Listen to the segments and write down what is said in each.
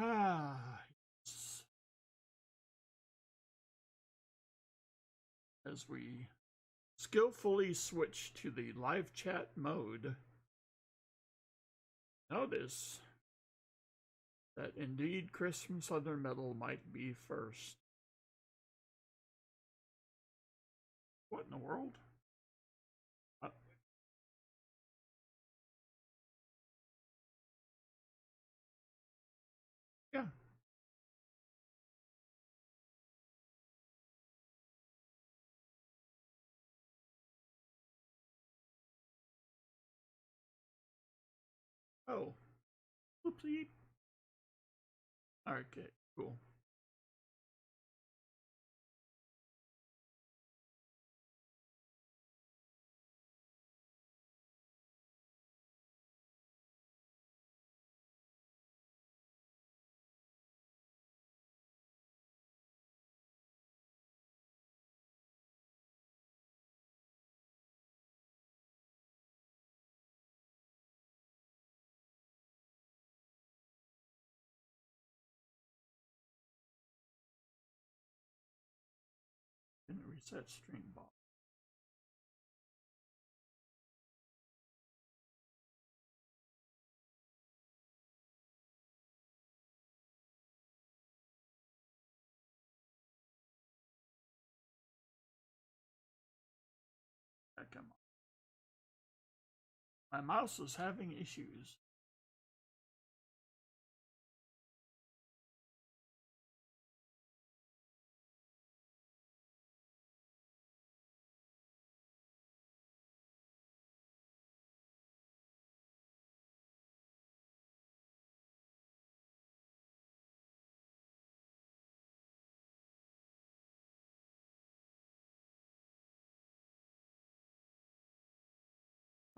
Ah, yes. As we skillfully switch to the live chat mode, notice that indeed Chris from Southern Metal might be first. What in the world? Yeah. Oh. Oopsie. Okay, cool. Gonna reset stream bar. Come on. My mouse is having issues.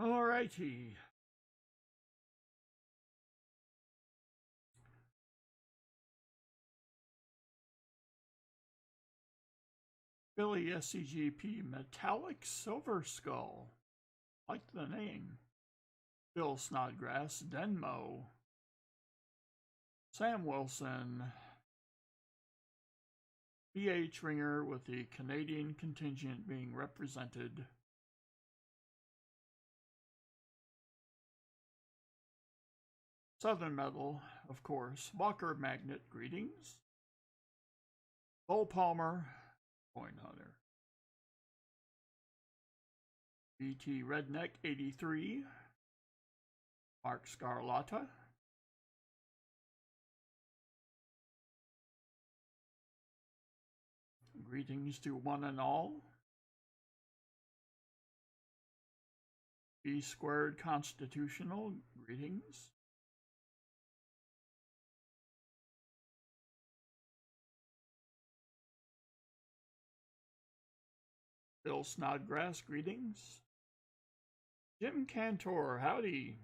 Alrighty. Billy SCGP Metallic Silver Skull. Like the name. Bill Snodgrass Denmo. Sam Wilson. BH Ringer with the Canadian contingent being represented. Southern Metal, of course. Walker Magnet, greetings. Bull Palmer, Coin Hunter. BT Redneck 83. Mark Scarlata. Greetings to one and all. B Squared Constitutional, greetings. Bill Snodgrass, greetings. Jim Cantor, howdy.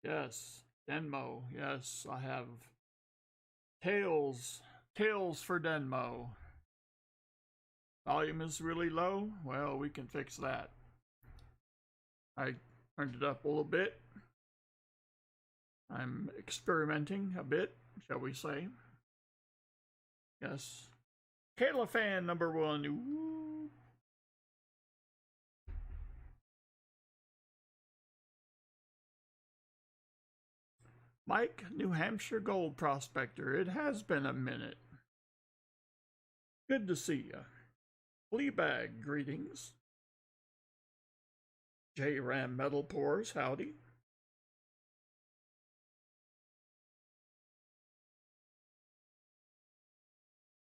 Yes, Denmo, yes, I have Tales for Denmo. Volume is really low? Well, we can fix that. I turned it up a little bit. I'm experimenting a bit, shall we say. Yes. Kayla fan number 1. Ooh. Mike, New Hampshire Gold Prospector. It has been a minute. Good to see ya. Fleabag, greetings. J Ram Metal Pores, howdy.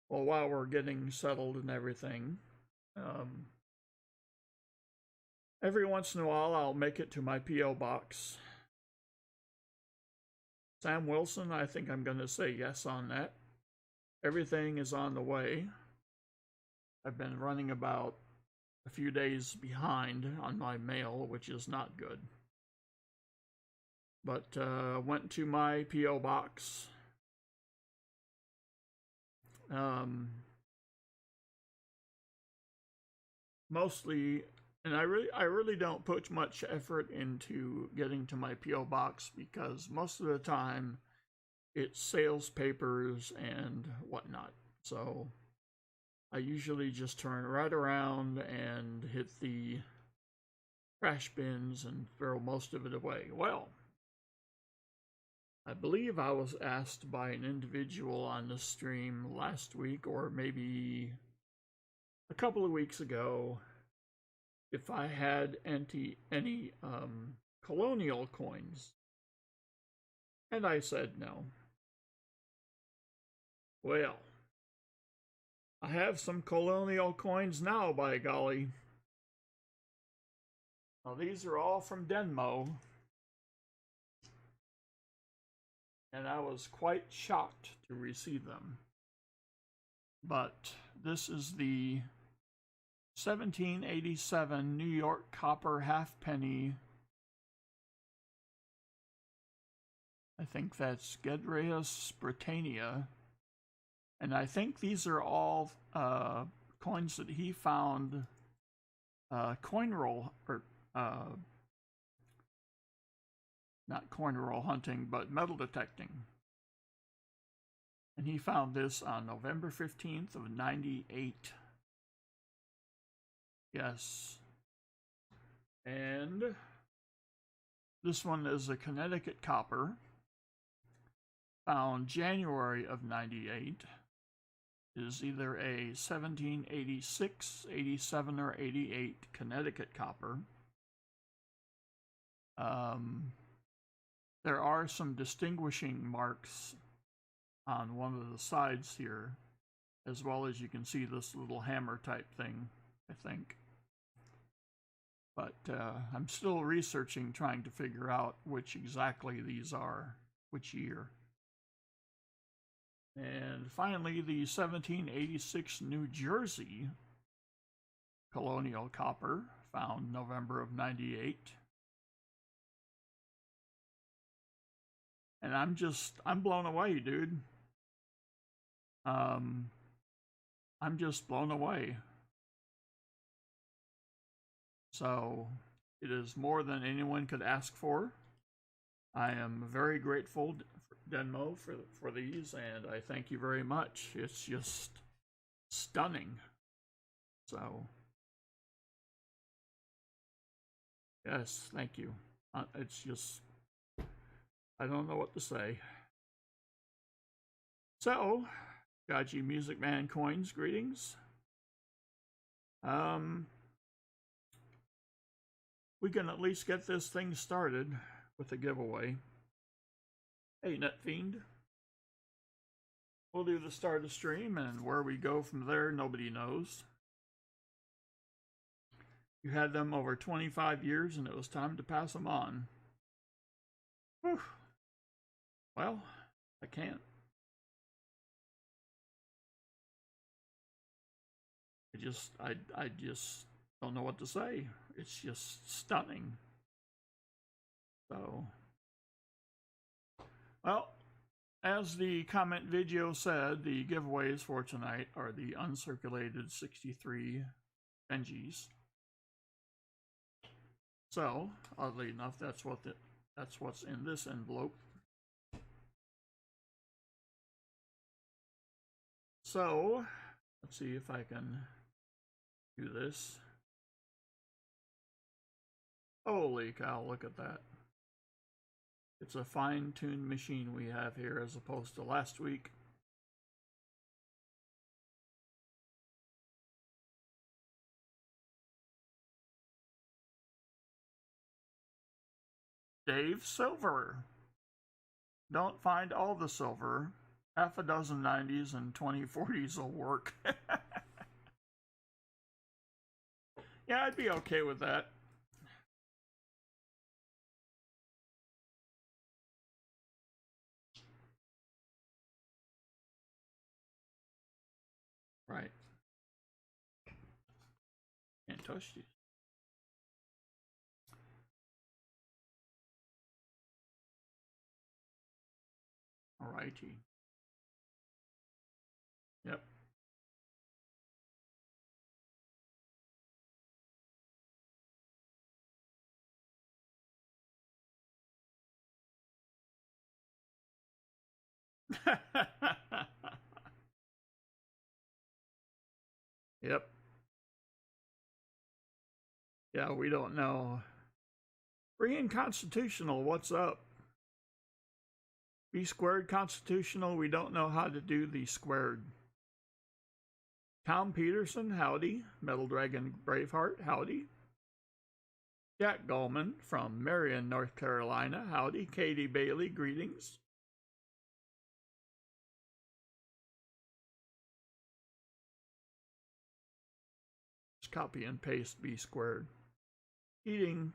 Well, while we're getting settled and everything, every once in a while I'll make it to my P.O. box. Sam Wilson, I think I'm going to say yes on that. Everything is on the way. I've been running about a few days behind on my mail, which is not good. But went to my P.O. box. Mostly And I really don't put much effort into getting to my P.O. box because most of the time it's sales papers and whatnot. So I usually just turn right around and hit the trash bins and throw most of it away. Well, I believe I was asked by an individual on the stream last week or maybe a couple of weeks ago if I had any Colonial coins. And I said no. Well, I have some Colonial coins now, by golly. Now, these are all from Denmo. And I was quite shocked to receive them. But this is the 1787 New York copper halfpenny. I think that's Gedreus Britannia. And I think these are all coins that he found coin roll, or not coin roll hunting, but metal detecting. And he found this on November 15th of 98. Yes. And this one is a Connecticut copper, found January of 98. Is either a 1786, 87, or 88 Connecticut copper. There are some distinguishing marks on one of the sides here, as well as you can see this little hammer type thing, I think. But I'm still researching, trying to figure out which exactly these are, which year. And finally, the 1786 New Jersey Colonial copper, found November of 98. And I'm blown away, dude. I'm just blown away. So, it is more than anyone could ask for. I am very grateful, Denmo, for these, and I thank you very much. It's just stunning. So, yes, thank you. It's just, I don't know what to say. So, Gaji Music Man coins, greetings. We can at least get this thing started with a giveaway. Hey, Netfiend. We'll do the start of stream, and where we go from there, nobody knows. You had them over 25 years, and it was time to pass them on. Whew. Well, I can't. I just don't know what to say. It's just stunning. So, well, as the comment video said, the giveaways for tonight are the uncirculated 63 Benjis. So, oddly enough, that's what's in this envelope. So, let's see if I can do this. Holy cow, look at that. It's a fine-tuned machine we have here as opposed to last week. Dave Silver. Don't find all the silver. Half a dozen 90s and 20 40s will work. Yeah, I'd be okay with that. Right. Can't touch these. Alrighty. Yep. Yep. Yeah, we don't know. Free constitutional, what's up? B squared constitutional, we don't know how to do the squared. Tom Peterson, howdy. Metal Dragon Braveheart, howdy. Jack Gallman from Marion, North Carolina, howdy. Katie Bailey, greetings. Just copy and paste B squared. Eating.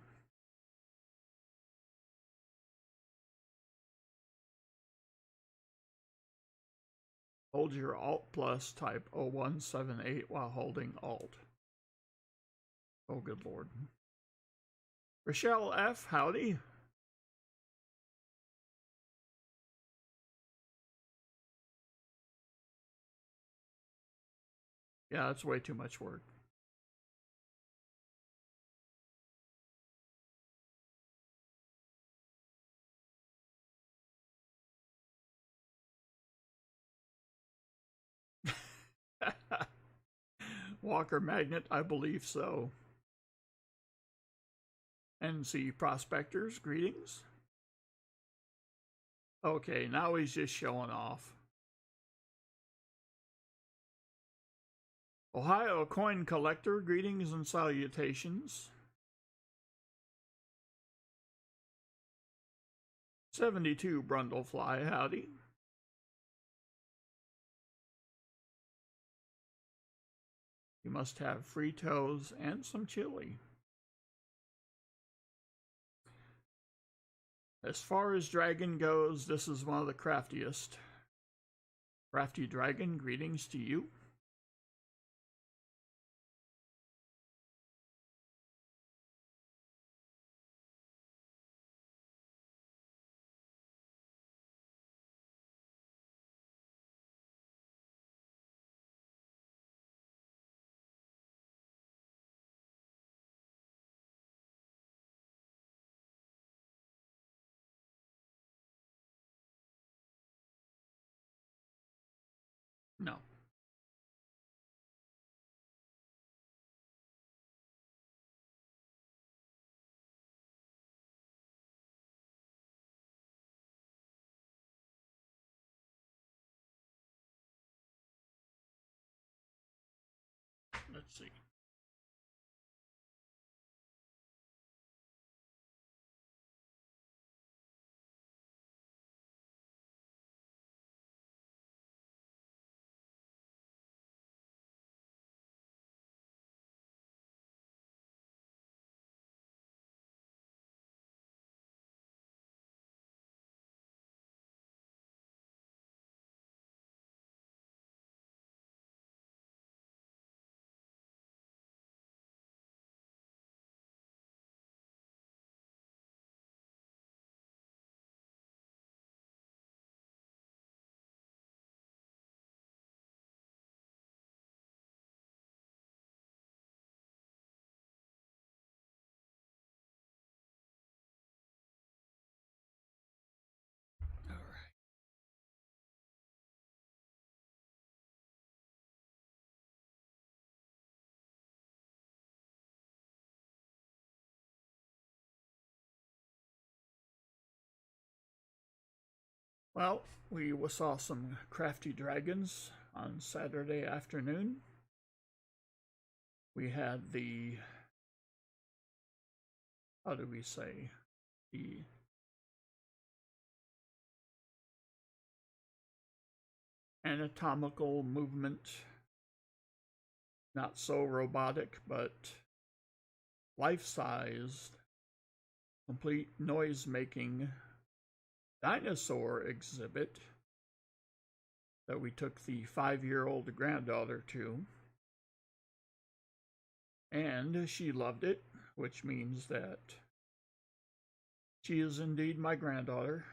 Hold your Alt plus, type 0178 while holding Alt. Oh, good Lord. Rochelle F., howdy. Yeah, it's way too much work. Walker Magnet, I believe so. NC Prospectors, greetings. Okay, now he's just showing off. Ohio Coin Collector, greetings and salutations. 72 Brundlefly, howdy. You must have free toes and some chili. As far as dragon goes, this is one of the craftiest. Crafty Dragon, greetings to you. No. Let's see. All right. Well, we saw some crafty dragons on Saturday afternoon. We had the, how do we say, the anatomical movement, not so robotic, but life-sized, complete noise-making dinosaur exhibit that we took the 5-year-old granddaughter to. And she loved it, which means that she is indeed my granddaughter.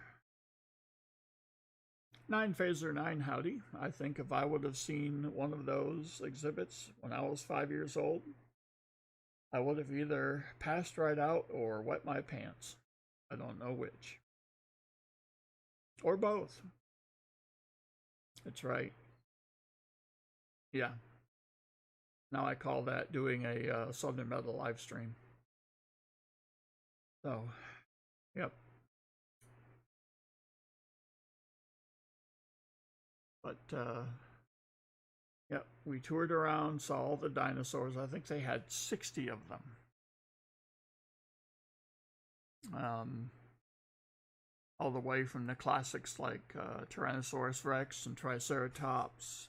9 Phaser 9, howdy. I think if I would have seen one of those exhibits when I was 5 years old, I would have either passed right out or wet my pants. I don't know which. Or both. That's right. Yeah. Now I call that doing a Southern Metal live stream. So, yep. But, yep, we toured around, saw all the dinosaurs. I think they had 60 of them. All the way from the classics like Tyrannosaurus Rex and Triceratops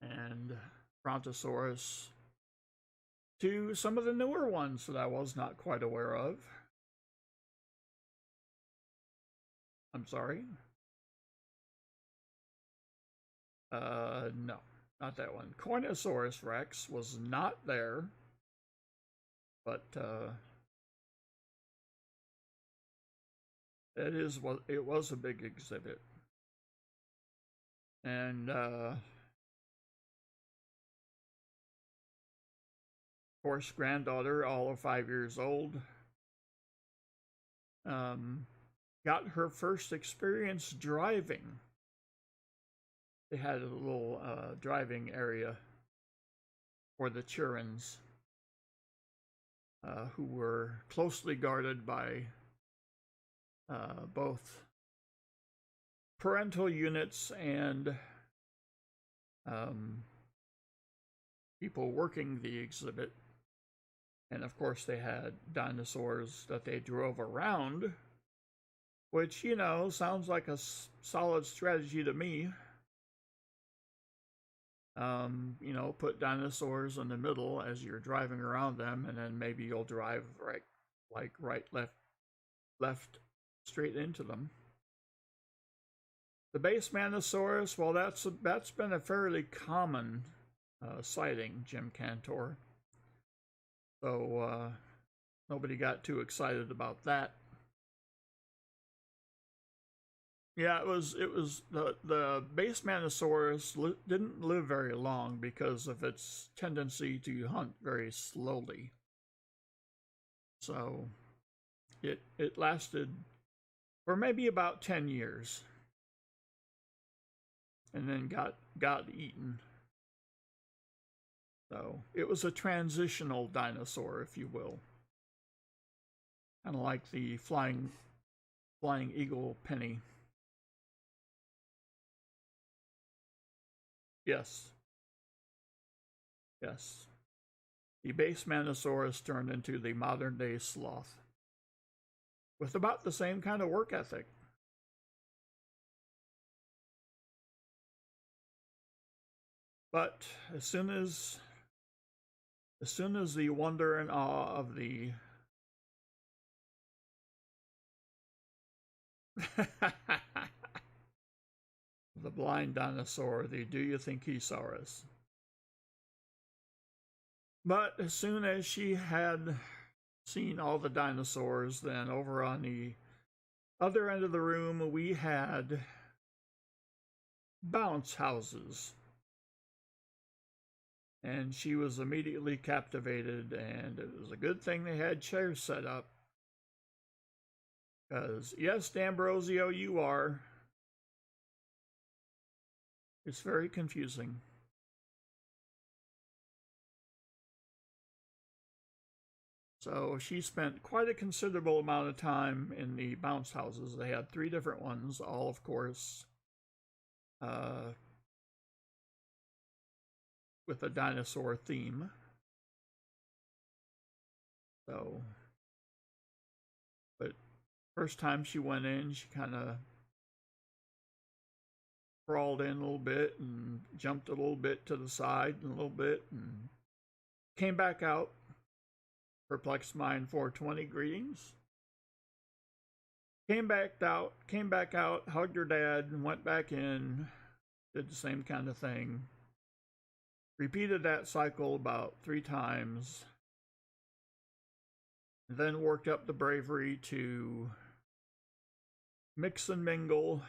and Brontosaurus to some of the newer ones that I was not quite aware of. I'm sorry. No, not that one. Coinosaurus Rex was not there, but it was a big exhibit. And of course, granddaughter, all of 5 years old, got her first experience driving. They had a little driving area for the childrens, who were closely guarded by both parental units and people working the exhibit. And of course, they had dinosaurs that they drove around, which, you know, sounds like a solid strategy to me. You know, put dinosaurs in the middle as you're driving around them, and then maybe you'll drive right, left, straight into them. The Basemanosaurus, well, that's been a fairly common sighting, Jim Cantor. So nobody got too excited about that. Yeah, it was the Basemanosaurus didn't live very long because of its tendency to hunt very slowly. So it lasted for maybe about 10 years and then got eaten. So it was a transitional dinosaur, if you will. Kind of like the flying eagle penny. Yes. Yes. The Basemanosaurus turned into the modern day sloth with about the same kind of work ethic. But as soon as the wonder and awe of the the blind dinosaur, the do you think he saw us? But as soon as she had seen all the dinosaurs, then over on the other end of the room we had bounce houses. And she was immediately captivated, and it was a good thing they had chairs set up. Because, yes, D'Ambrosio, you are. It's very confusing. So she spent quite a considerable amount of time in the bounce houses. They had 3 different ones, all, of course, with a dinosaur theme. So, but first time she went in, she kind of crawled in a little bit and jumped a little bit to the side and a little bit and came back out. Perplexed Mind 420, greetings. Came back out, hugged her dad, and went back in, did the same kind of thing. Repeated that cycle about 3 times. And then worked up the bravery to mix and mingle.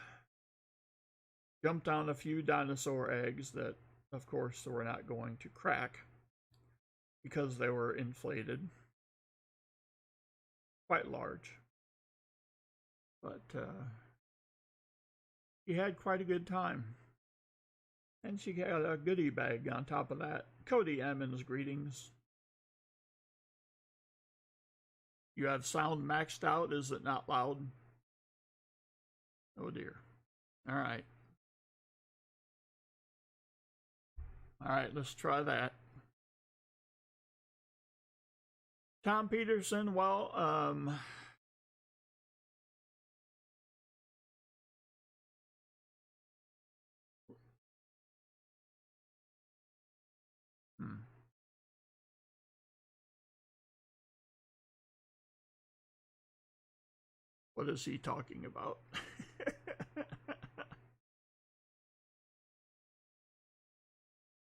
Jumped on a few dinosaur eggs that, of course, were not going to crack because they were inflated. Quite large. But he had quite a good time. And she got a goodie bag on top of that. Cody Emmons, greetings. You have sound maxed out. Is it not loud? Oh dear. All right. All right, let's try that. Tom Peterson, well, what is he talking about?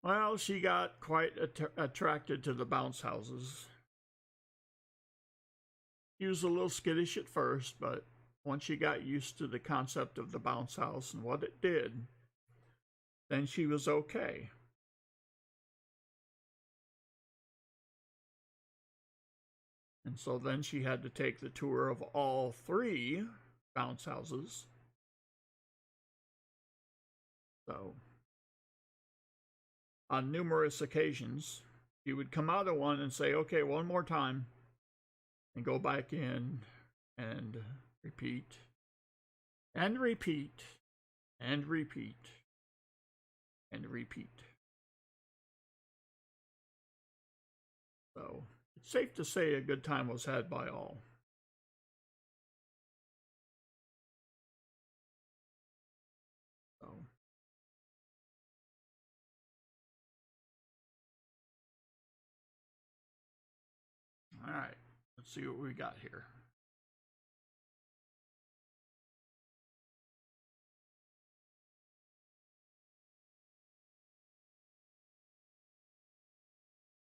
Well, she got quite attracted to the bounce houses. He was a little skittish at first, but once she got used to the concept of the bounce house and what it did, then she was okay. And so then she had to take the tour of all 3 bounce houses. So, on numerous occasions, she would come out of one and say, okay, one more time, and go back in and repeat, and repeat, and repeat, and repeat. So, it's safe to say a good time was had by all. So, all right, let's see what we got here.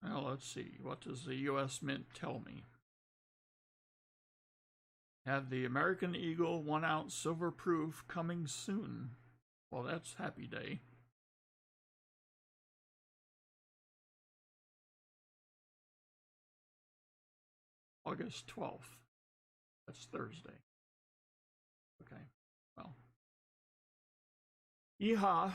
Well, let's see. What does the U.S. Mint tell me? Have the American Eagle 1 ounce silver proof coming soon. Well, that's happy day. August 12th. That's Thursday. Okay, well. Yeehaw.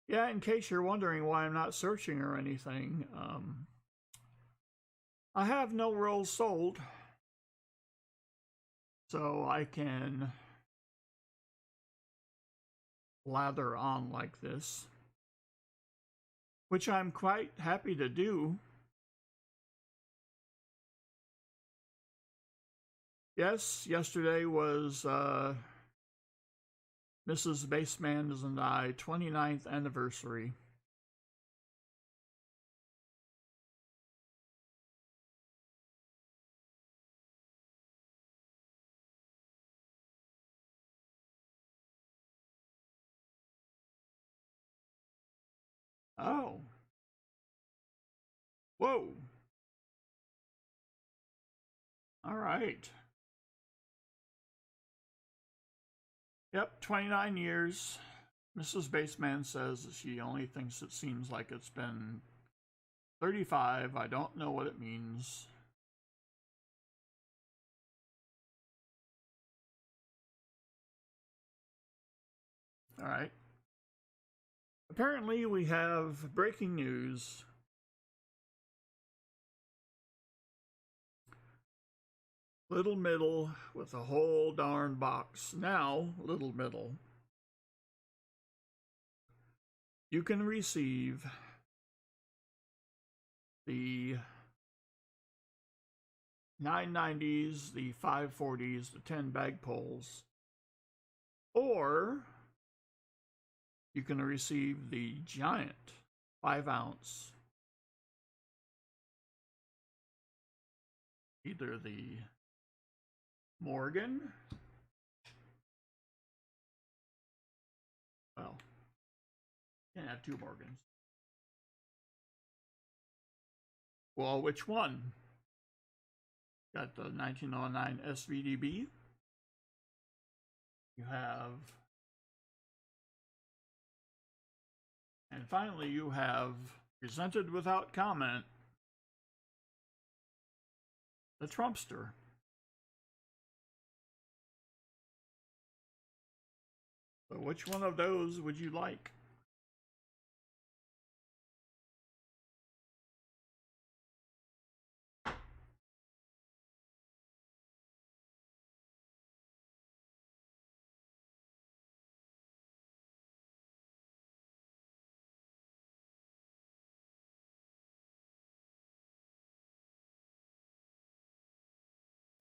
Yeah, in case you're wondering why I'm not searching or anything, I have no rolls sold, so I can lather on like this, which I'm quite happy to do. Yes, yesterday was Mrs. Baseman's and I 29th anniversary. Oh. Whoa. All right. Yep, 29 years. Mrs. Baseman says she only thinks it seems like it's been 35. I don't know what it means. All right. Apparently, we have breaking news. Little Middle with a whole darn box. Now, Little Middle, you can receive the 990s, the 540s, the 10 bag poles, or you can receive the giant 5 ounce, either the Morgan, well, can't have 2 Morgans. Well, which one? Got the 1909 SVDB, You have, and finally you have presented without comment, the Trumpster. So which one of those would you like?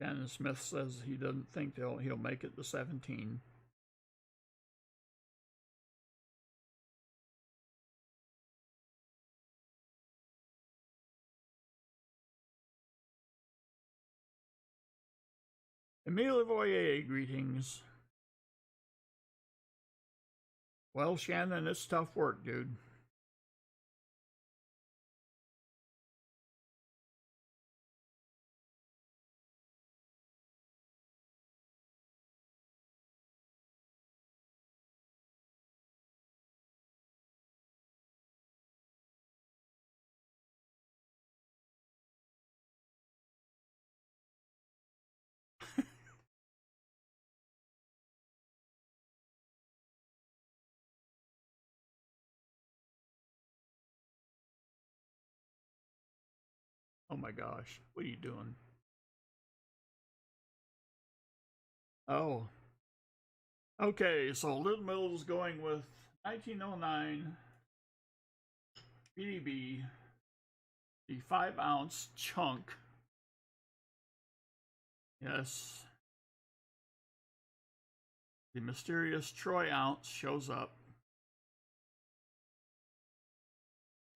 Shannon Smith says he doesn't think he'll make it to 17. Emile Voyer, greetings. Well, Shannon, it's tough work, dude. Oh my gosh, what are you doing? Oh. Okay, so Little Mill's going with 1909 BDB, the 5-ounce chunk. Yes. The mysterious Troy ounce shows up.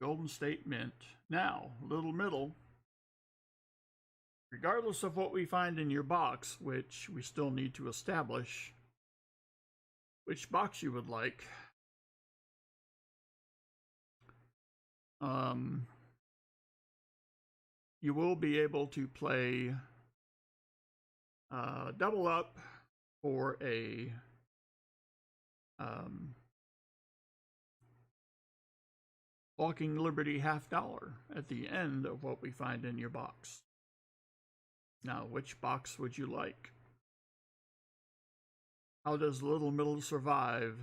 Golden State Mint. Now, Little Middle, regardless of what we find in your box, which we still need to establish which box you would like. You will be able to play double up for a Walking Liberty $50 at the end of what we find in your box. Now, which box would you like? How does Little Middle survive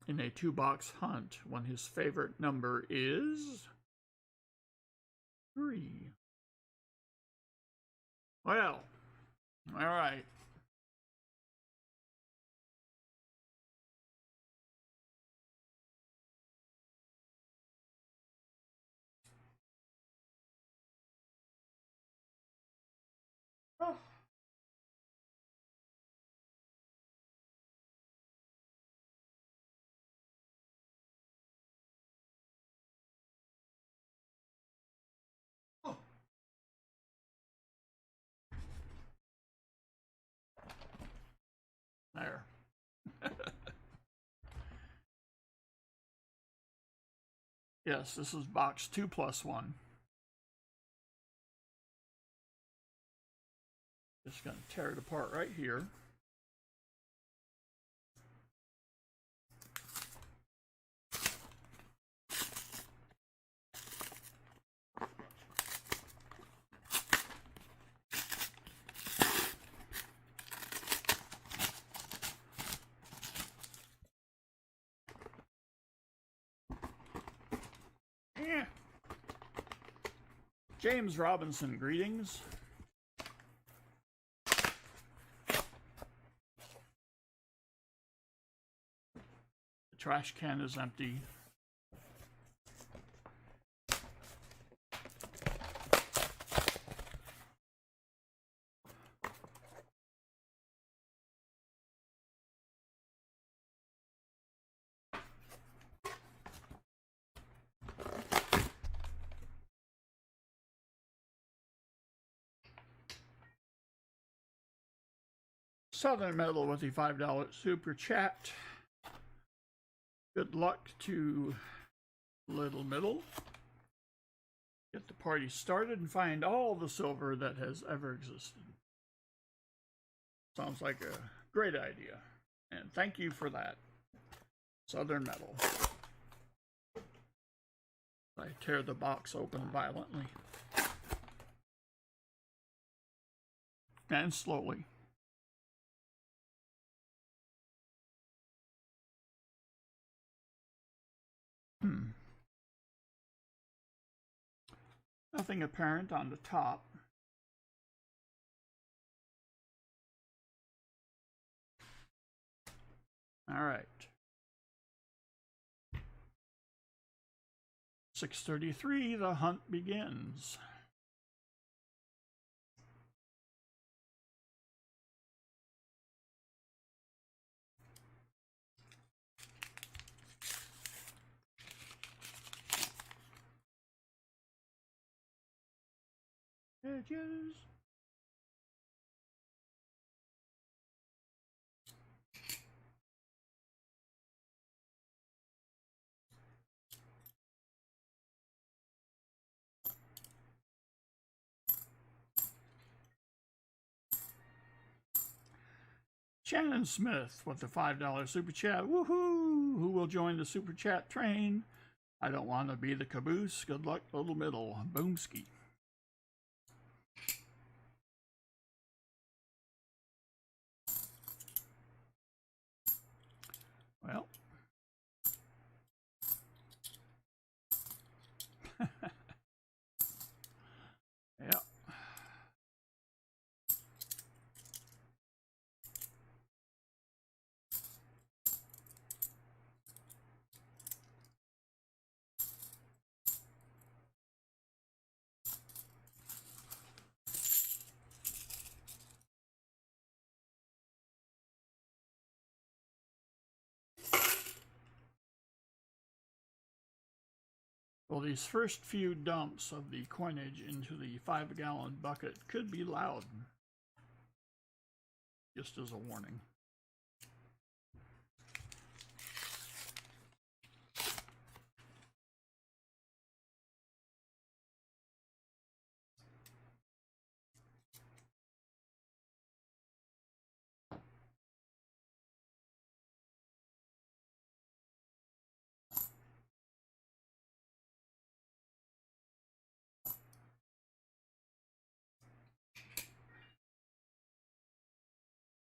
in a 2-box hunt when his favorite number is 3? Well, all right. Oh. Oh. There. Yes, this is box 2+1. Just going to tear it apart right here. Yeah. James Robinson, greetings. The trash can is empty. Southern Metal with the $5 super chat. Good luck to Little Middle. Get the party started and find all the silver that has ever existed. Sounds like a great idea. And thank you for that. Southern Metal. I tear the box open violently. And slowly. Nothing apparent on the top. All right. 6:33, the hunt begins. Edges. Shannon Smith with the $5 super chat. Woohoo! Who will join the super chat train? I don't want to be the caboose. Good luck, little middle. Boomski. Well. Yeah. Well, these first few dumps of the coinage into the 5-gallon bucket could be loud. Just as a warning.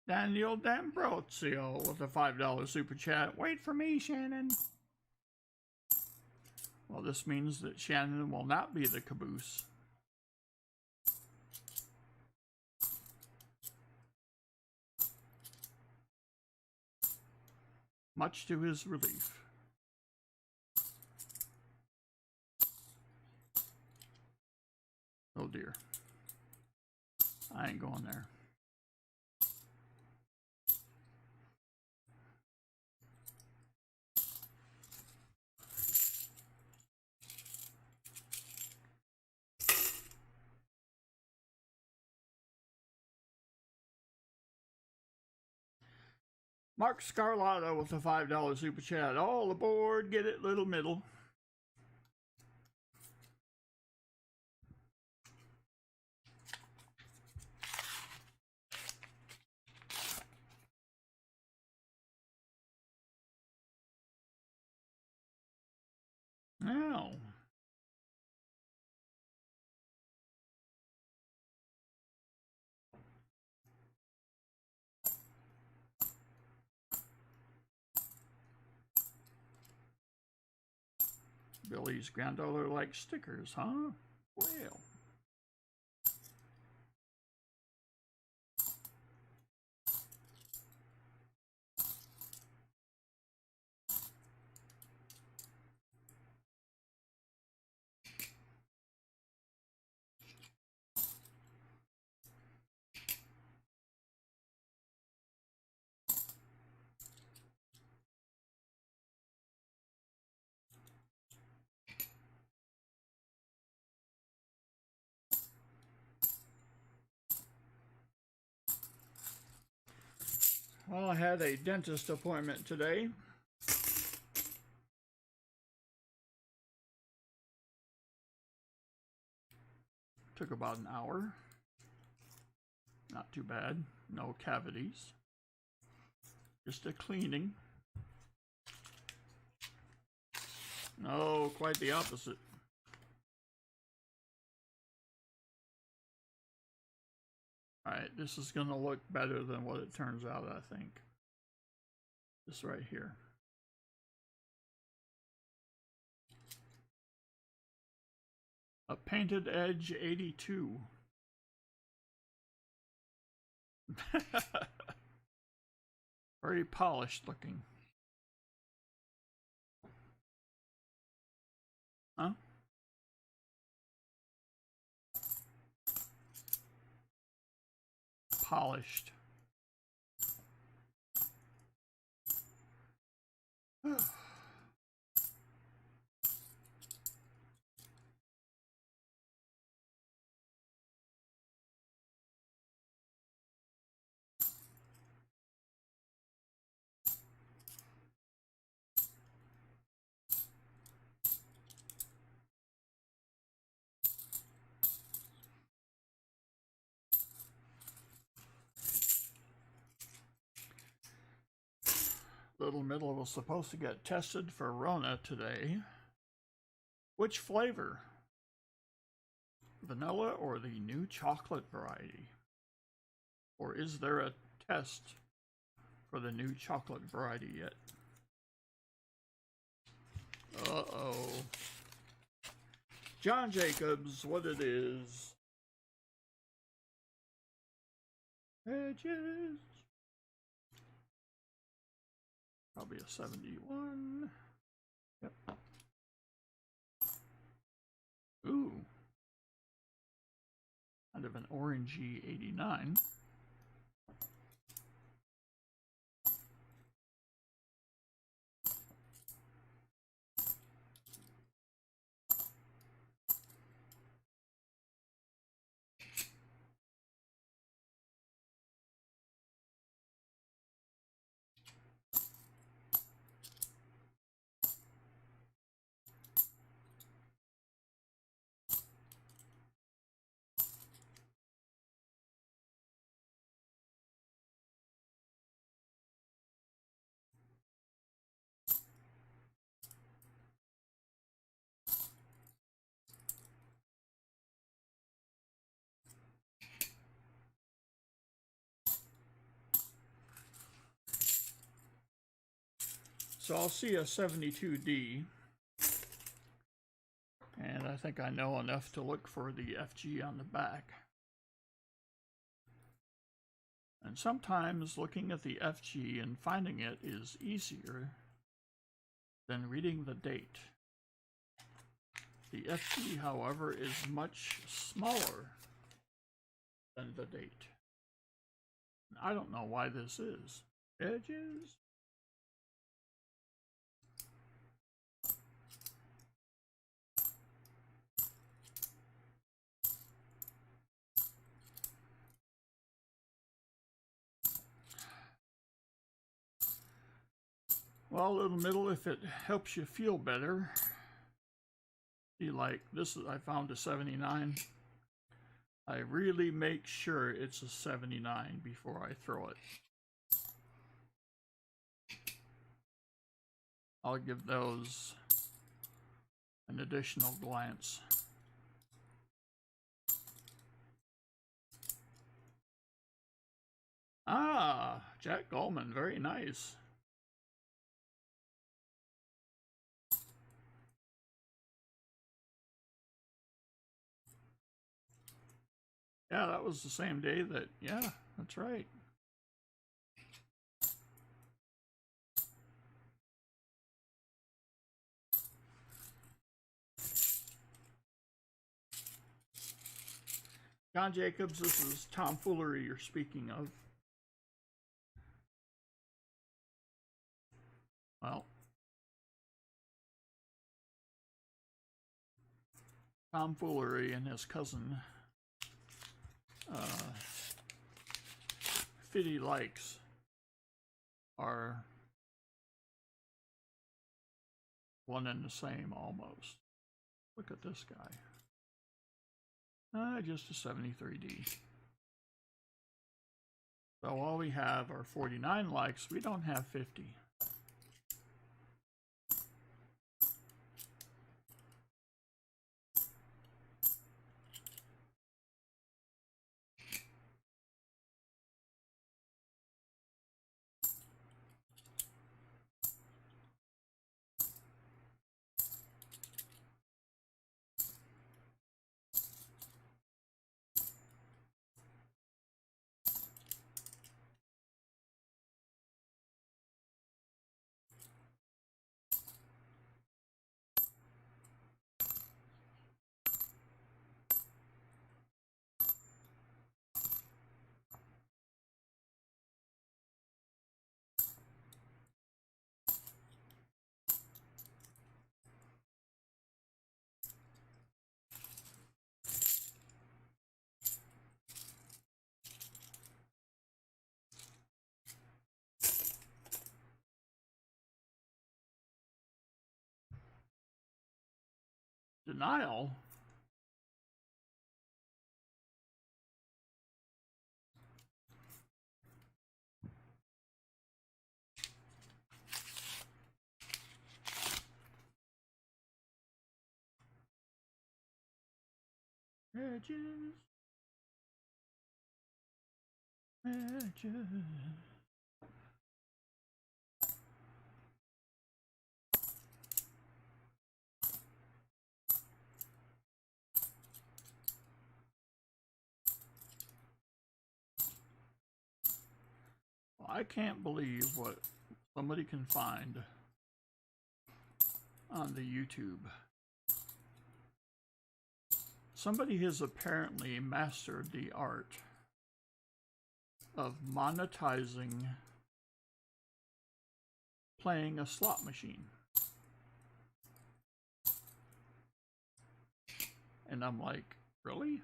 Daniel D'Ambrosio with a $5 super chat. Wait for me, Shannon. Well, this means that Shannon will not be the caboose. Much to his relief. Oh dear. I ain't going there. Mark Scarlato with a $5 super chat. All aboard, get it, little middle. Now, Billy's granddaughter likes stickers, huh? Well. Well, I had a dentist appointment today. Took about an hour. Not too bad. No cavities. Just a cleaning. No, quite the opposite. Alright, this is going to look better than what it turns out, I think. This right here. A painted edge 82. Very polished looking. Huh? Polished. Little Middle was supposed to get tested for Rona today. Which flavor? Vanilla or the new chocolate variety? Or is there a test for the new chocolate variety yet? Uh-oh. John Jacobs, what it is. Edges. Probably a 71. Yep. Ooh. Kind of an orangey 89. So I'll see a 72D, and I think I know enough to look for the FG on the back. And sometimes looking at the FG and finding it is easier than reading the date. The FG, however, is much smaller than the date. I don't know why this is. Edges? Well, Little Middle, if it helps you feel better, be like, this is, I found a 79. I really make sure it's a 79 before I throw it. I'll give those an additional glance. Ah, Jack Goldman, very nice. Yeah, that was the same day that, yeah, that's right. John Jacobs, this is tomfoolery you're speaking of. Well, tomfoolery and his cousin, Fitty Likes, are one and the same almost. Look at this guy. Just a 73D. So all we have are 49 likes. We don't have 50. Denial? Edges. Edges. Well, I can't believe what somebody can find on the YouTube. Somebody has apparently mastered the art of monetizing playing a slot machine. And I'm like, really?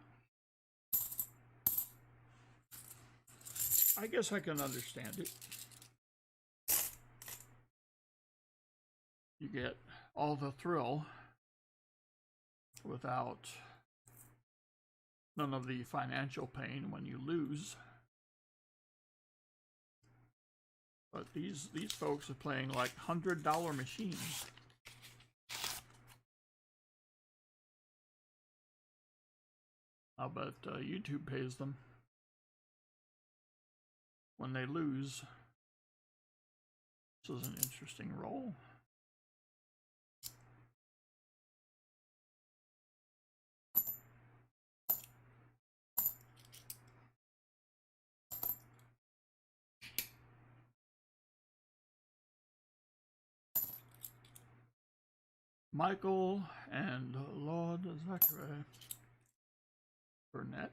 I guess I can understand it. You get all the thrill without none of the financial pain when you lose. But these folks are playing like $100 machines. I bet YouTube pays them when they lose. This is an interesting role. Michael and Lord Zachary Burnett.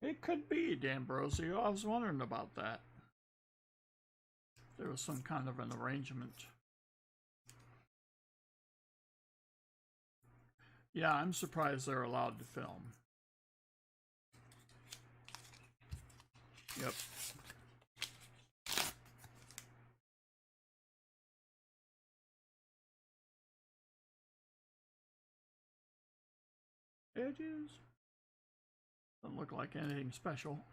It could be D'Ambrosio. I was wondering about that. There was some kind of an arrangement. Yeah, I'm surprised they're allowed to film. Yep. Edges. Doesn't look like anything special.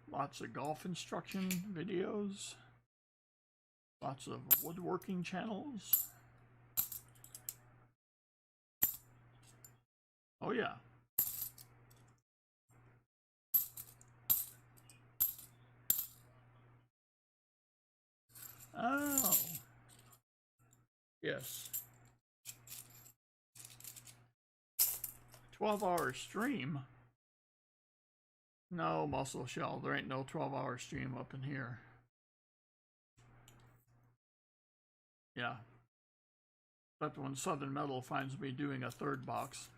Lots of golf instruction videos. Lots of woodworking channels. Oh yeah. Oh. Yes. 12-hour stream? No, Muscle Shell. There ain't no 12-hour stream up in here. Yeah. But when Southern Metal finds me doing a third box.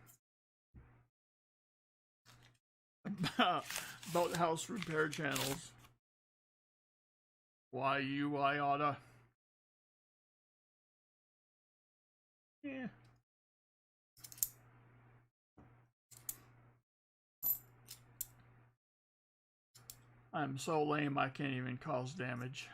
Boathouse repair channels. Why you, I oughta. Yeah. I'm so lame I can't even cause damage.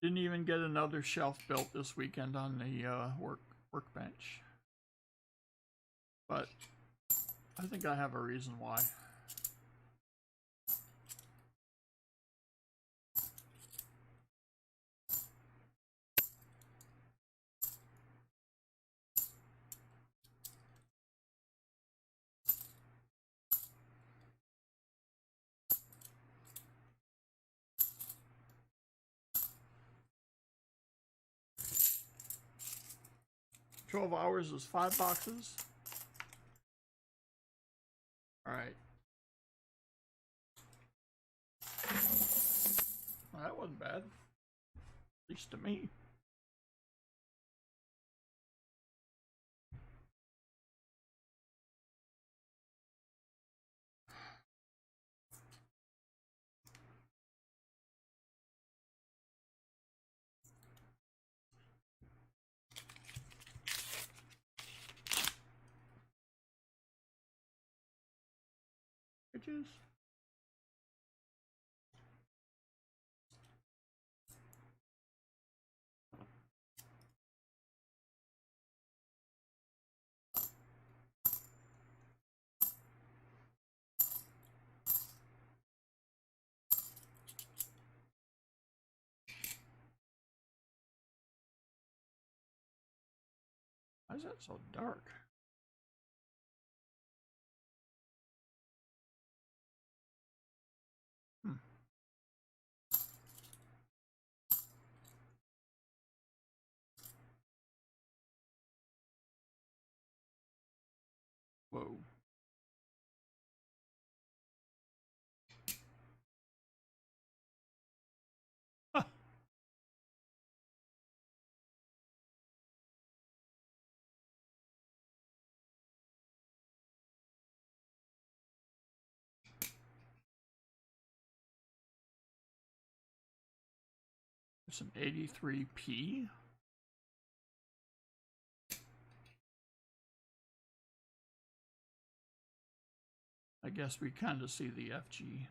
Didn't even get another shelf built this weekend on the workbench. But I think I have a reason why. $12 hours is 5 boxes. Alright. Well, that wasn't bad. At least to me. Bitches. Why is that so dark? Whoa. There's an 83p. I guess we kind of see the FG.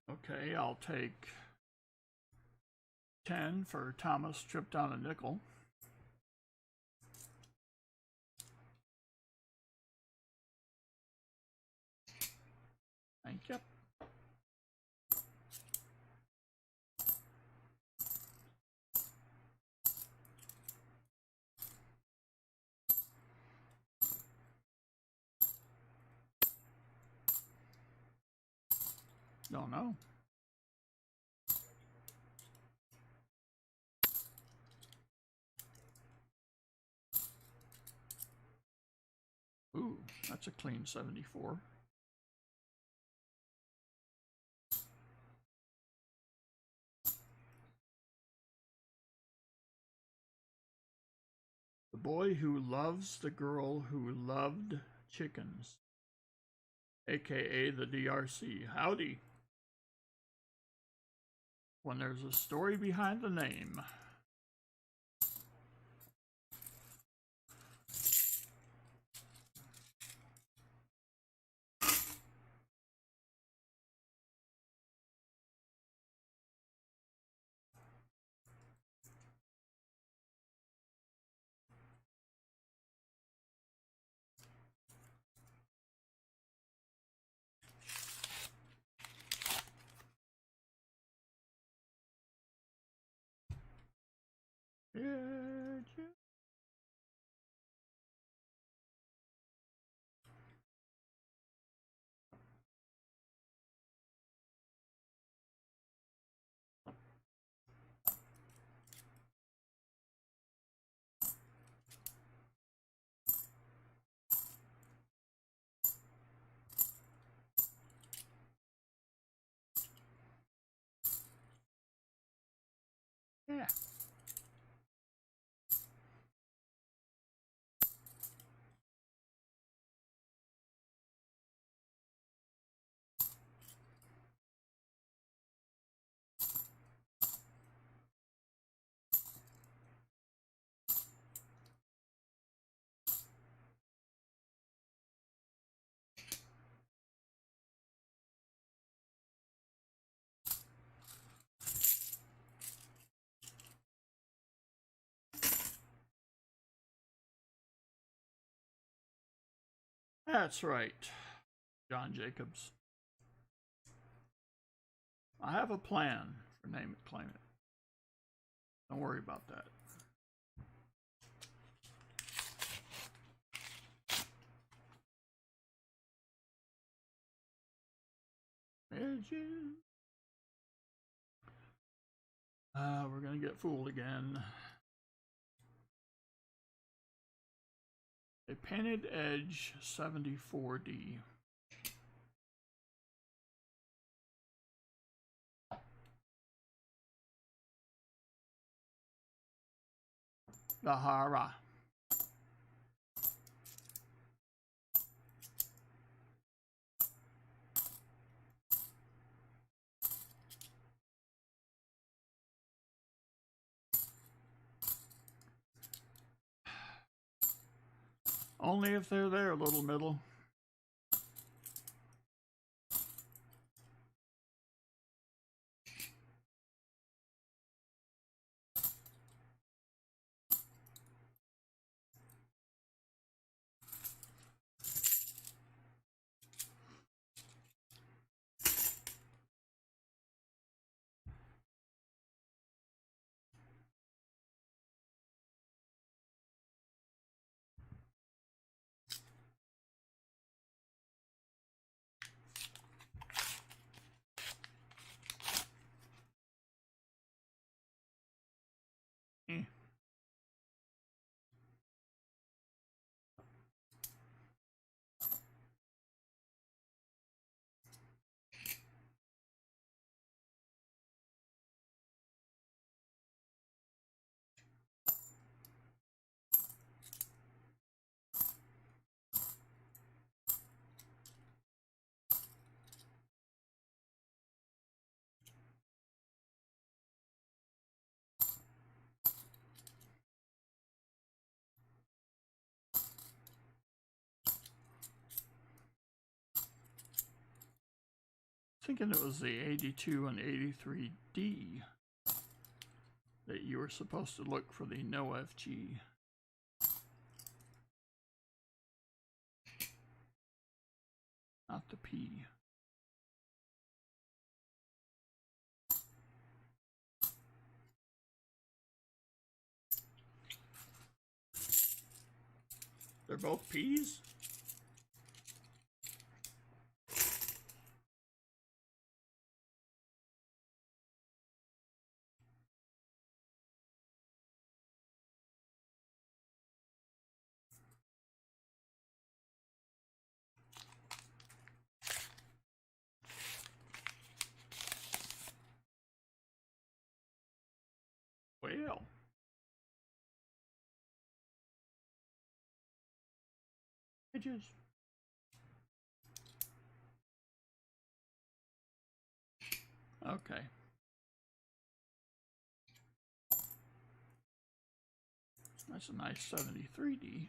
Okay, I'll take 10 for Thomas tripped on a nickel. Thank you. Don't know. Ooh, that's a clean 74. The boy who loves the girl who loved chickens, aka the DRC. Howdy. When there's a story behind the name. Yeah. That's right, John Jacobs. I have a plan for Name It, Claim It. Don't worry about that. Edges. We're gonna get fooled again. A painted edge 74D. Gahara. Only if they're there, little middle. Thinking it was the 82 and 83D that you were supposed to look for the no FG. Not the P. They're both P's? Edges. Okay. That's a nice 73D.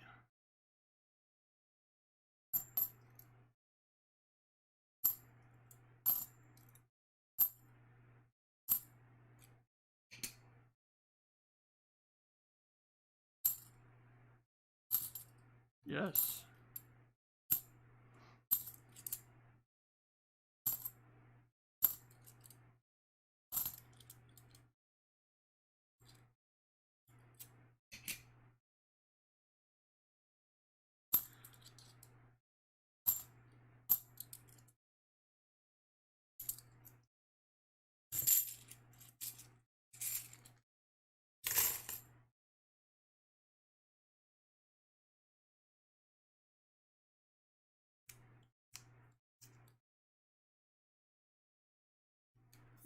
Yes.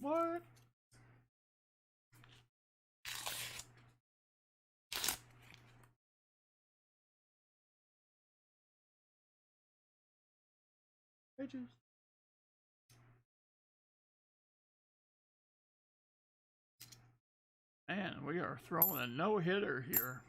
What? Edges. Man, we are throwing a no-hitter here.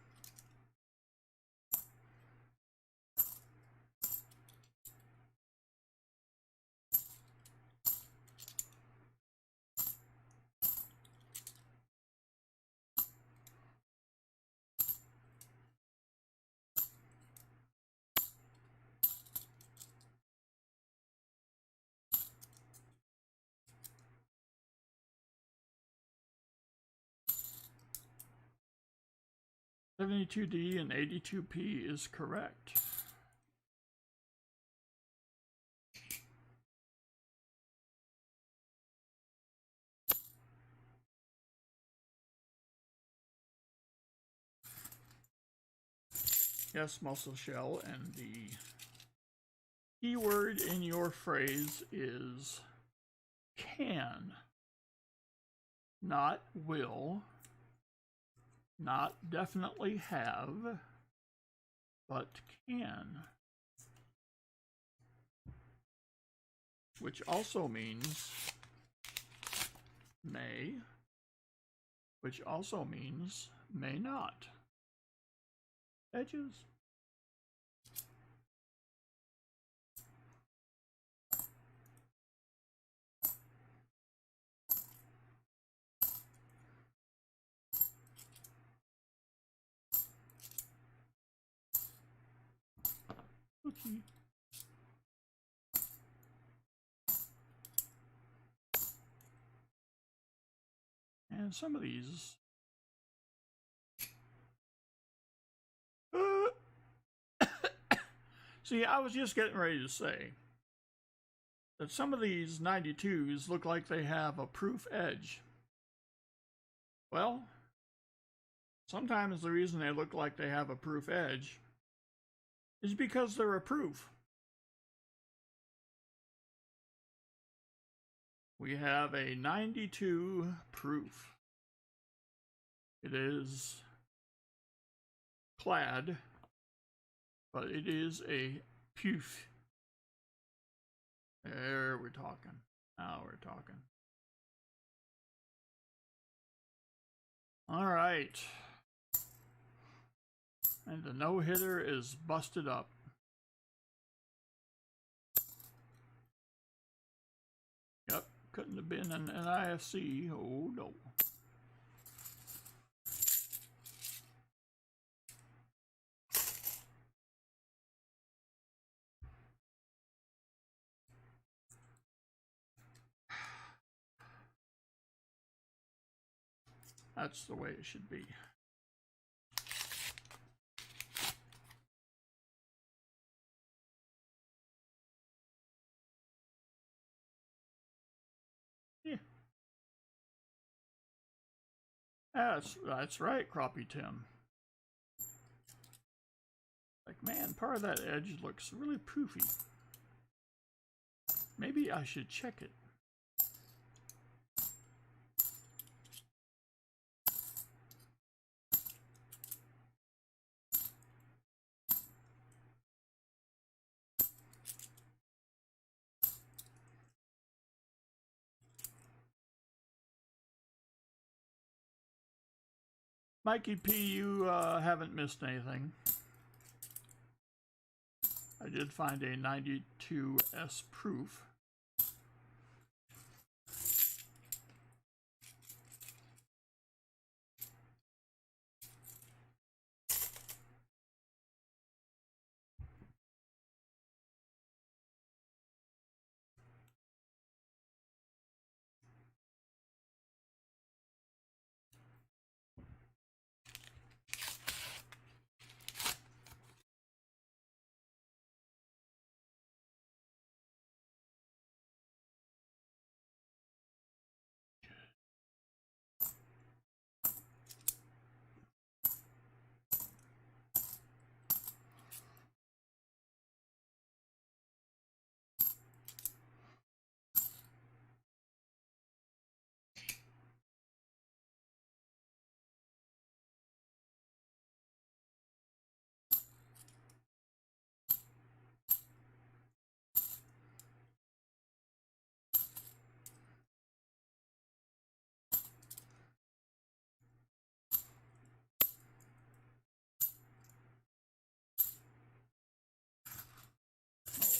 $72D and $82P is correct. Yes, muscle shell, and the keyword in your phrase is can, not will, not definitely have, but can. Which also means may, which also means may not. Edges. Okay. And some of these see, I was just getting ready to say that some of these 92s look like they have a proof edge. Well, sometimes the reason they look like they have a proof edge is because they're a proof. We have a 92 proof. It is clad, but it is a proof. There, we're talking. Now we're talking. All right. And the no-hitter is busted up. Yep, couldn't have been an NIFC. Oh, no. That's the way it should be. Yeah. That's right, Crappie Tim. Like, man, part of that edge looks really poofy. Maybe I should check it. Mikey P, you haven't missed anything. I did find a 92S proof.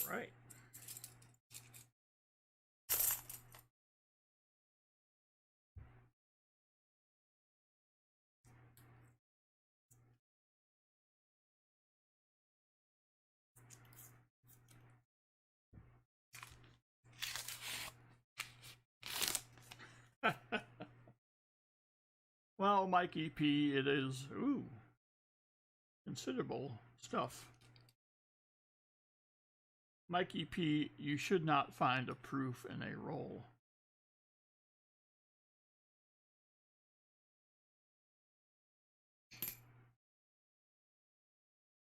All right. Well, Mikey P, it is, ooh, considerable stuff. Mikey P, you should not find a proof in a roll.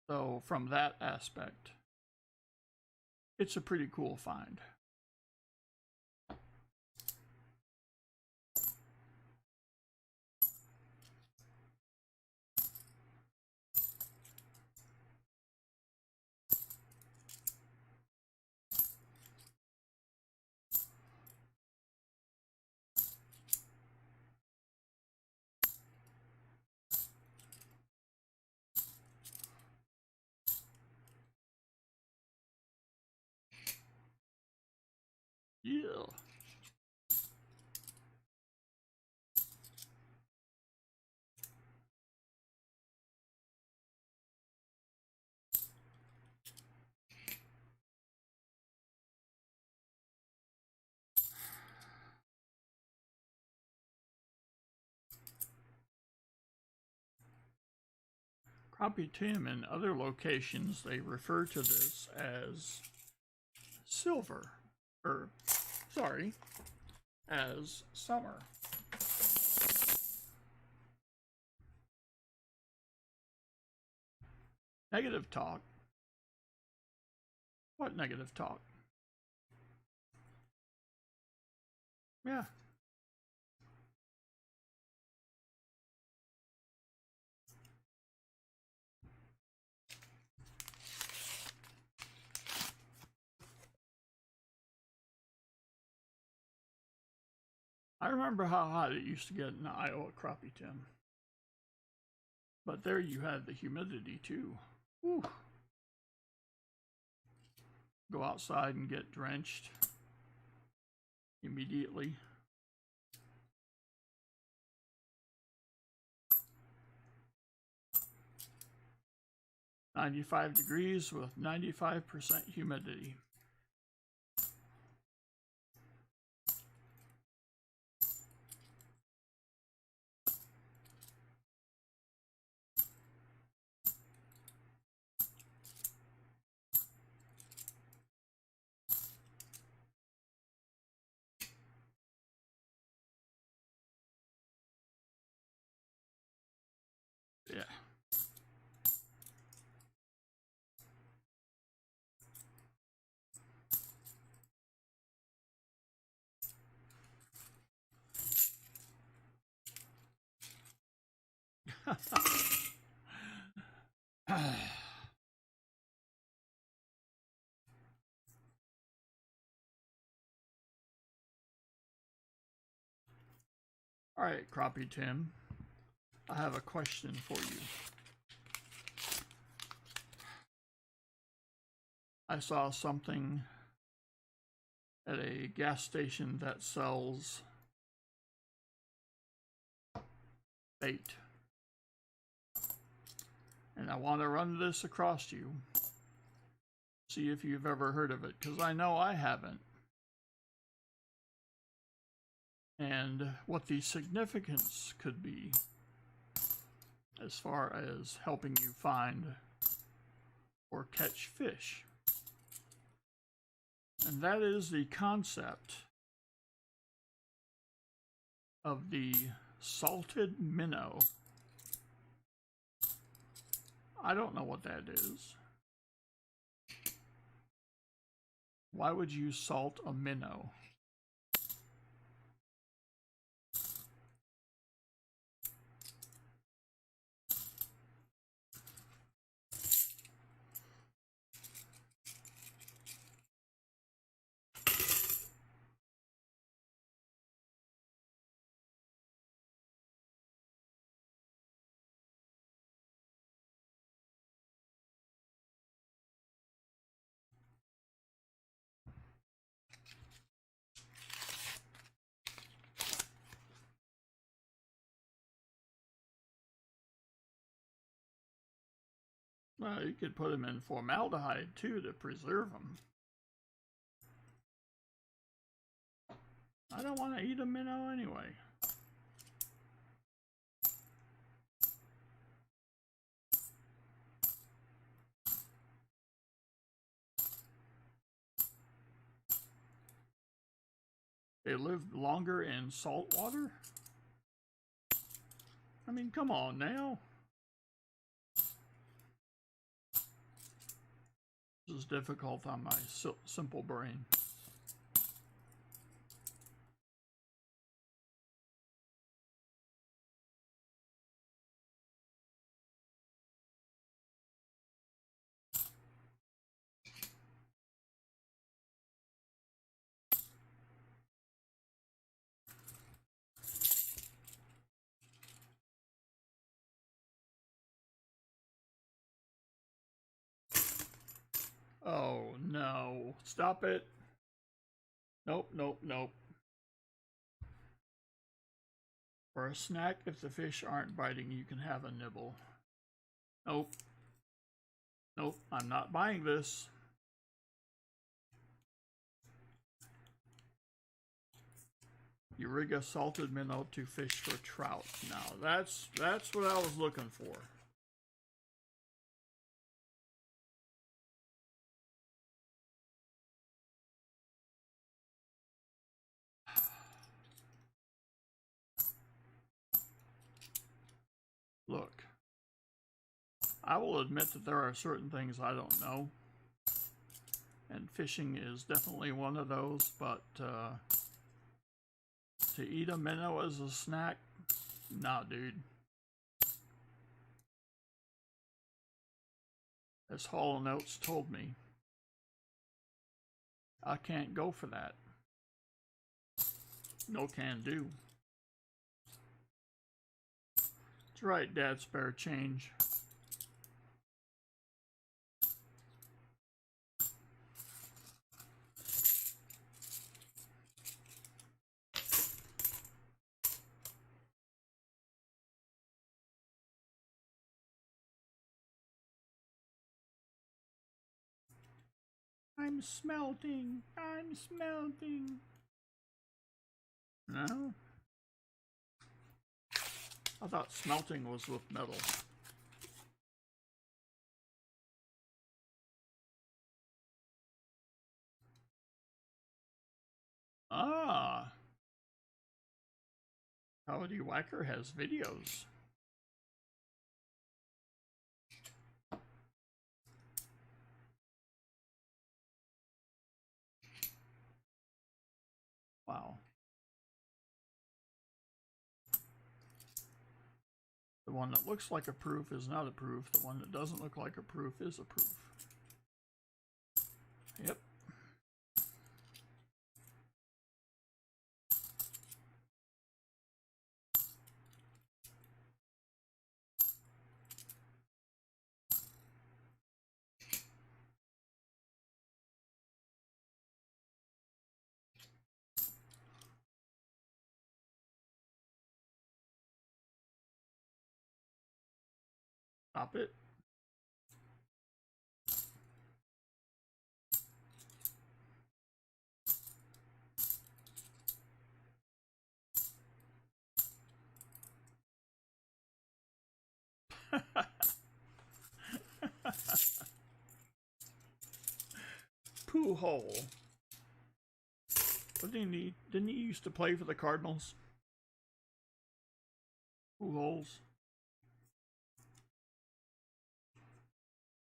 So from that aspect, it's a pretty cool find. Yeah. Crappie Tim in other locations, they refer to this as silver, or, sorry, as summer. Negative talk? What negative talk? Yeah. I remember how hot it used to get in Iowa, Crappie Tim. But there you had the humidity too. Whew. Go outside and get drenched immediately. "95 degrees with 95% humidity." Yeah. All right, Crappie Tim. I have a question for you. I saw something at a gas station that sells bait. And I want to run this across you. See if you've ever heard of it, because I know I haven't. And what the significance could be as far as helping you find or catch fish. And that is the concept of the salted minnow. I don't know what that is. Why would you salt a minnow? Well, you could put them in formaldehyde too to preserve them. I don't want to eat a minnow anyway. They live longer in salt water? I mean, come on now. This is difficult on my simple brain. Oh no, stop it. Nope, nope, nope. For a snack, if the fish aren't biting, you can have a nibble. Nope. Nope, I'm not buying this. You rig a salted minnow to fish for trout. Now that's what I was looking for. Look, I will admit that there are certain things I don't know, and fishing is definitely one of those, but to eat a minnow as a snack, nah, dude. As Hall & Oates told me, I can't go for that. No can do. That's right, Dad, spare change. I'm smelting. I'm smelting. No? I thought smelting was with metal. Ah. Howdy Whacker has videos. Wow. The one that looks like a proof is not a proof. The one that doesn't look like a proof is a proof. Yep. Stop it. Pooh hole. What didn't he used to play for the Cardinals? Pooh holes.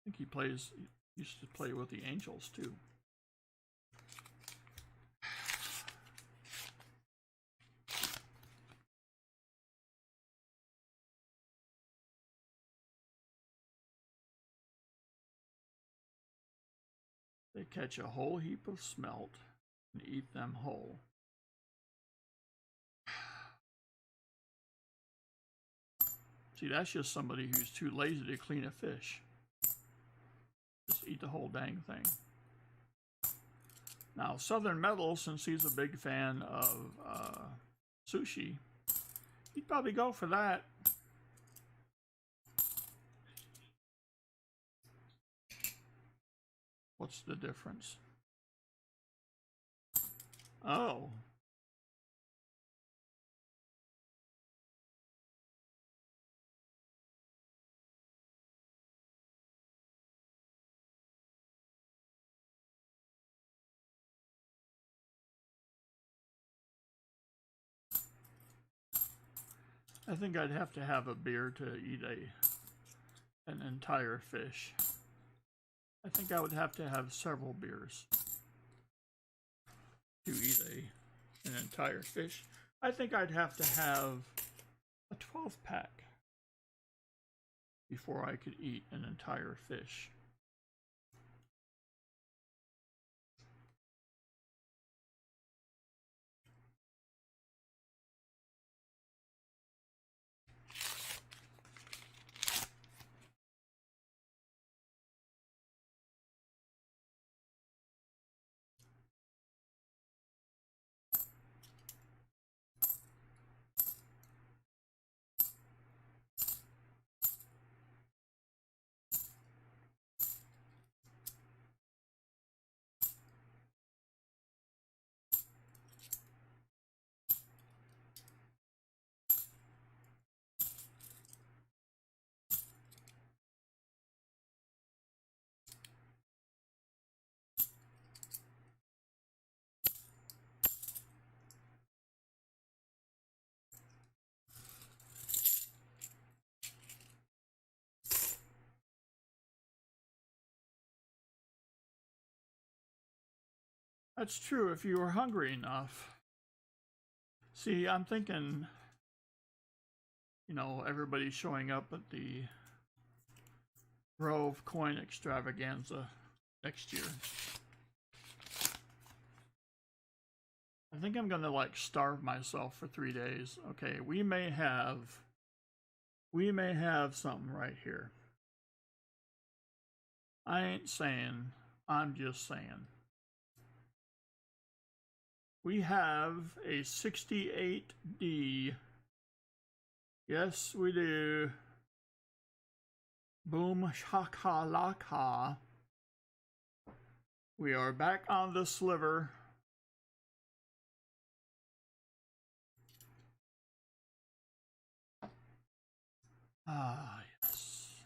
I think he used to play with the Angels too. They catch a whole heap of smelt and eat them whole. See, that's just somebody who's too lazy to clean a fish. Just eat the whole dang thing. Now, Southern Metal, since he's a big fan of sushi, he'd probably go for that. What's the difference? Oh. I think I'd have to have a beer to eat an entire fish. I think I would have to have several beers to eat an entire fish. I think I'd have to have a 12-pack before I could eat an entire fish. That's true if you were hungry enough. See, I'm thinking, you know, everybody's showing up at the Grove Coin Extravaganza next year. I think I'm gonna like starve myself for 3 days. Okay, we may have something right here. I ain't saying, I'm just saying. We have a 68D. Yes, we do. Boom shakalaka. We are back on the sliver. Ah, yes.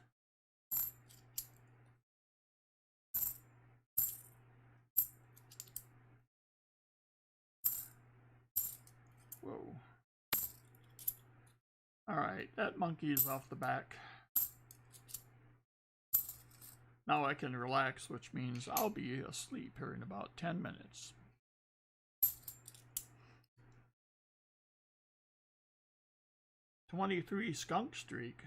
Whoa. Alright, that monkey is off the back. Now I can relax, which means I'll be asleep here in about 10 minutes. '23 skunk streak.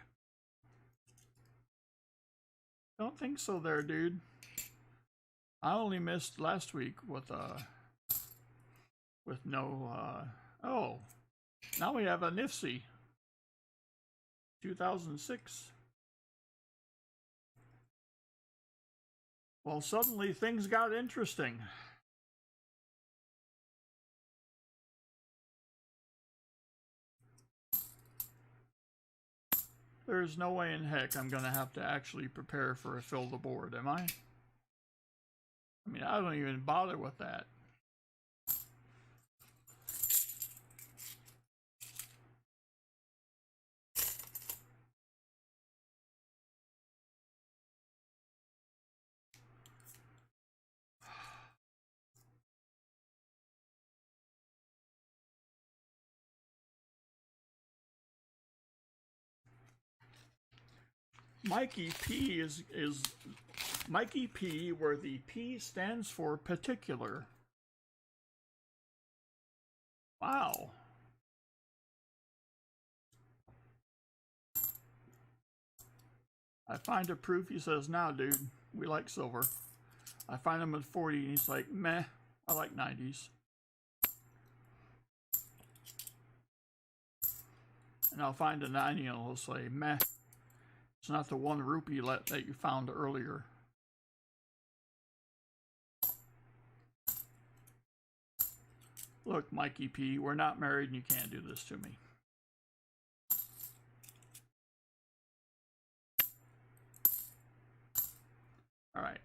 Don't think so there, dude. I only missed last week with no oh, now we have a Nifsy 2006. Well, suddenly things got interesting. There's no way in heck I'm gonna have to actually prepare for a fill the board, am I? I mean, I don't even bother with that. Mikey P is Mikey P, where the P stands for particular. Wow. I find a proof. He says, "Now, dude, we like silver." I find him at 40, and he's like, "Meh, I like 90s." And I'll find a 90, and he'll say, "Meh, it's not the 1 rupee that you found earlier." Look, Mikey P, we're not married, and you can't do this to me. All right.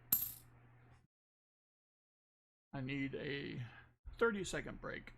I need a 30-second break.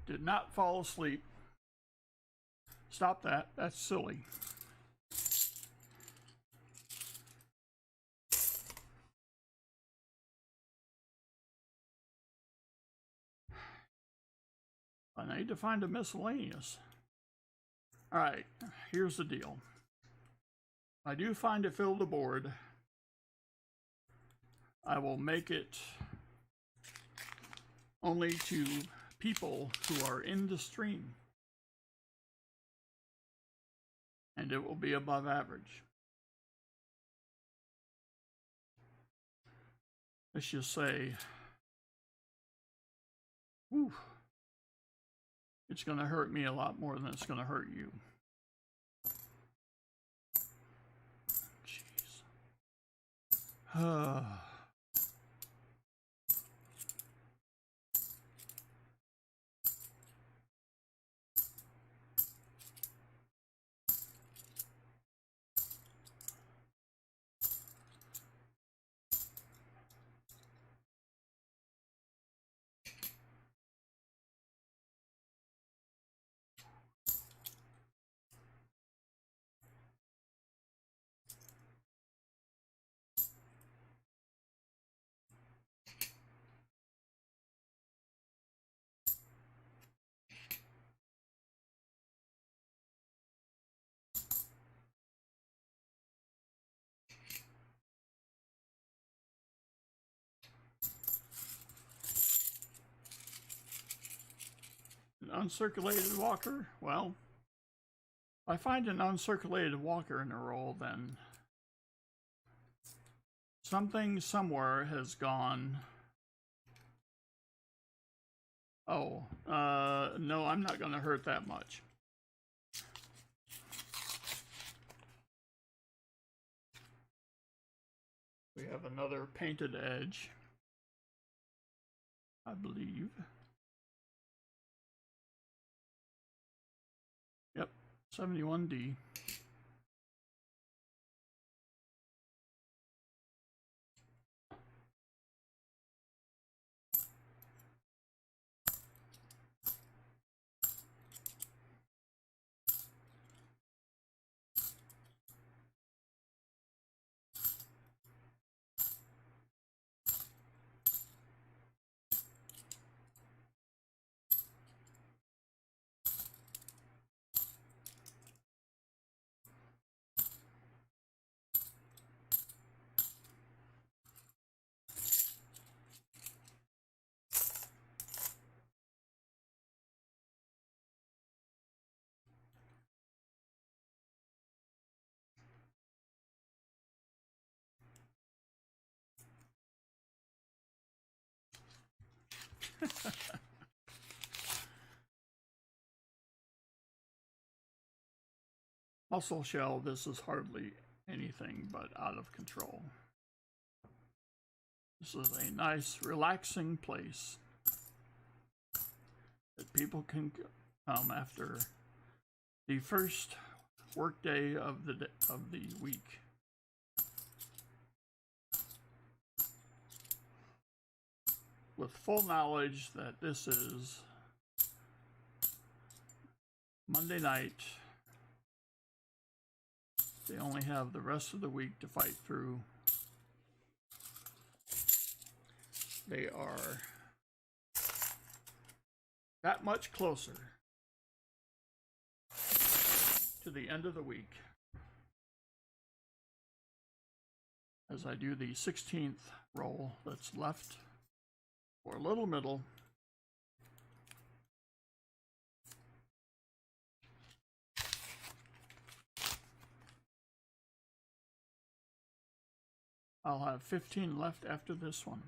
Did not fall asleep. Stop that. That's silly. I need to find a miscellaneous. All right, here's the deal. I do find a fill the board. I will make it only to people who are in the stream. And it will be above average. Let's just say, whew, it's going to hurt me a lot more than it's going to hurt you. Jeez. uncirculated walker? Well, if I find an uncirculated walker in a roll, then something somewhere has gone. Oh, no, I'm not going to hurt that much. We have another painted edge, I believe. Yep, 71D. Mussel shell, this is hardly anything but out of control. This is a nice, relaxing place that people can come after the first workday of the week. With full knowledge that this is Monday night. They only have the rest of the week to fight through. They are that much closer to the end of the week as I do the 16th roll that's left for Little Middle. I'll have 15 left after this one.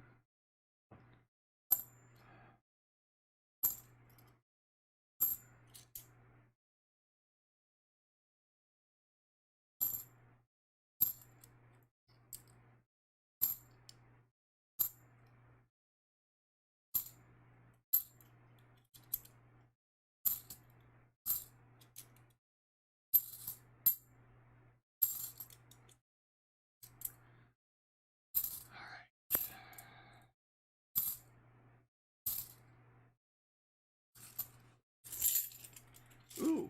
Ooh,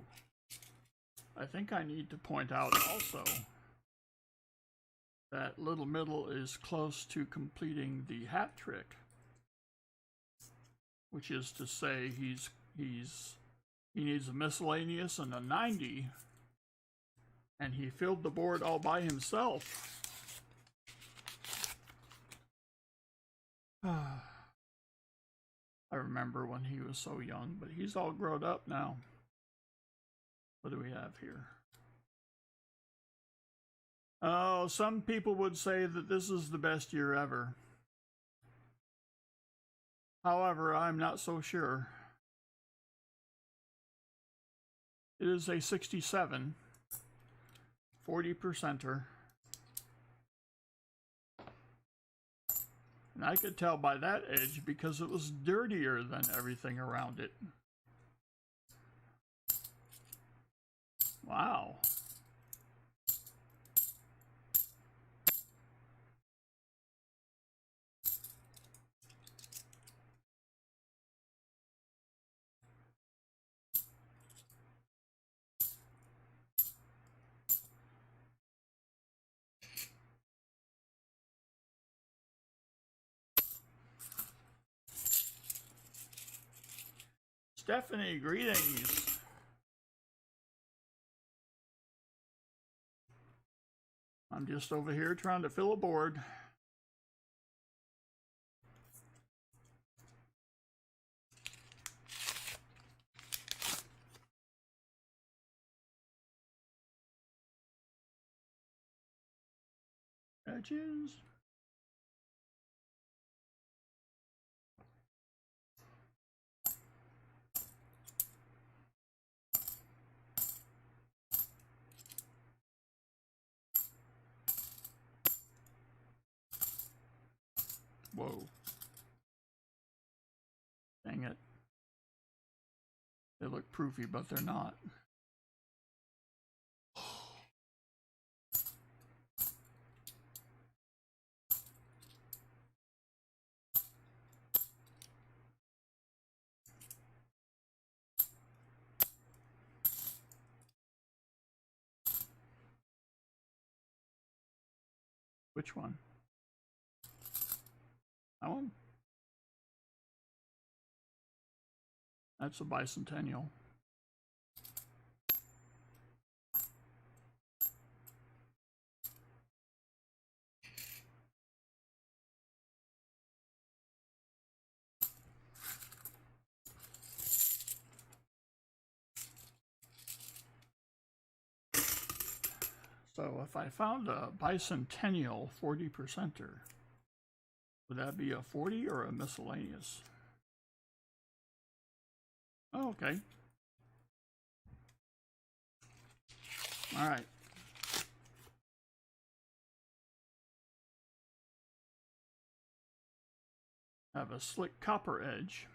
I think I need to point out also that Little Middle is close to completing the hat trick, which is to say he needs a miscellaneous and a 90, and he filled the board all by himself. I remember when he was so young, but he's all grown up now. What do we have here? Oh, some people would say that this is the best year ever. However, I'm not so sure. It is a 67, 40%er. And I could tell by that edge because it was dirtier than everything around it. Wow. Stephanie, greetings. I'm just over here trying to fill a board. Edges. Whoa. Dang it. They look proofy, but they're not. Which one? That one? That's a bicentennial. So if I found a bicentennial 40%er, would that be a 40 or a miscellaneous? Oh, okay. All right. Have a slick copper edge.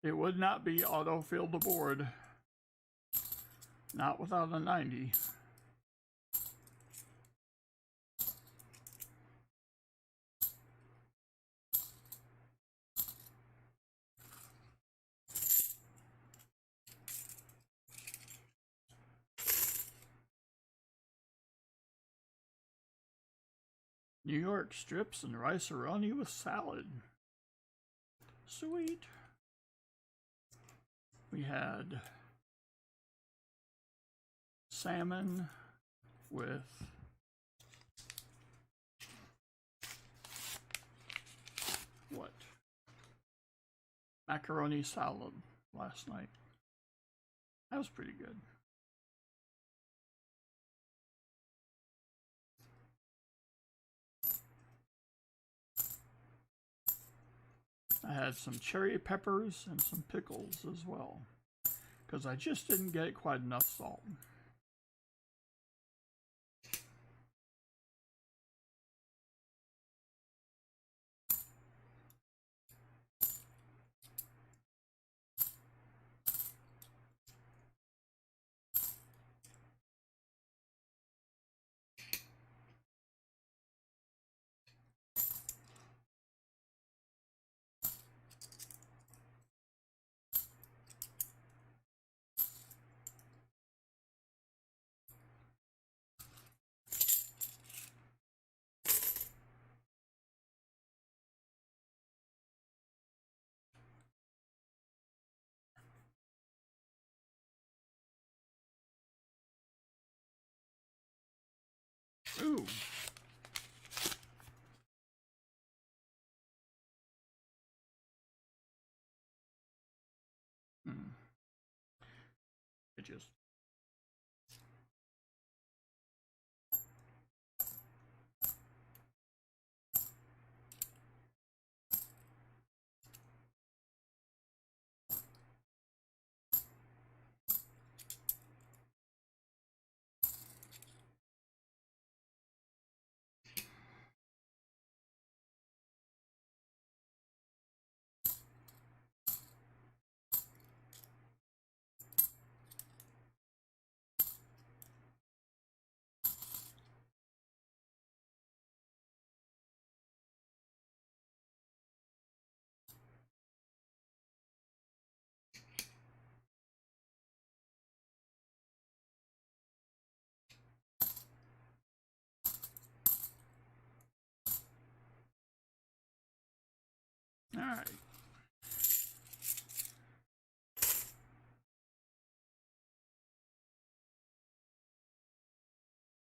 It would not be auto-fill the board. Not without a 90. New York strips and rice-a-roni with salad. Sweet. We had salmon with what? Macaroni salad last night. That was pretty good. I had some cherry peppers and some pickles as well, because I just didn't get quite enough salt. Ooh. It just all right.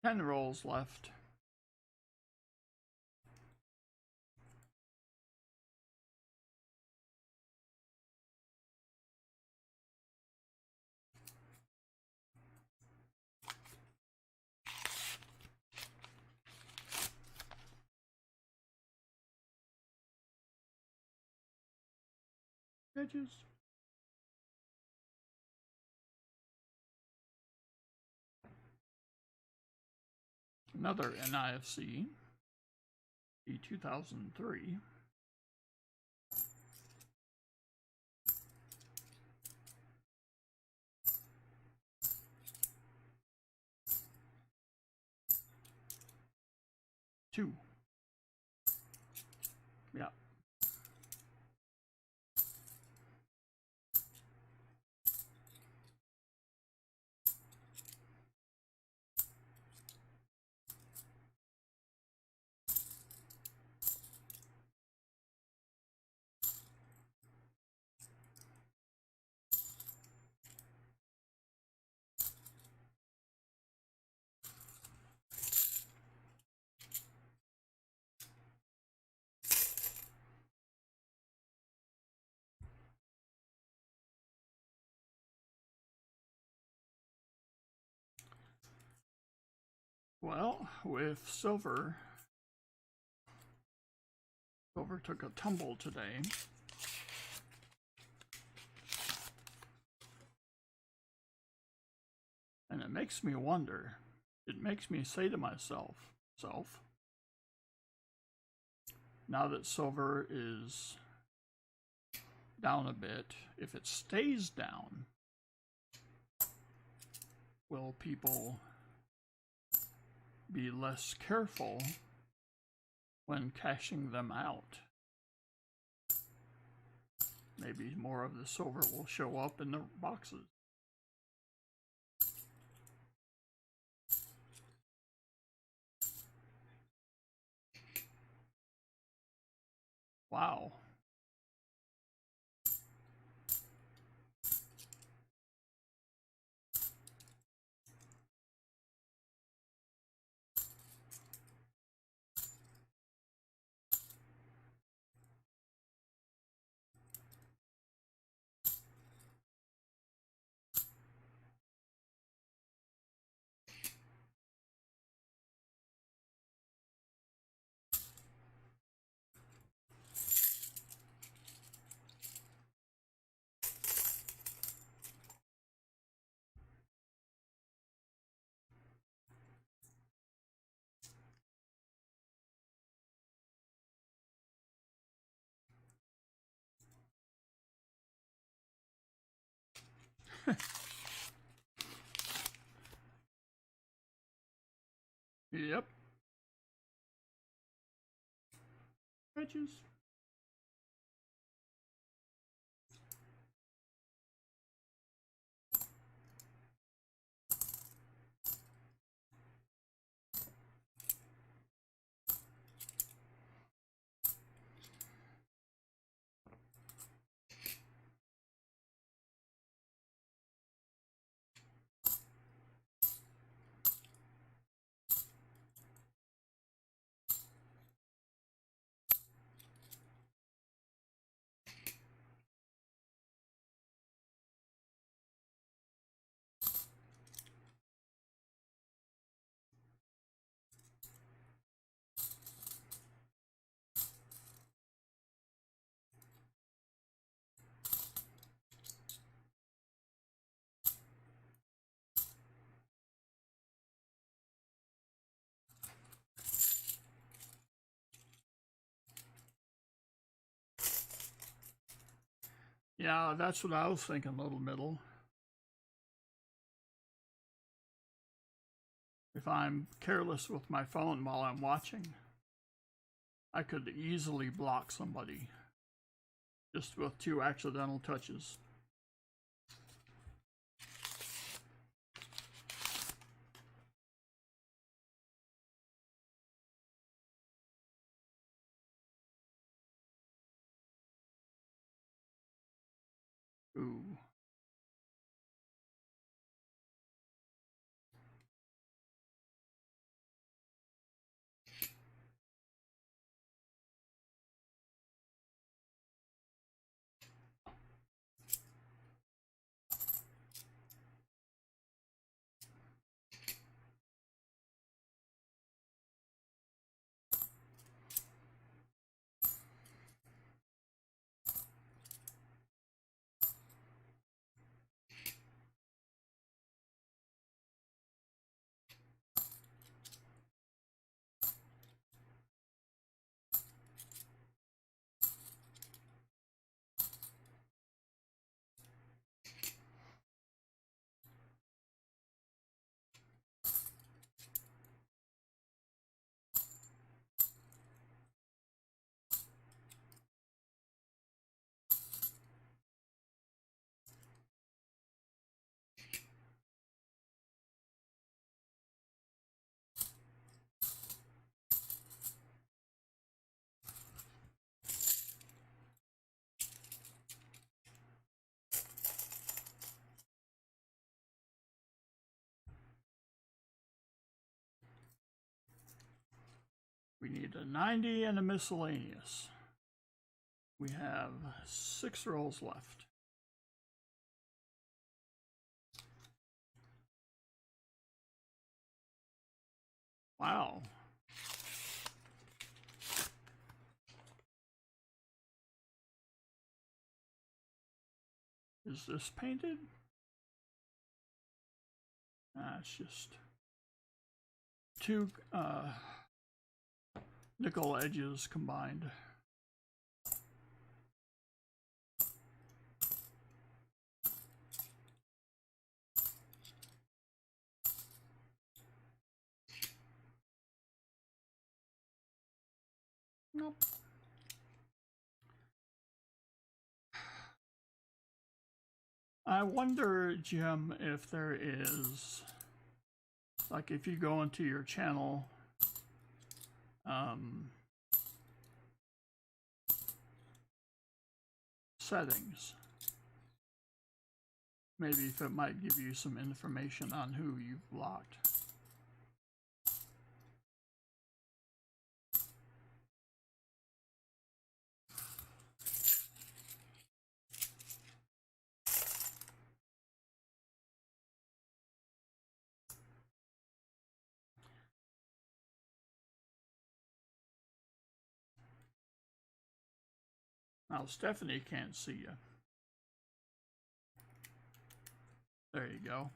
10 rolls left. Edges. Another NIFC, the 2003. Two. Yeah. Well, with silver took a tumble today. And it makes me wonder, it makes me say to myself, now that silver is down a bit, if it stays down, will people be less careful when cashing them out? Maybe more of the silver will show up in the boxes. Wow. Yep. Edges. Yeah, that's what I was thinking, little middle. If I'm careless with my phone while I'm watching, I could easily block somebody just with 2 accidental touches. Ooh. We need a 90 and a miscellaneous. We have 6 rolls left. Wow. Is this painted? It's just 2 nickel edges combined. Nope. I wonder, Jim, if there is, like, if you go into your channel, settings, maybe if it might give you some information on who you've blocked. Now, Stephanie can't see you. There you go.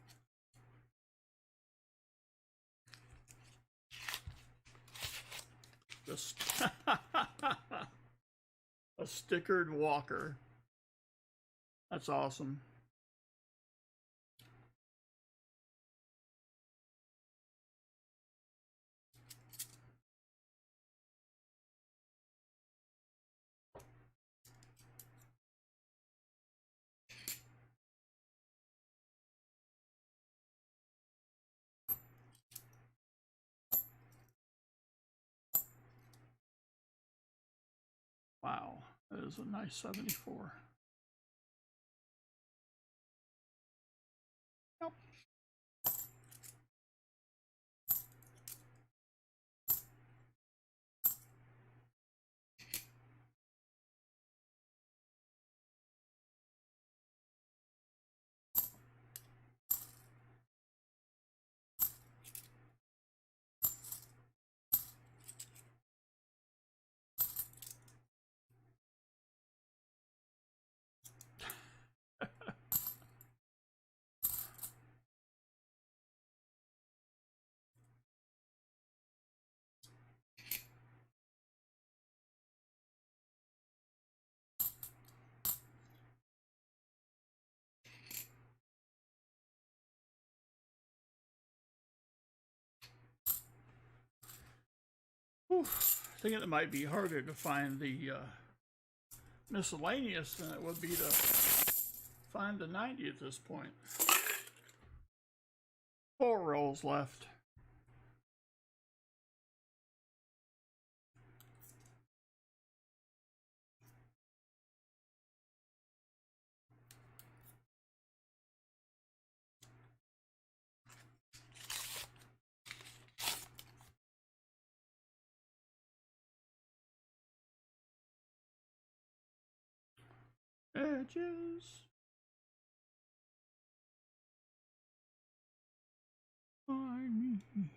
Just a stickered walker. That's awesome. Wow, that is a nice 74. Nope. Thinking it might be harder to find the miscellaneous than it would be to find the 90 at this point. 4 rolls left. Edges. Find me.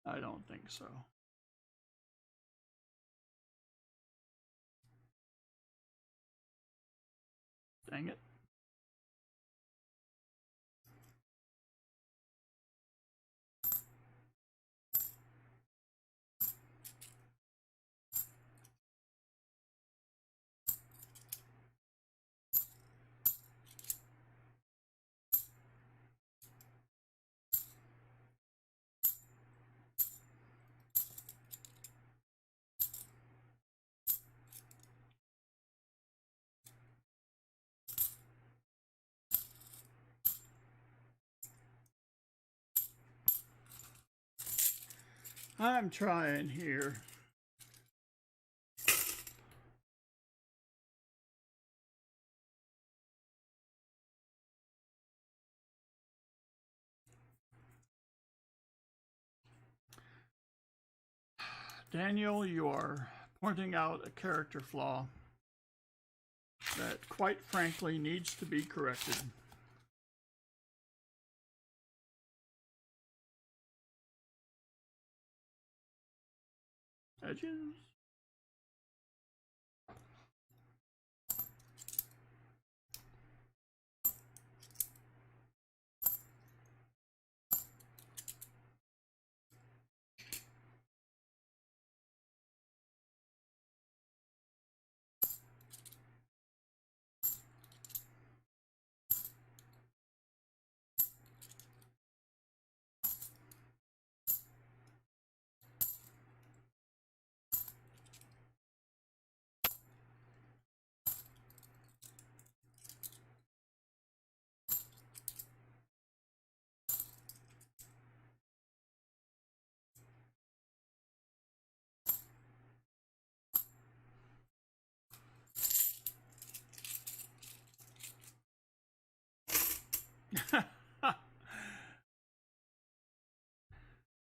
I don't think so. Dang it. I'm trying here. Daniel, you are pointing out a character flaw that, quite frankly, needs to be corrected. Edges.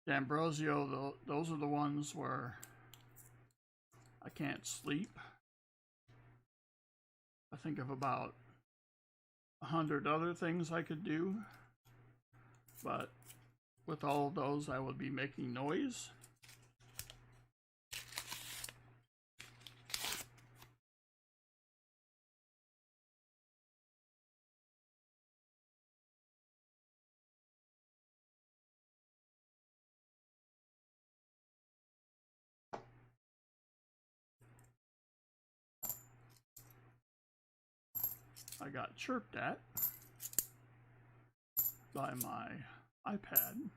D'Ambrosio, those are the ones where I can't sleep. I think of about 100 other things I could do, but with all of those I would be making noise. I got chirped at by my iPad.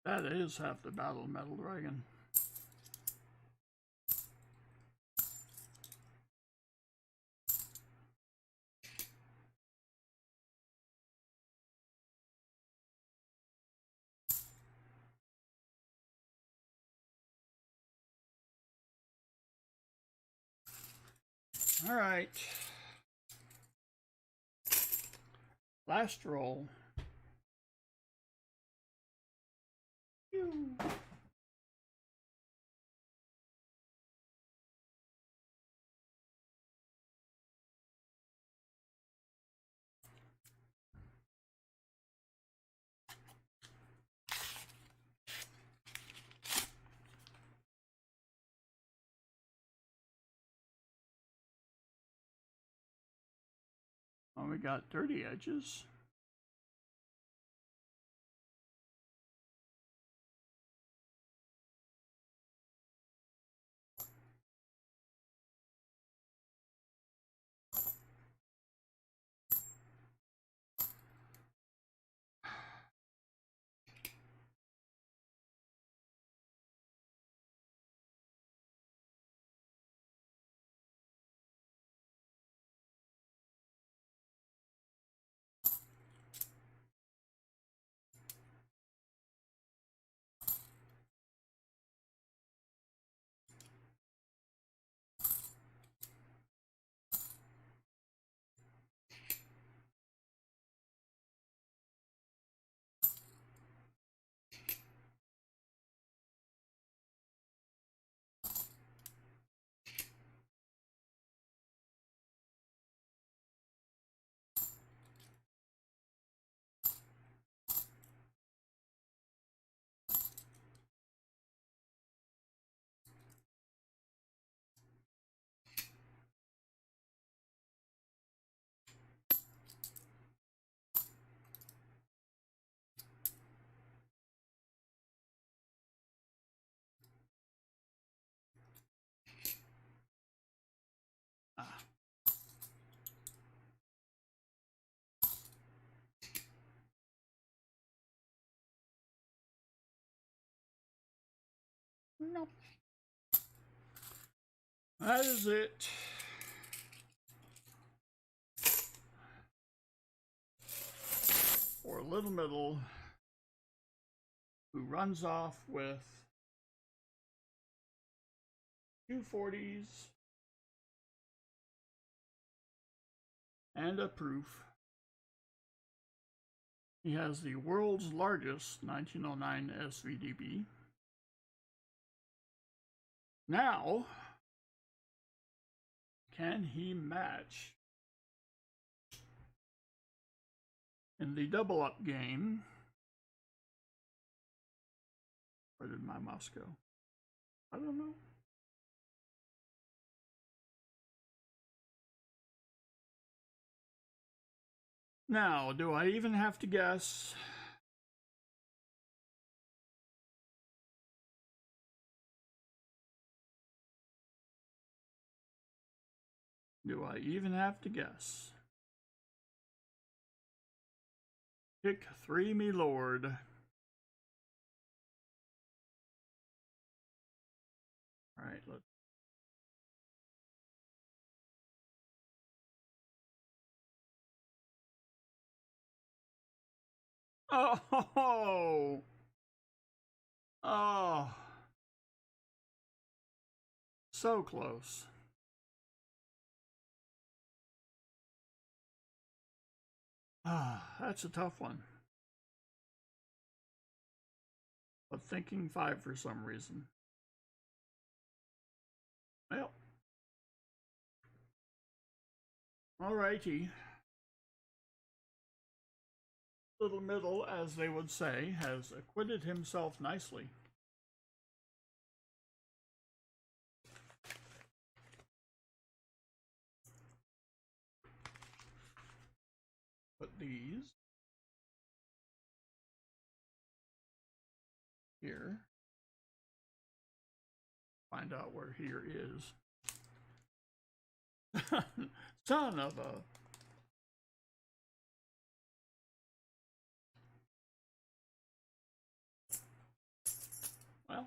That is half the battle, Metal Dragon. All right. Last roll. Pew. Oh, we got dirty edges. Ah. Nope. That is it. little middle who runs off with 240s and a proof. He has the world's largest 1909 SVDB. Now, can he match in the double up game? Where did my mouse go? I don't know. Now, do I even have to guess? Do I even have to guess? Pick 3, me lord. All right, let's. Oh, oh, so close. Ah, that's a tough one. But thinking 5 for some reason. Well, alrighty. Little middle, as they would say, has acquitted himself nicely. Put these here. Find out where here is. Son of a. Well.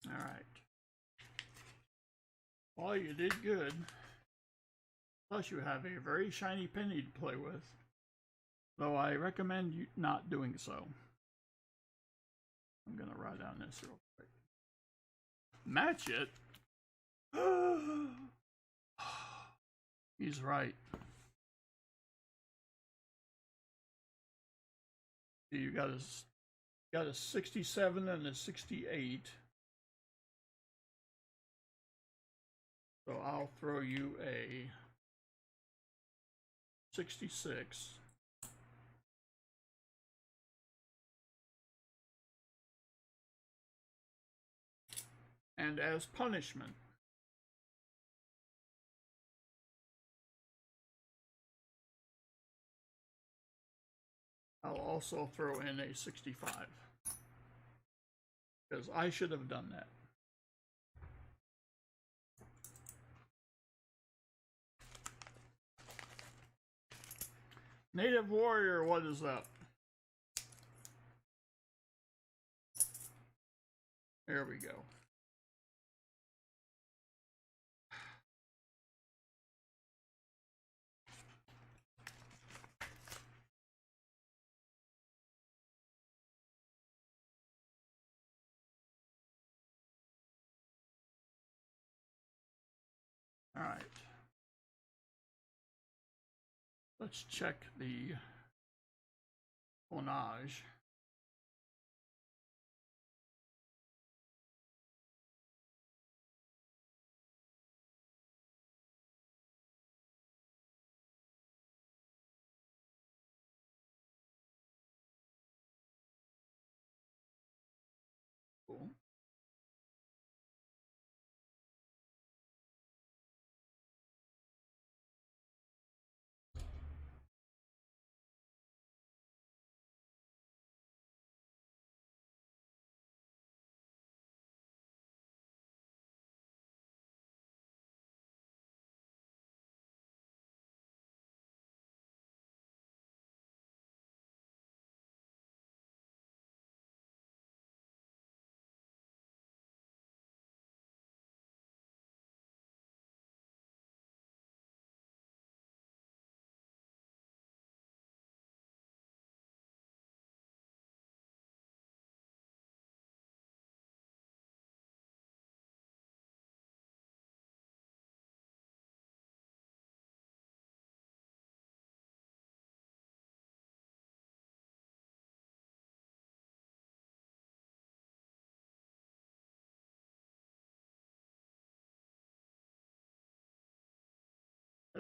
All right. Well, you did good. Plus, you have a very shiny penny to play with. Though I recommend you not doing so. I'm going to write down this real quick. Match it? He's right. You got a 67 and a 68. So I'll throw you a 66. And as punishment, I'll also throw in a 65. Because I should have done that. Native Warrior, what is up? There we go. All right. Let's check the clonage. Cool.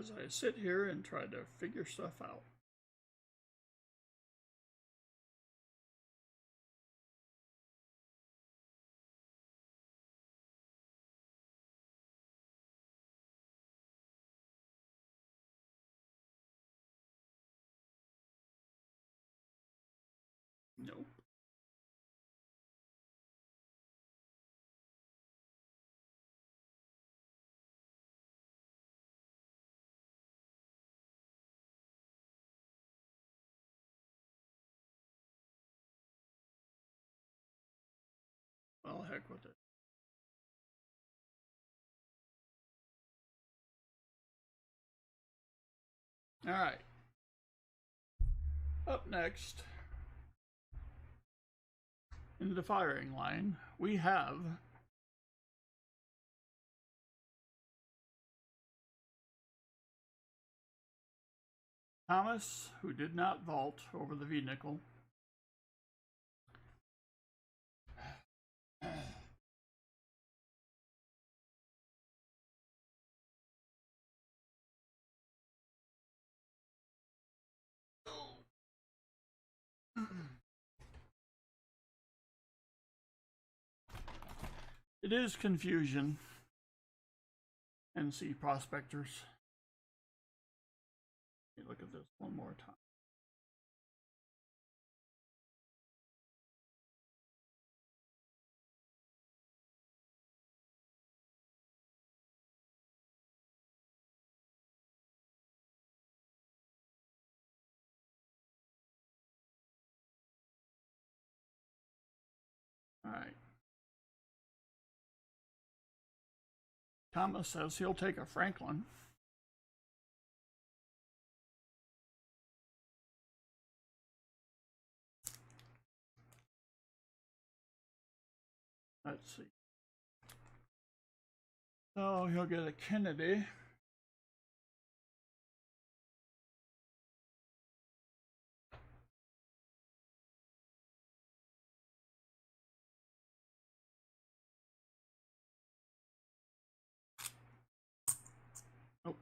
as I sit here and try to figure stuff out. Nope. Well, heck with it. All right. Up next, in the firing line, we have Thomas, who did not vault over the V-nickel. It is confusion, NC prospectors. Let me look at this one more time. All right. Thomas says he'll take a Franklin. Let's see. So he'll get a Kennedy. Nope.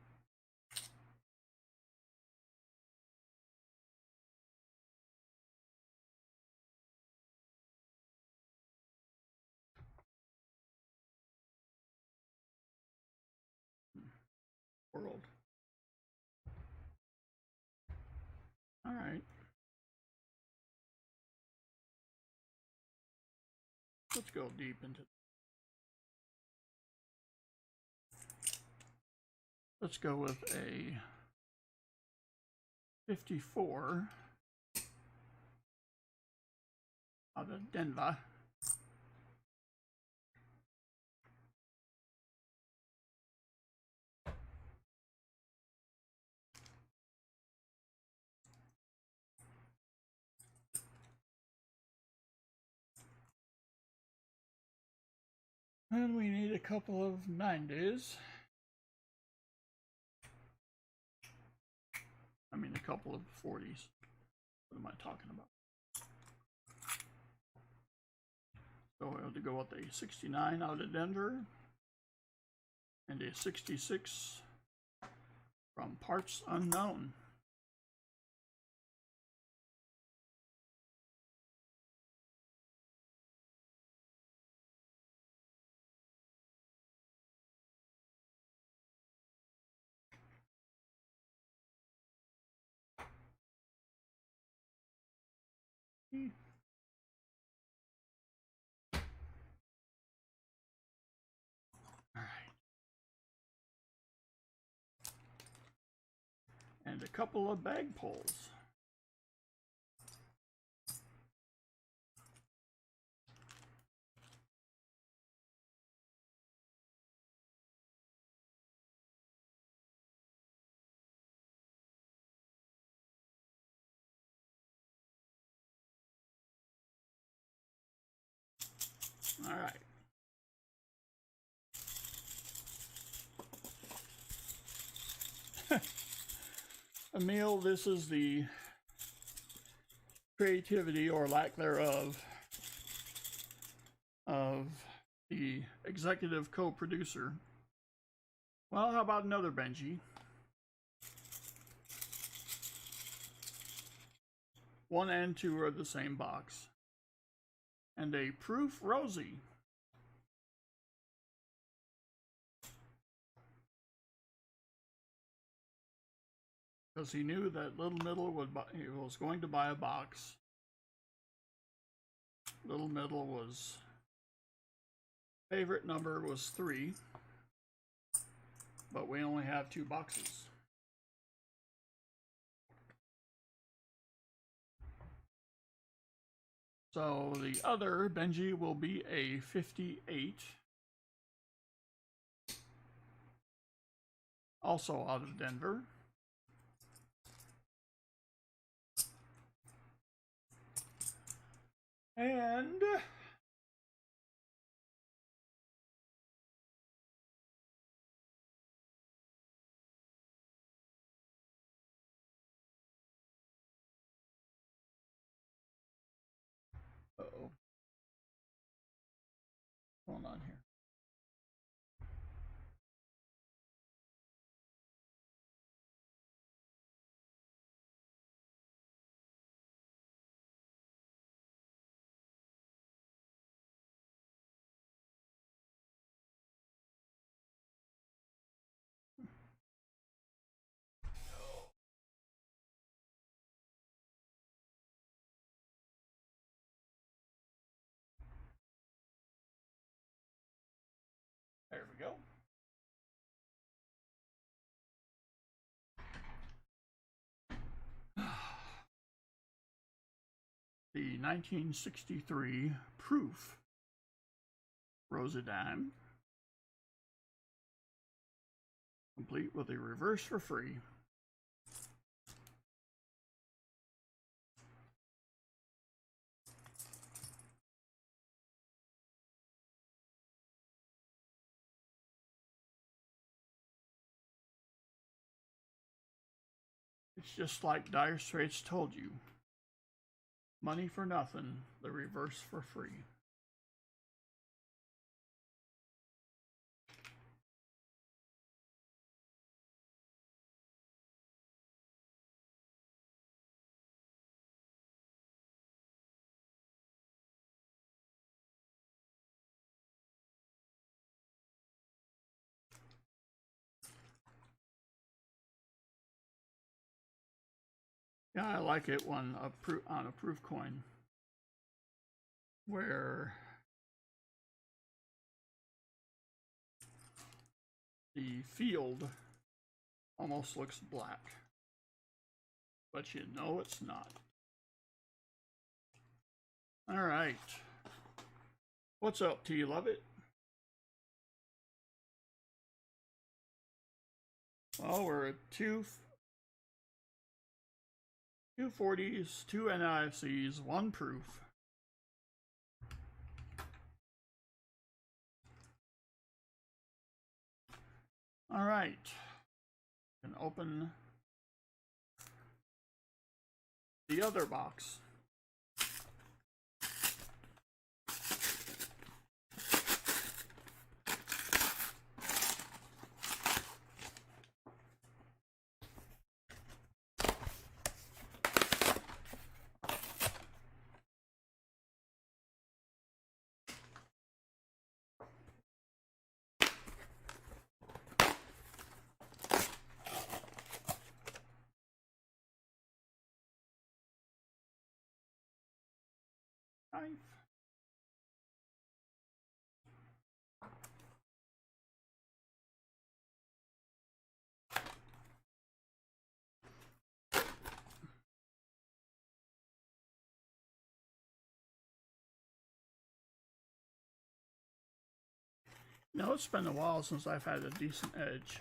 World. All right. Let's go deep into. Let's go with a 54 out of Denver. And we need a couple of 90s. I mean, a couple of 40s. What am I talking about? So we have to go with a 69 out of Denver and a 66 from Parts Unknown. All right. And a couple of bag pulls. All right. Emil, this is the creativity or lack thereof of the executive co-producer. Well, how about another Benji? 1 and 2 are the same box. And a proof Rosie. Because he knew that Little Middle he was going to buy a box. Little Middle was favorite number was 3, but we only have 2 boxes. So the other Benji will be a 58, also out of Denver. And uh-oh. What's going on here? There we go. The 1963 Proof Rosadime, complete with a reverse for free. It's just like Dire Straits told you. Money for nothing, the reverse for free. Yeah, I like it when on a proof coin where the field almost looks black, but you know it's not. All right. What's up, T? Love it? Well, we're at 240s, 2 NIFCs, 1 proof. All right. And open the other box. Knife. Now it's been a while since I've had a decent edge.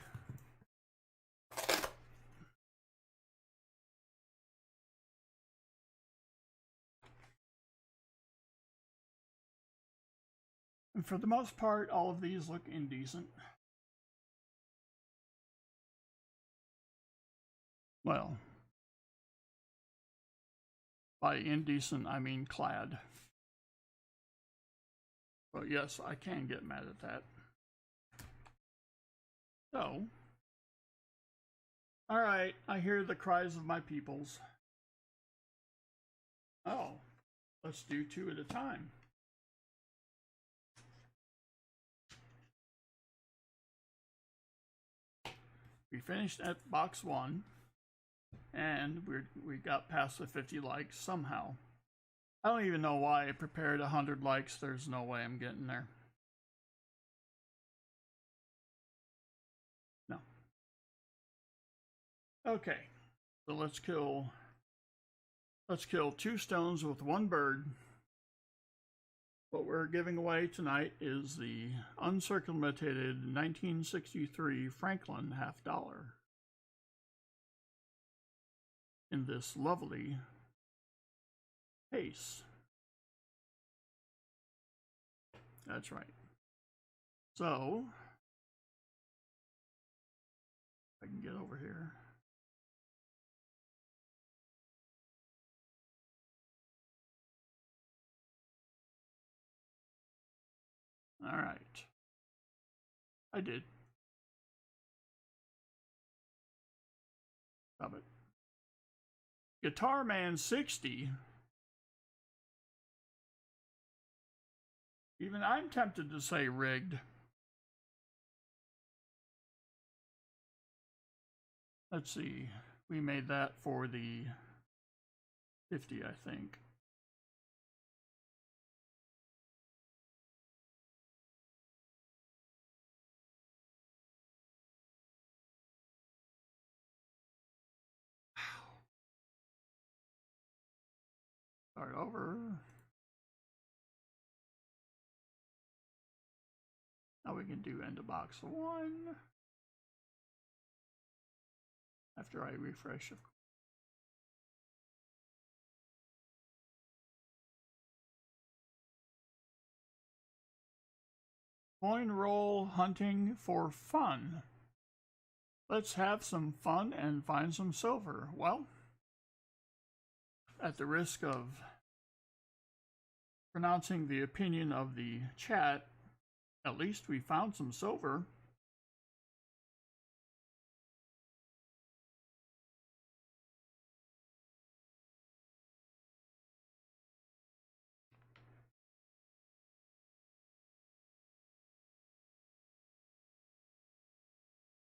And for the most part, all of these look indecent. Well, by indecent, I mean clad. But yes, I can get mad at that. So, alright, I hear the cries of my peoples. Oh, let's do 2 at a time. We finished at box 1, and we got past the 50 likes somehow. I don't even know why I prepared 100 likes. There's no way I'm getting there. No. Okay, so let's kill 2 stones with 1 bird. What we're giving away tonight is the uncircumvented 1963 Franklin $50 in this lovely case. That's right. So, I can get over here. All right. I did. Stop it. Guitar Man 60. Even I'm tempted to say rigged. Let's see. We made that for the 50, I think. Start over. Now we can do end of box 1. After I refresh, of course. Coin roll hunting for fun. Let's have some fun and find some silver. Well, at the risk of pronouncing the opinion of the chat, at least we found some silver.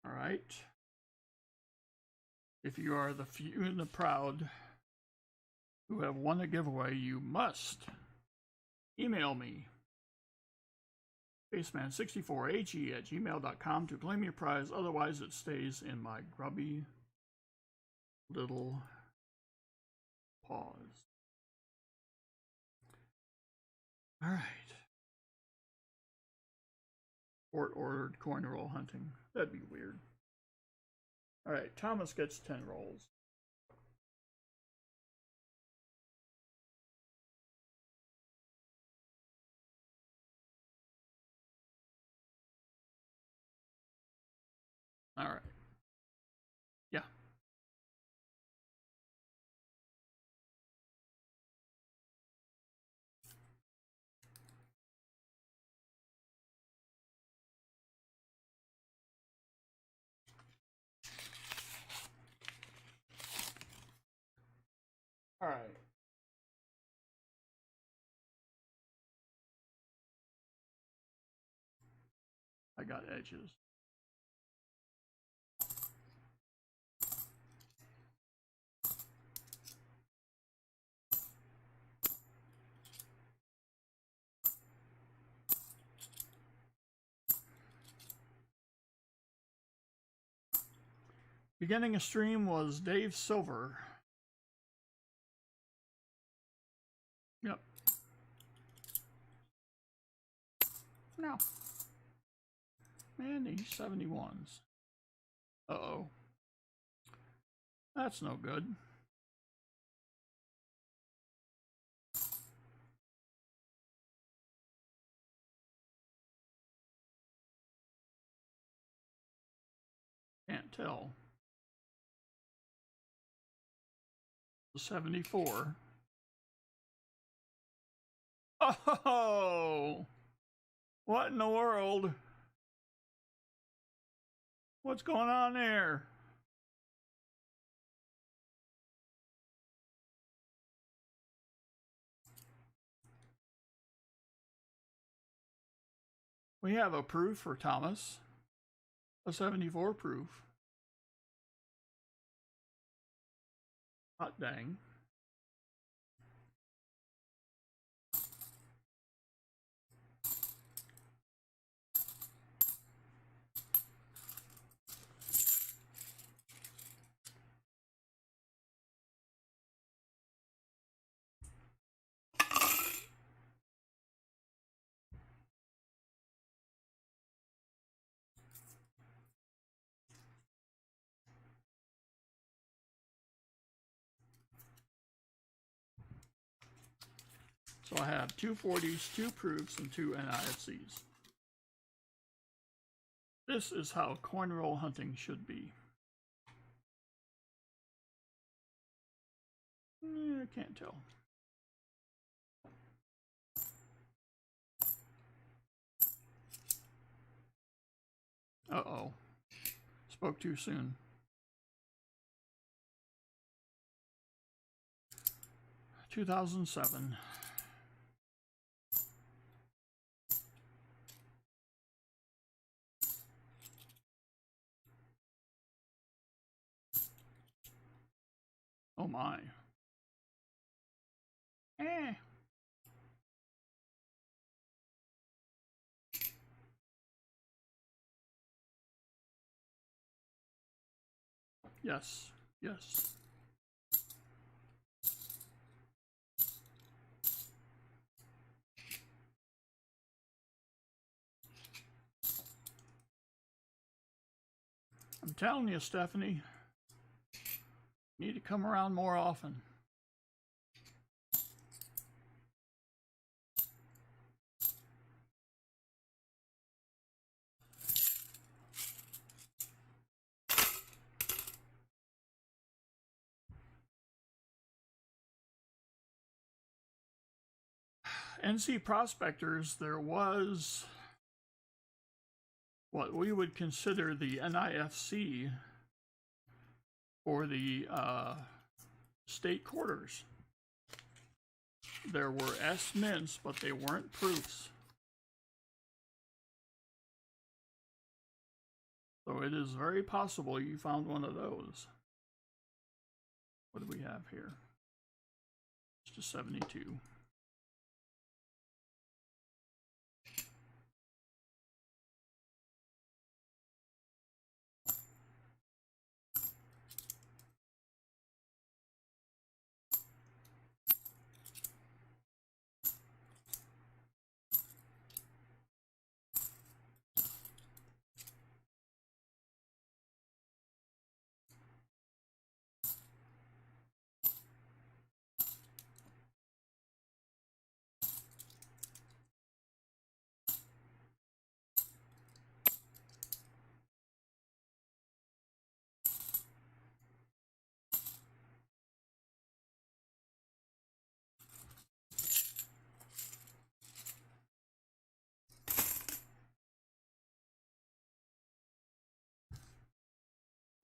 All right. If you are the few and the proud who have won a giveaway, you must email me, spaceman64ag@gmail.com, to claim your prize. Otherwise, it stays in my grubby little paws. All right. Court ordered coin roll hunting. That'd be weird. All right, Thomas gets 10 rolls. All right. Yeah. All right. I got edges. Beginning a stream was Dave Silver. Yep. No. Man, these 71s. Uh-oh. That's no good. Can't tell. The 74. Oh! What in the world? What's going on there? We have a proof for Thomas, a 74 proof. Hot dang. So I have 2 40s, 2 proofs, and 2 NIFCs. This is how coin roll hunting should be. I can't tell. Uh-oh. Spoke too soon. (2007). Oh my. Yes, yes. I'm telling you, Stephanie, you need to come around more often. NC Prospectors, there was what we would consider the NIFC for the state quarters. There were S mints, but they weren't proofs. So it is very possible you found one of those. What do we have here? Just a 72.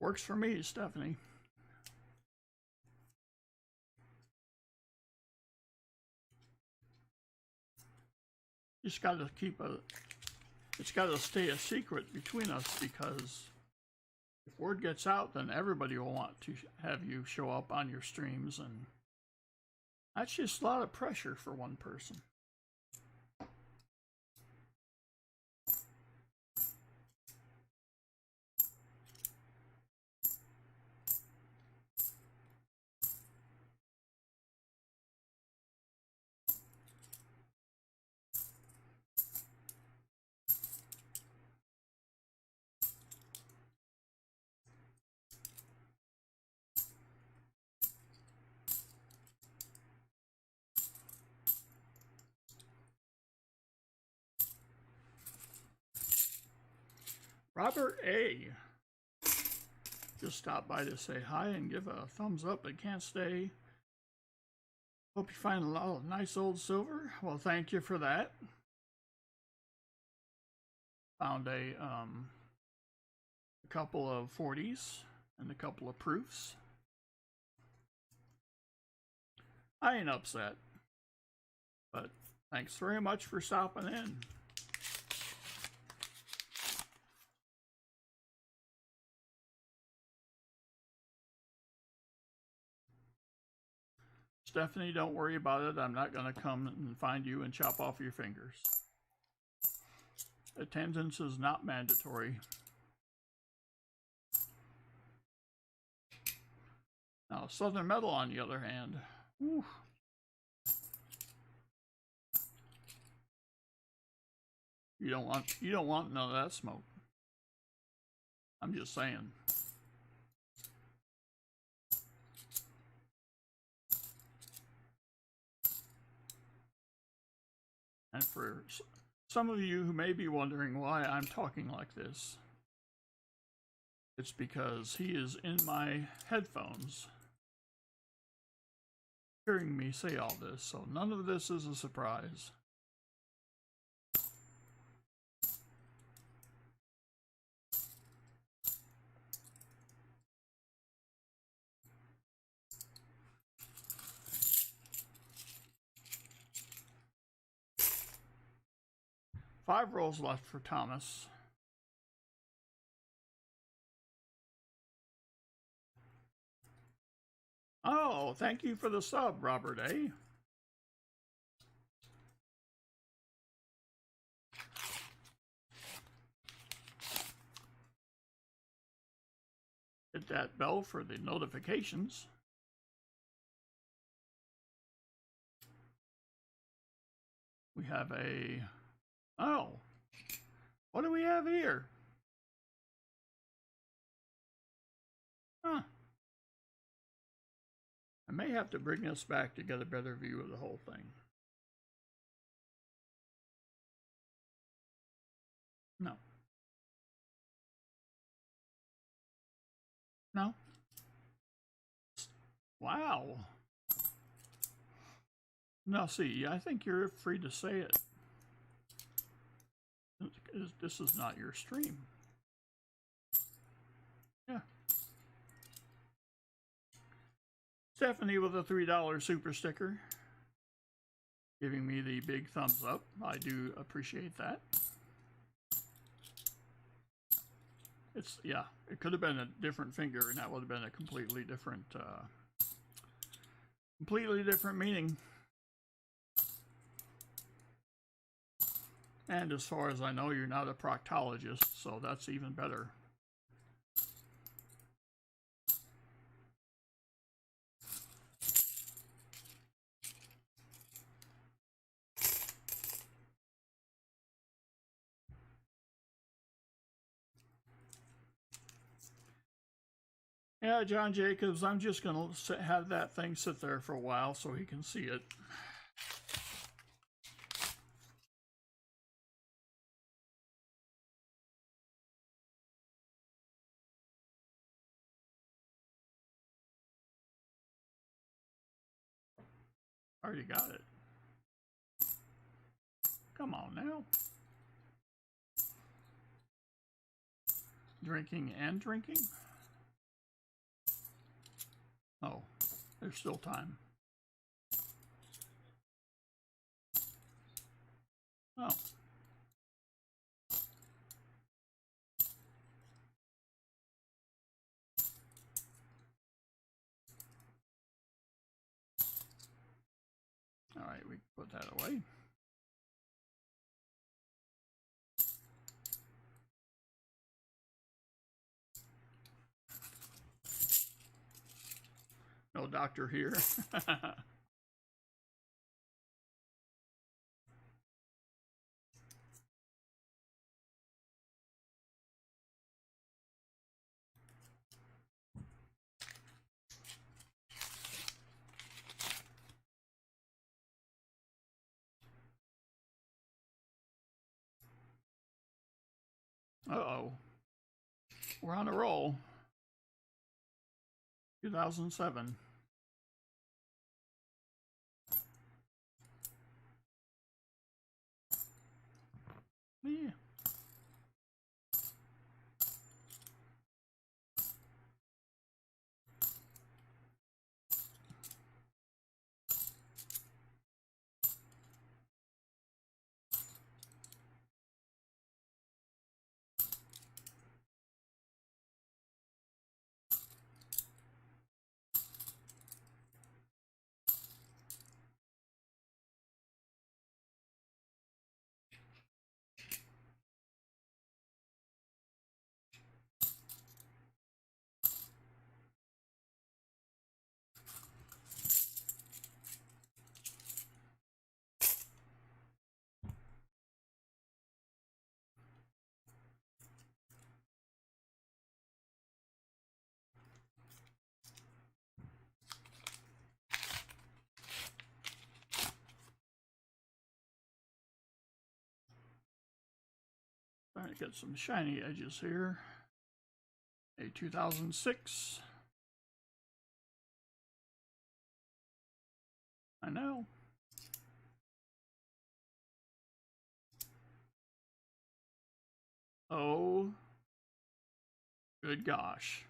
Works for me, Stephanie. Just got to keep it's got to stay a secret between us, because if word gets out, then everybody will want to have you show up on your streams, and that's just a lot of pressure for one person. Robert A. just stopped by to say hi and give a thumbs up but can't stay. Hope you find a lot of nice old silver. Well, thank you for that. Found a couple of 40s and a couple of proofs. I ain't upset, but thanks very much for stopping in. Stephanie, don't worry about it. I'm not going to come and find you and chop off your fingers. Attendance is not mandatory. Now, Southern Metal, on the other hand, whew, you don't want none of that smoke. I'm just saying. And for some of you who may be wondering why I'm talking like this, it's because he is in my headphones hearing me say all this, so none of this is a surprise. Five rolls left for Thomas. Oh, thank you for the sub, Robert A. Hit that bell for the notifications. We have a... Oh, what do we have here? Huh. I may have to bring this back to get a better view of the whole thing. No. No? Wow. No, see, I think you're free to say it. This is not your stream. Yeah. Stephanie with a $3 super sticker, giving me the big thumbs up. I do appreciate that. It's, yeah, it could have been a different finger and that would have been a completely different meaning. And as far as I know, you're not a proctologist, so that's even better. Yeah, John Jacobs, I'm just going to have that thing sit there for a while so he can see it. Already got it. Come on now. Drinking and drinking? Oh, there's still time. Oh. All right, we can put that away. No doctor here. Uh-oh. We're on a roll. 2007. Yeah. get some shiny edges here. A 2006. I know. Oh, good gosh.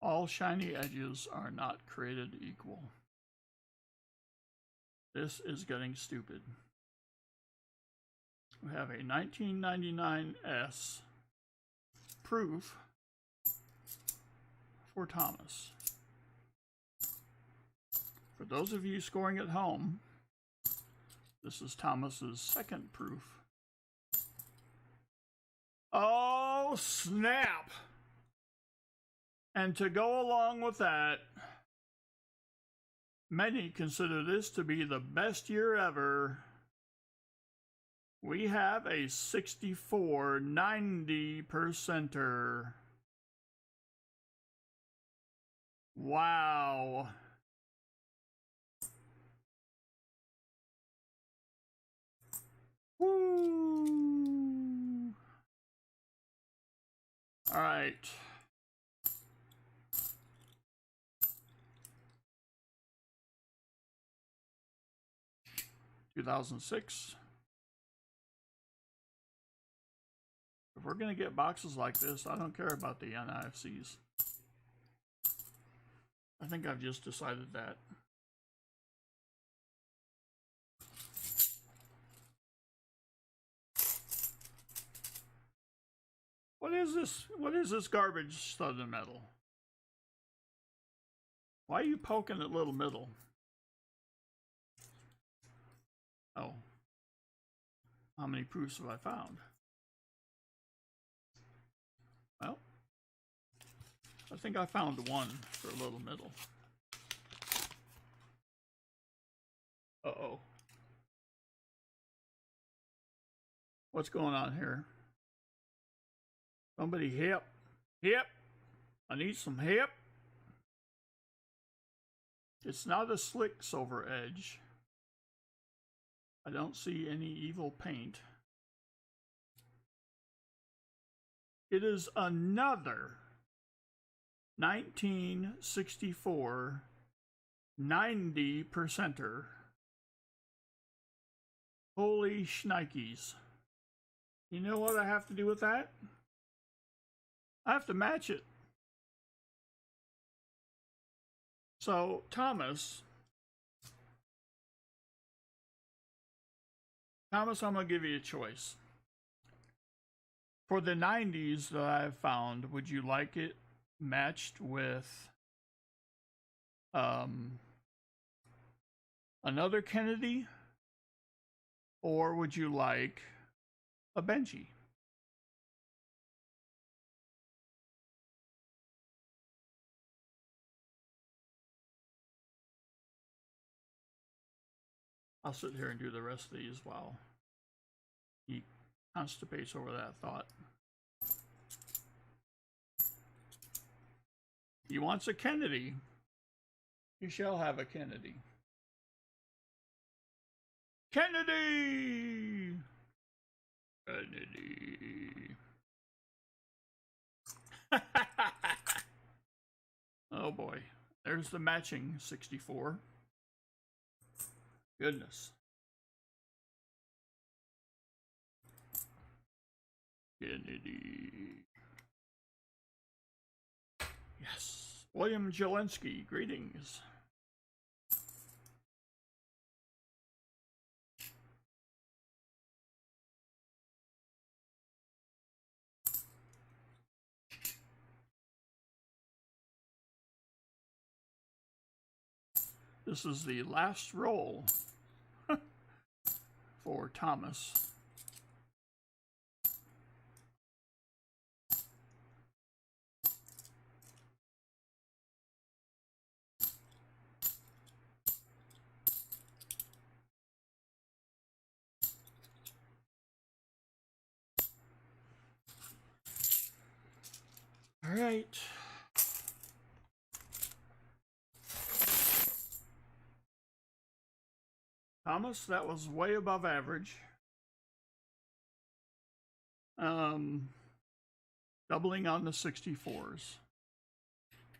All shiny edges are not created equal. This is getting stupid. We have a 1999S proof for Thomas. For those of you scoring at home, this is Thomas's second proof. Oh, snap! And to go along with that, many consider this to be the best year ever. We have a 64 90%er. Wow. Woo. All right. (2006). If we're going to get boxes like this, I don't care about the NIFCs. I think I've just decided that. What is this? What is this garbage Southern metal? Why are you poking at little middle? Oh. How many proofs have I found? Well, I think I found one for a little middle. Uh-oh. What's going on here? Somebody hip. Hip. I need some hip. It's not a slick silver edge. I don't see any evil paint. It is another 1964 90%er. Holy shnikes. You know what I have to do with that? I have to match it. So, Thomas, I'm going to give you a choice. For the 90s that I've found, would you like it matched with another Kennedy? Or would you like a Benji? I'll sit here and do the rest of these while he constipates over that thought. He wants a Kennedy. You shall have a Kennedy. Kennedy! Kennedy. Oh boy. There's the matching 64. Goodness. Kennedy. Yes. William Jelensky, greetings. This is the last roll for Thomas. All right. Thomas, that was way above average. Um, doubling on the 64s.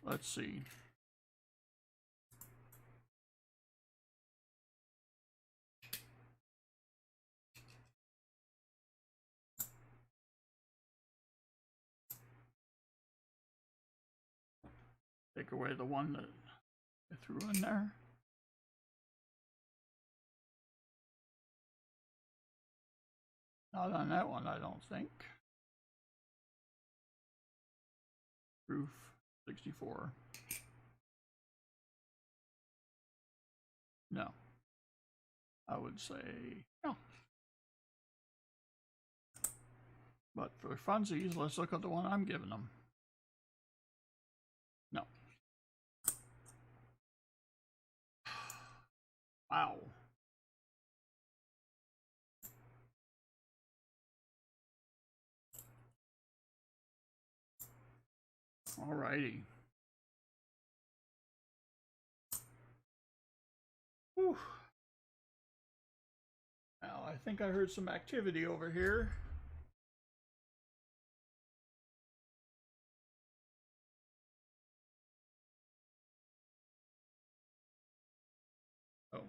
Let's see. Take away the one that I threw in there. Not on that one, I don't think. Proof 64. No. I would say no. But for funsies, let's look at the one I'm giving them. No. Wow. Alrighty. Whew. Now, I think I heard some activity over here. Oh.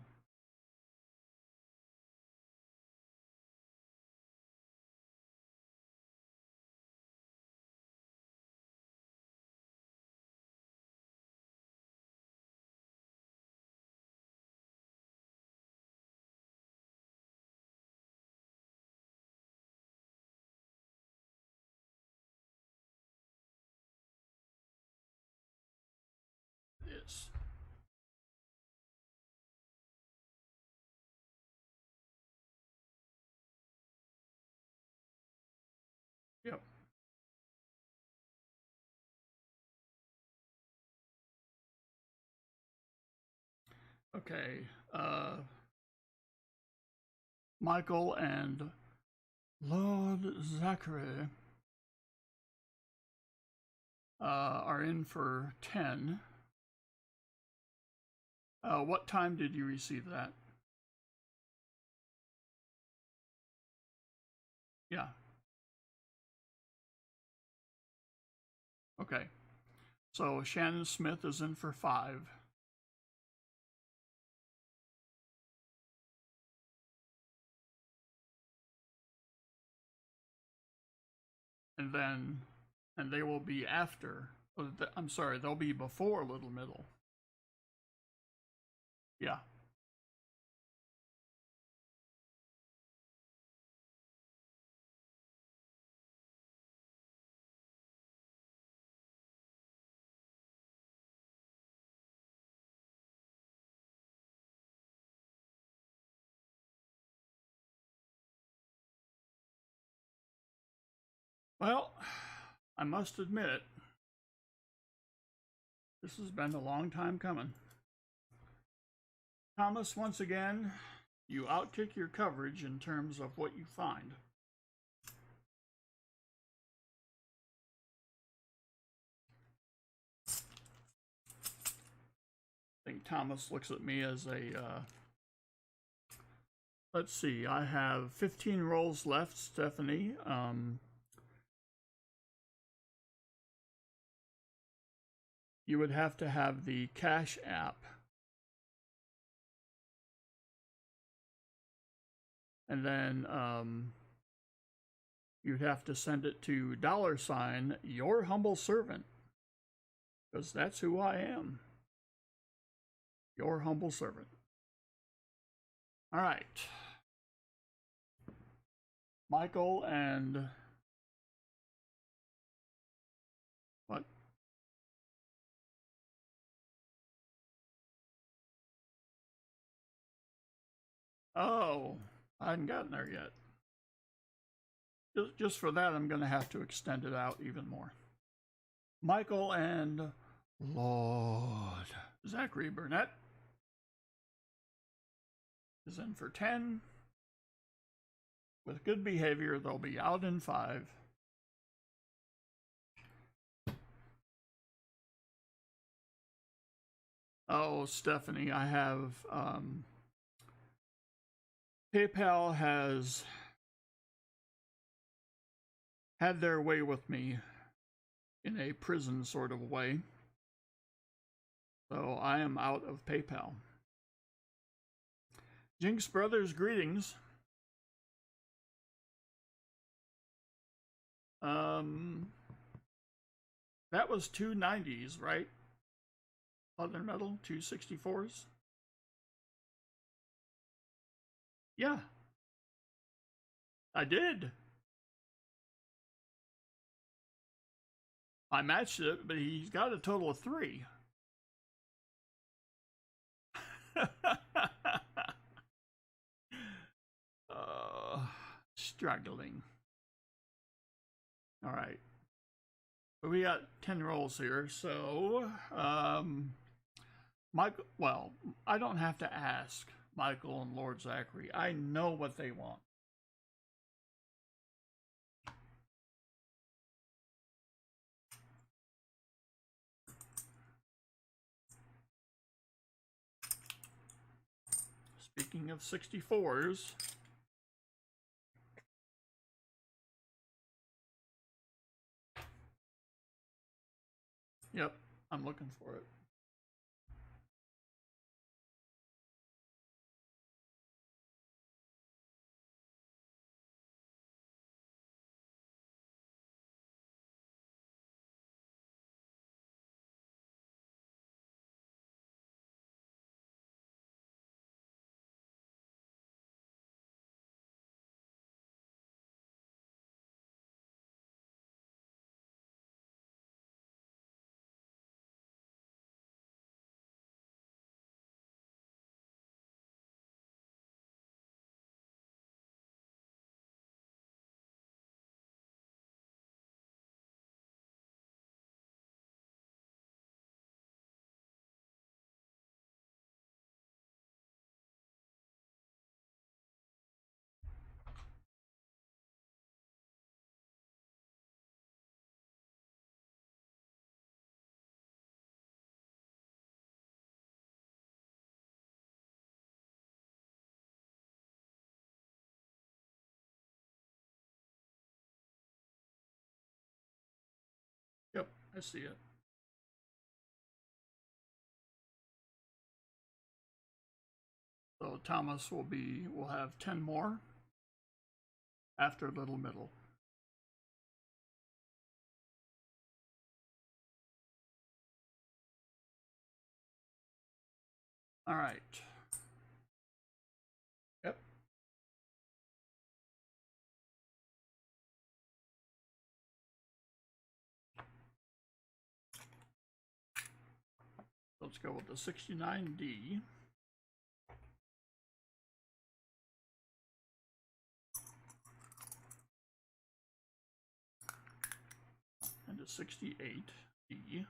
Yes. Yep. Okay. Michael and Lord Zachary are in for 10. What time did you receive that? Yeah. Okay. So Shannon Smith is in for 5. And they will be after. I'm sorry, they'll be before Little Middle. Yeah. Well, I must admit, this has been a long time coming. Thomas, once again, you outkick your coverage in terms of what you find. I think Thomas looks at me as a, let's see, I have 15 rolls left, Stephanie. You would have to have the Cash app. And then you'd have to send it to $ your humble servant. Because that's who I am. Your humble servant. All right. Michael and what? Oh, I hadn't gotten there yet. Just for that, I'm going to have to extend it out even more. Michael and Lord Zachary Burnett is in for 10. With good behavior, they'll be out in 5. Oh, Stephanie, I have PayPal has had their way with me in a prison sort of way. So I am out of PayPal. Jinx Brothers, greetings. That was 290s, right? Other metal, 264s. Yeah, I did. I matched it, but he's got a total of 3. Struggling. All right. We got 10 rolls here, so Michael. Well, I don't have to ask Michael and Lord Zachary. I know what they want. Speaking of 64s, yep, I'm looking for it. Yep, I see it. So Thomas will have 10 more after Little Middle. All right. Yep. Let's go with the 69D. And the 68D.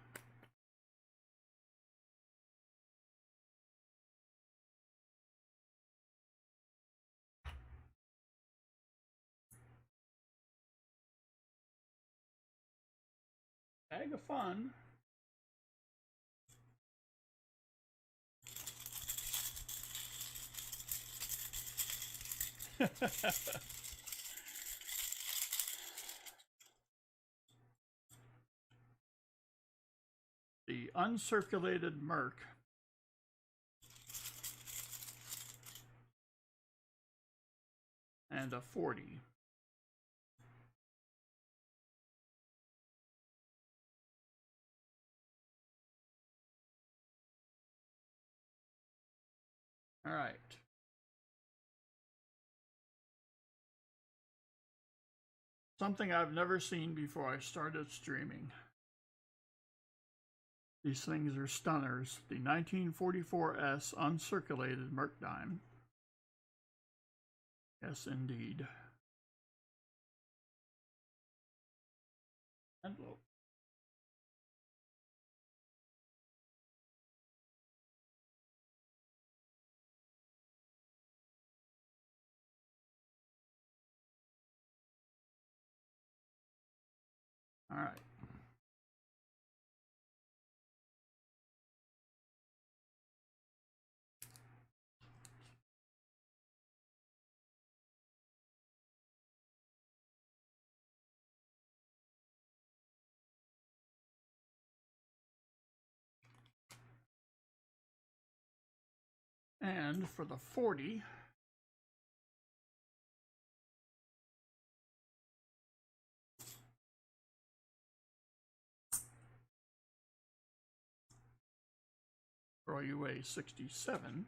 Bag of fun. The uncirculated Merc. And a 40. All right. Something I've never seen before I started streaming. These things are stunners. The 1944S uncirculated Merc dime. Yes, indeed. Envelope. All right. And for the 40, throw you a 67.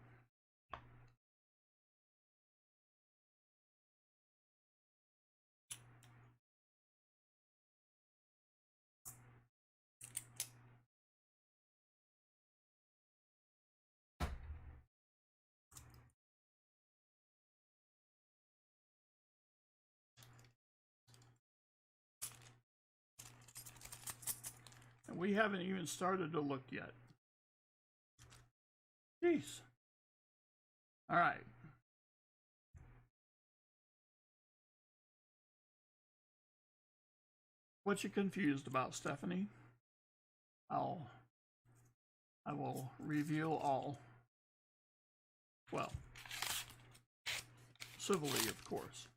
And we haven't even started to look yet. Jeez. All right. What you confused about, Stephanie? I will reveal all. Well, civilly, of course.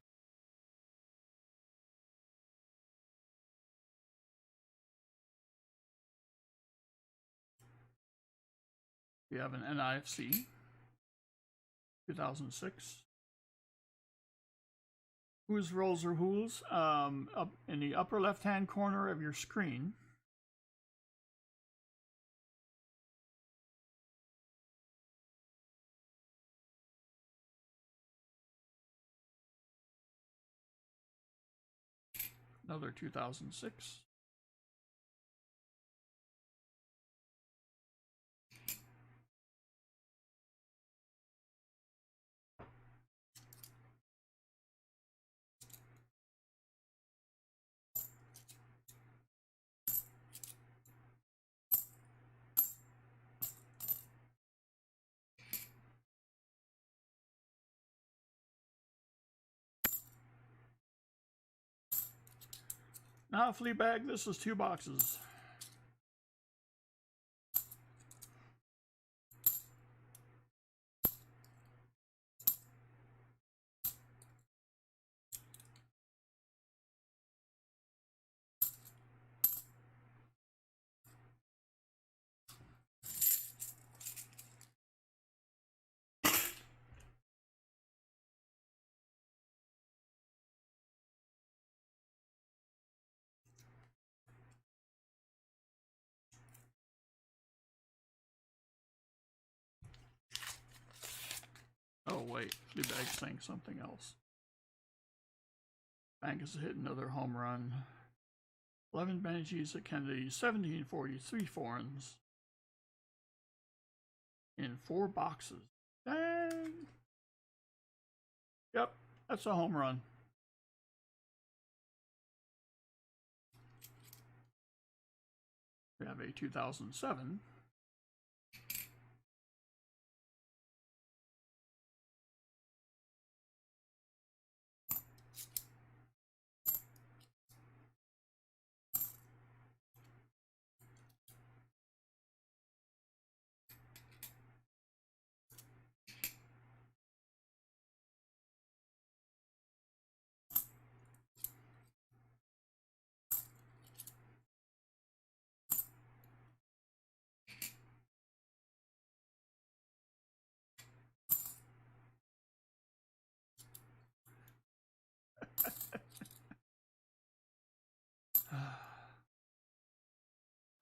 We have an NIFC 2006. Whose rolls are whose? Up in the upper left-hand corner of your screen. Another 2006. Now, Fleabag, this is 2 boxes. Oh wait, Fleabag's saying something else. Bank has hit another home run. 11 Banshees at Kennedy, 1743 foreigns in 4 boxes. Dang! Yep, that's a home run. We have a 2007.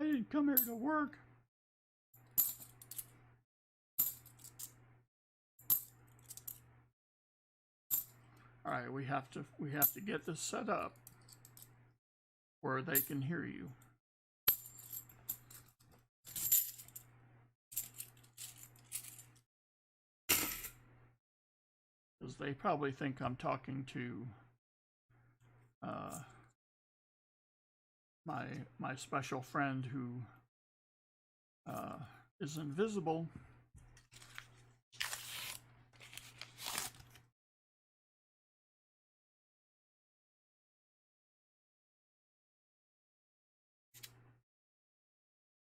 I didn't come here to work. All right, we have to get this set up where they can hear you. Because they probably think I'm talking to my special friend who is invisible.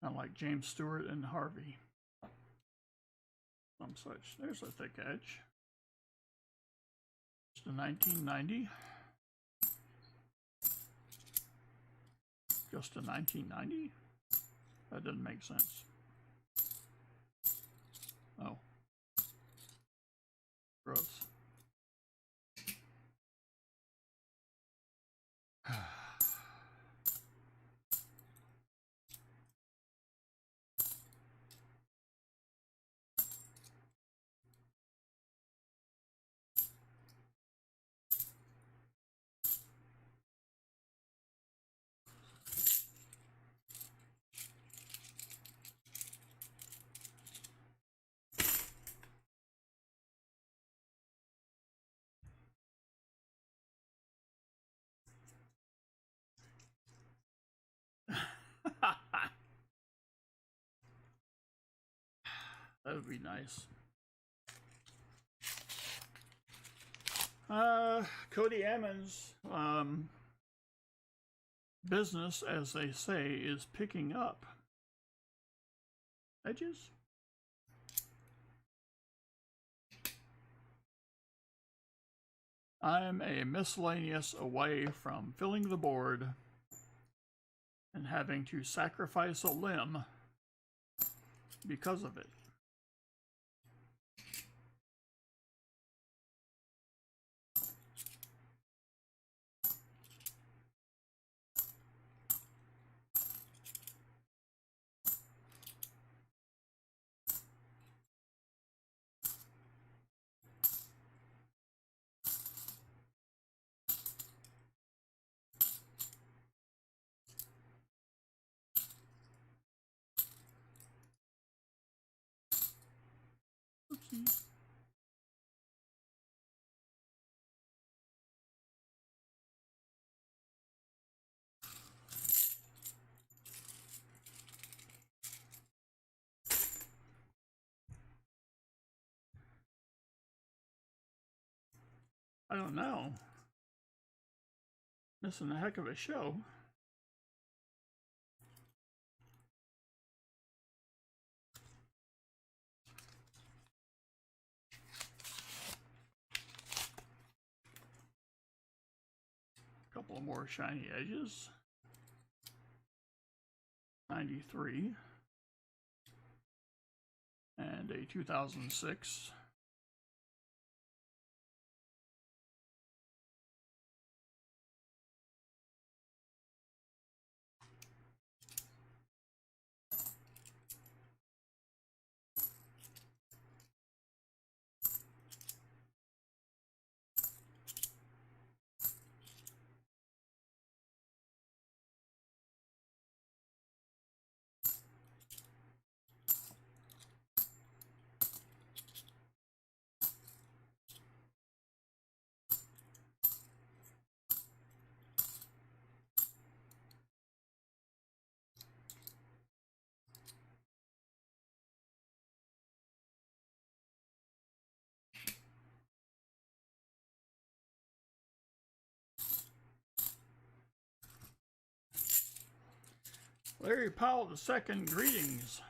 Kind of like James Stewart and Harvey. Some such. There's a thick edge. It's the 1990. Just a 1990? That doesn't make sense. Oh. That would be nice. Cody Ammons, business, as they say, is picking up. Edges? I'm a miscellaneous away from filling the board and having to sacrifice a limb because of it. Oopsie. I don't know. Missing a heck of a show. A couple of more shiny edges. 93. And a 2006. Larry Powell II, greetings.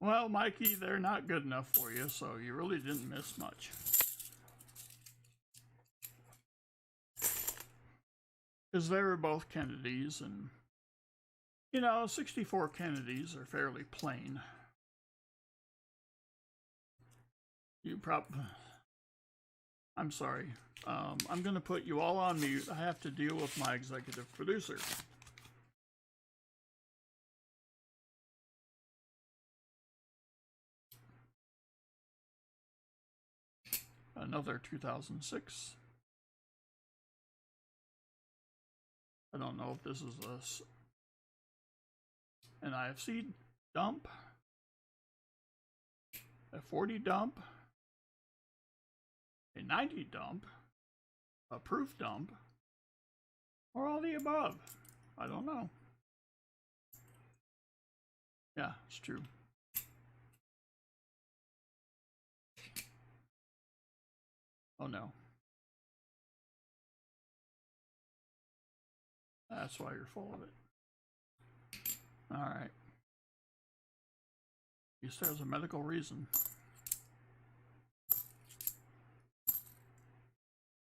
Well, Mikey, they're not good enough for you, so you really didn't miss much. Because they were both Kennedys, and, you know, 64 Kennedys are fairly plain. I'm sorry. I'm going to put you all on mute. I have to deal with my executive producer. Another 2006. I don't know if this is an IFC dump, a 40 dump, a 90 dump, a proof dump, or all the above. I don't know. Yeah, it's true. Oh no. That's why you're full of it. Alright. At least there's a medical reason.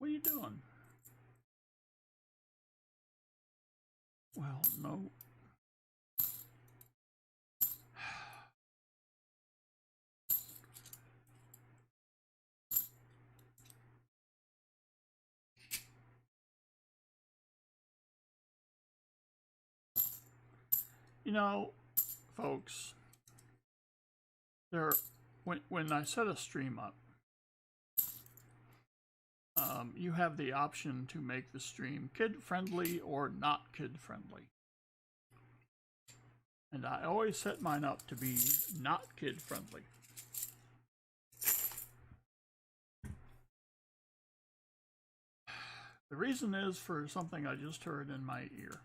What are you doing? Well, no. You know, folks, when I set a stream up, you have the option to make the stream kid-friendly or not kid-friendly. And I always set mine up to be not kid-friendly. The reason is for something I just heard in my ear.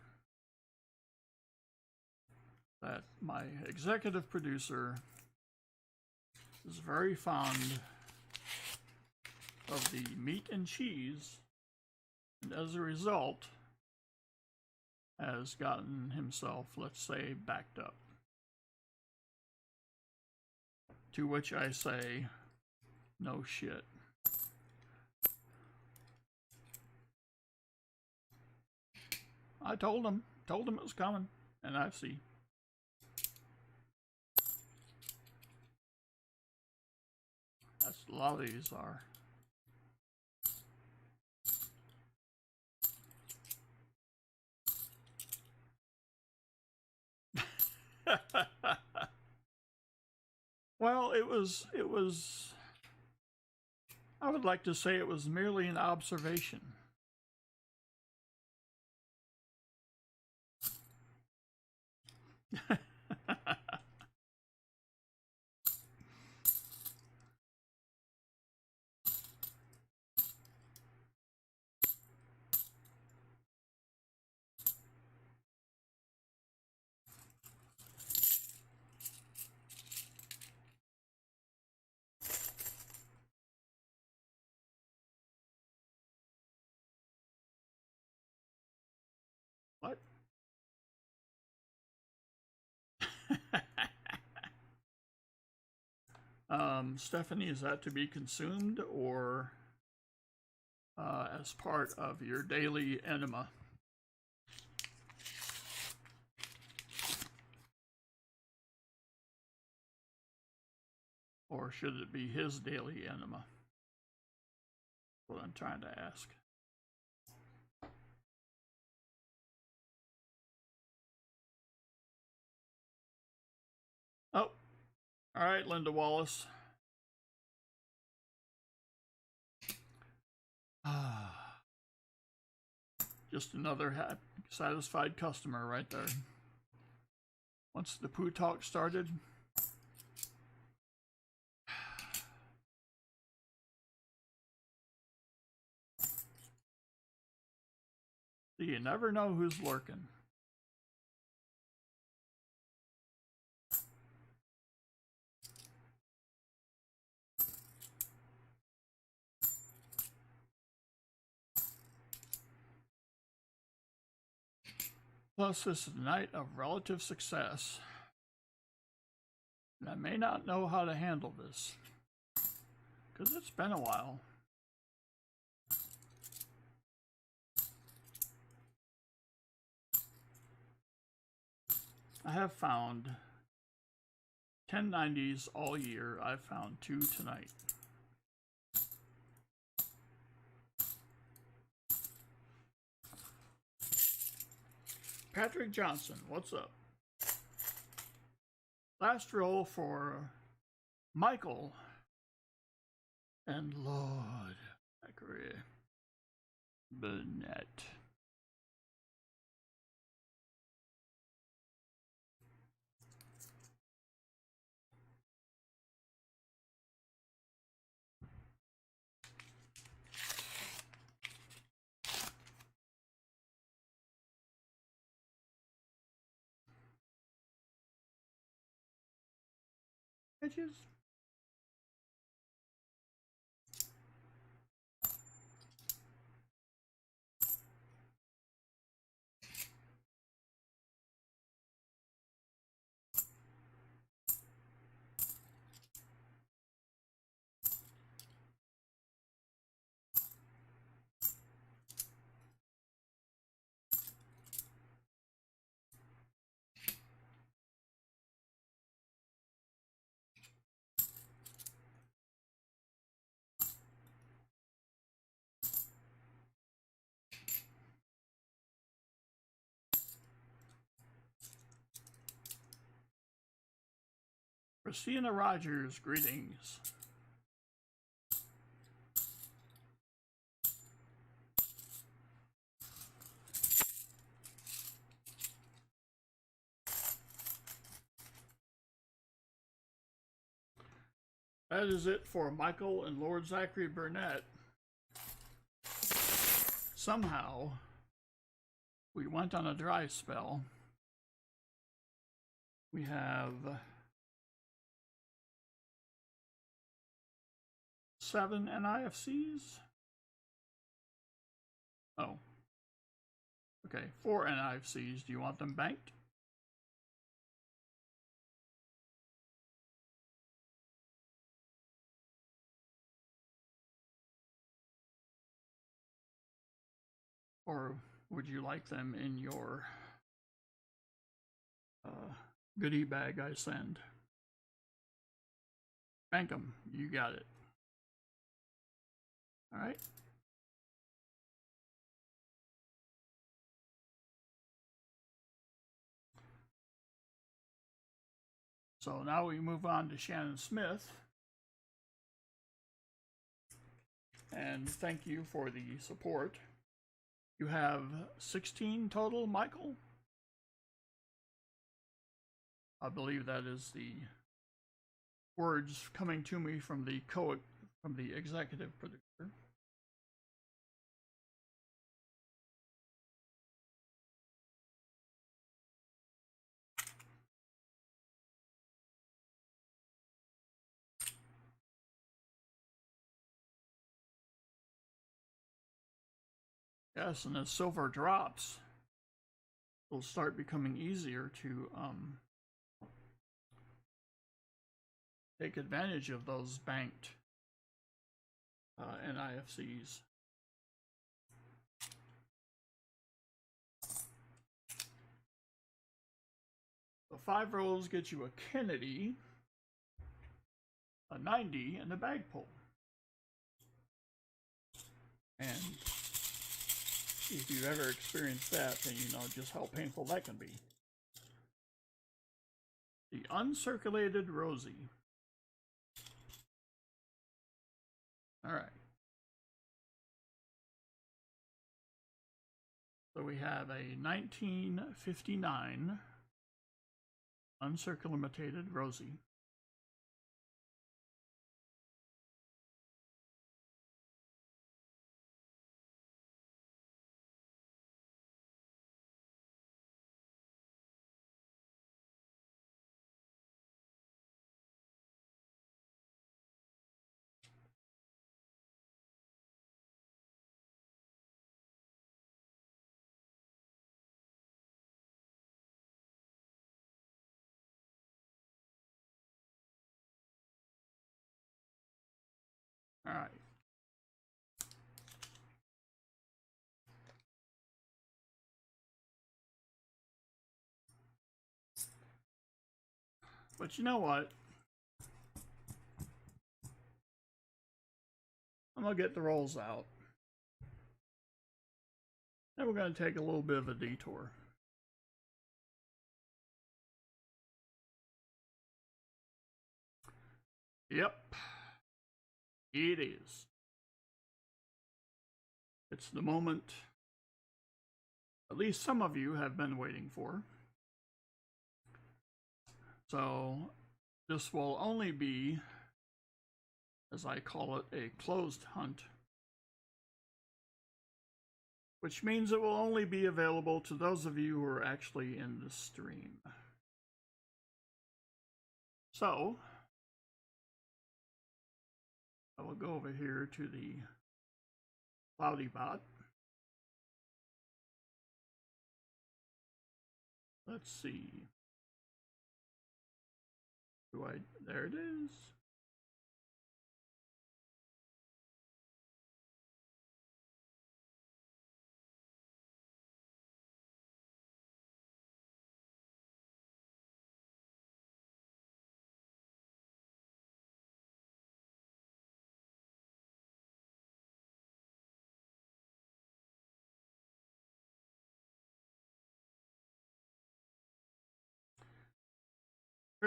That my executive producer is very fond of the meat and cheese, and as a result has gotten himself, let's say, backed up. To which I say, no shit. I told him it was coming, and I see. That's a lot of these are. Well, it was, I would like to say it was merely an observation. What? Stephanie, is that to be consumed or as part of your daily enema? Or should it be his daily enema? What I'm trying to ask. Oh, all right, Linda Wallace. Just another satisfied customer right there. Once the poo talk started. You never know who's lurking. Plus, this is a night of relative success, and I may not know how to handle this, because it's been a while. I have found 1090s all year. I've found 2 tonight. Patrick Johnson, what's up? Last roll for Michael and Lord Zachary Burnett. Bitches. Christina Rogers, greetings. That is it for Michael and Lord Zachary Burnett. Somehow, we went on a dry spell. We have 7 NIFCs. Oh. Okay, 4 NIFCs. Do you want them banked? Or would you like them in your goodie bag I send? Bank them. You got it. All right. So now we move on to Shannon Smith. And thank you for the support. You have 16 total, Michael? I believe that is the words coming to me from the executive producer. Yes, and as silver drops, it'll start becoming easier to take advantage of those banked NIFCs. The 5 rolls get you a Kennedy, a 90, and a bag pull. And if you've ever experienced that, then you know just how painful that can be. The uncirculated Rosie. All right. So we have a 1959 uncirculated Rosie. All right. But you know what? I'm going to get the rolls out. And we're going to take a little bit of a detour. Yep. It is. It's the moment at least some of you have been waiting for. So this will only be, as I call it, a closed hunt, which means it will only be available to those of you who are actually in the stream. So I will go over here to the Cloudy bot. Let's see. There it is.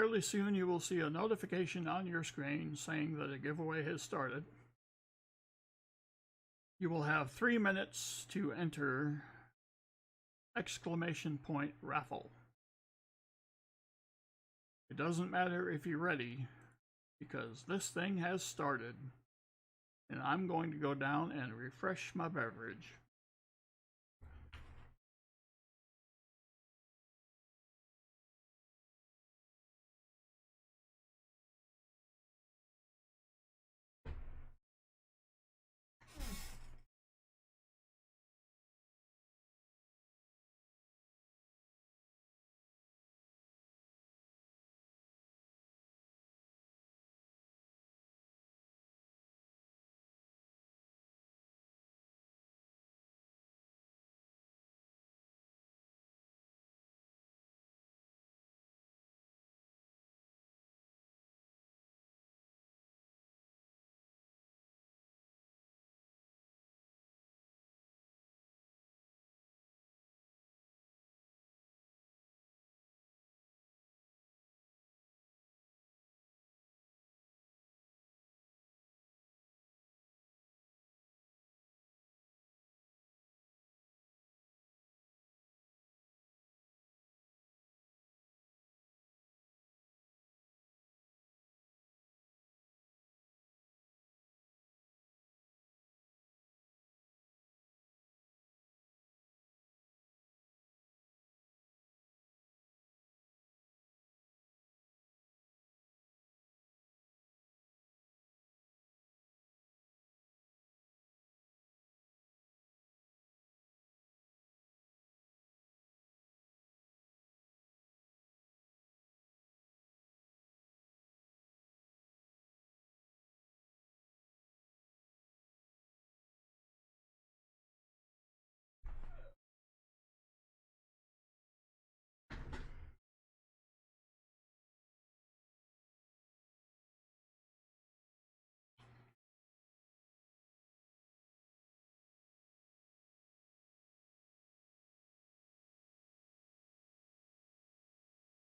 Fairly soon you will see a notification on your screen saying that a giveaway has started. You will have 3 minutes to enter exclamation point raffle. It doesn't matter if you're ready, because this thing has started, and I'm going to go down and refresh my beverage.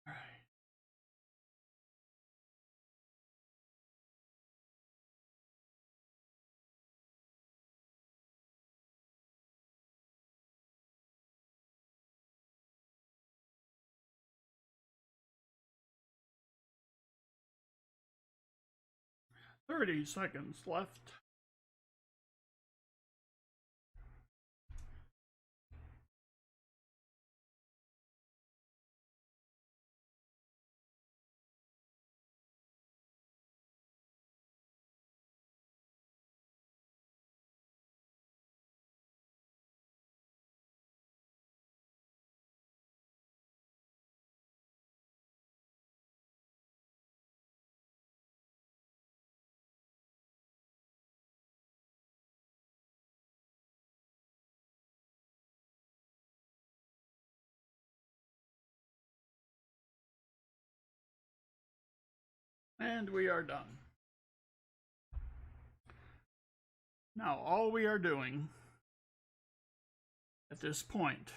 All right. 30 seconds left. And we are done. Now, all we are doing at this point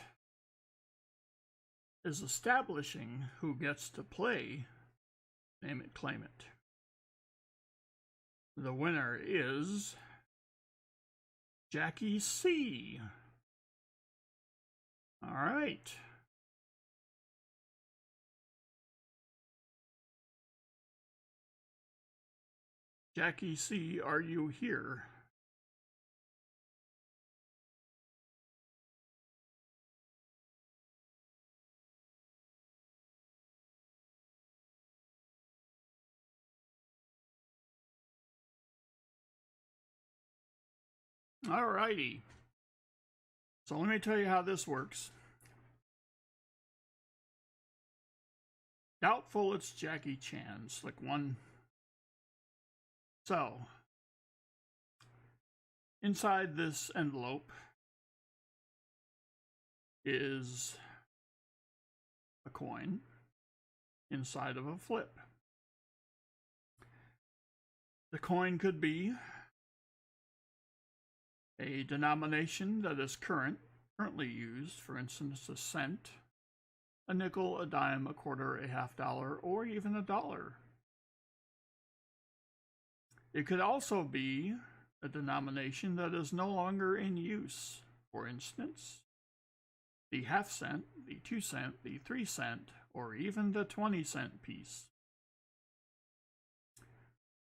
is establishing who gets to play Name It, Claim It. The winner is Jackie C. All right. Jackie C., are you here? All righty. So let me tell you how this works. Doubtful it's Jackie Chan's, like one. So, inside this envelope is a coin inside of a flip. The coin could be a denomination that is currently used, for instance, a cent, a nickel, a dime, a quarter, a $50, or even $1. It could also be a denomination that is no longer in use. For instance, the half-cent, the 2-cent, the 3-cent, or even the 20-cent piece.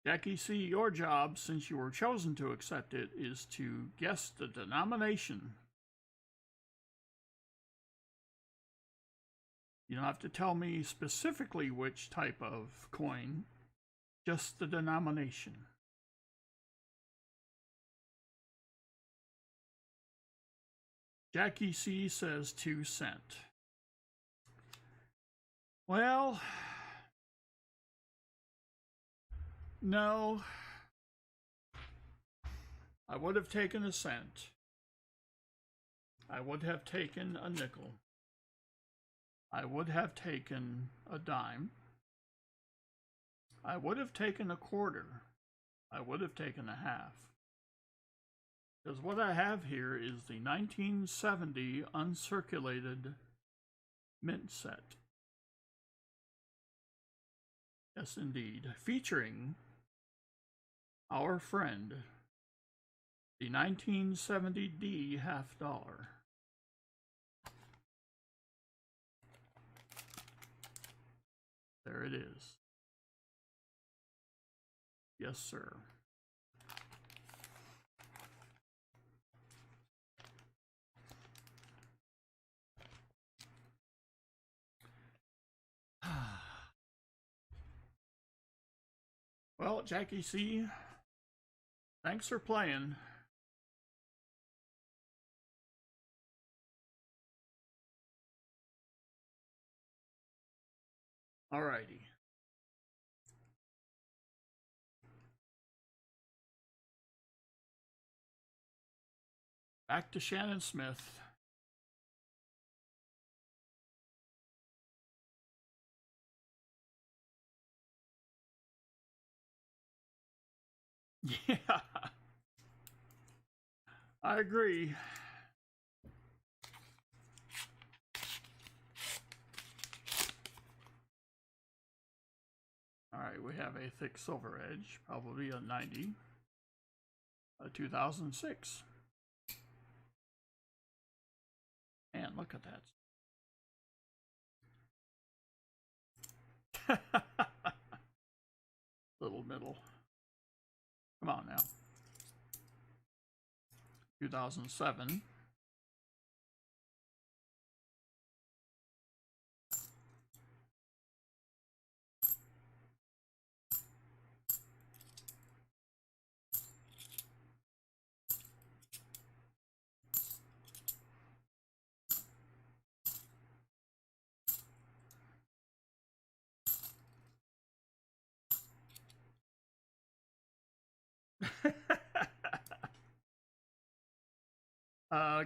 Jackie C., your job, since you were chosen to accept it, is to guess the denomination. You don't have to tell me specifically which type of coin, just the denomination. Jackie C. says 2-cent. Well, no. I would have taken a cent. I would have taken a nickel. I would have taken a dime. I would have taken a quarter. I would have taken a half. Because what I have here is the 1970 uncirculated mint set. Yes, indeed. Featuring our friend, the 1970D $50. There it is. Yes, sir. Well, Jackie C., thanks for playing. Alrighty. Back to Shannon Smith. Yeah, I agree. All right, we have a thick silver edge, probably a 90, a 2006. And look at that. Little middle. Come on now. 2007.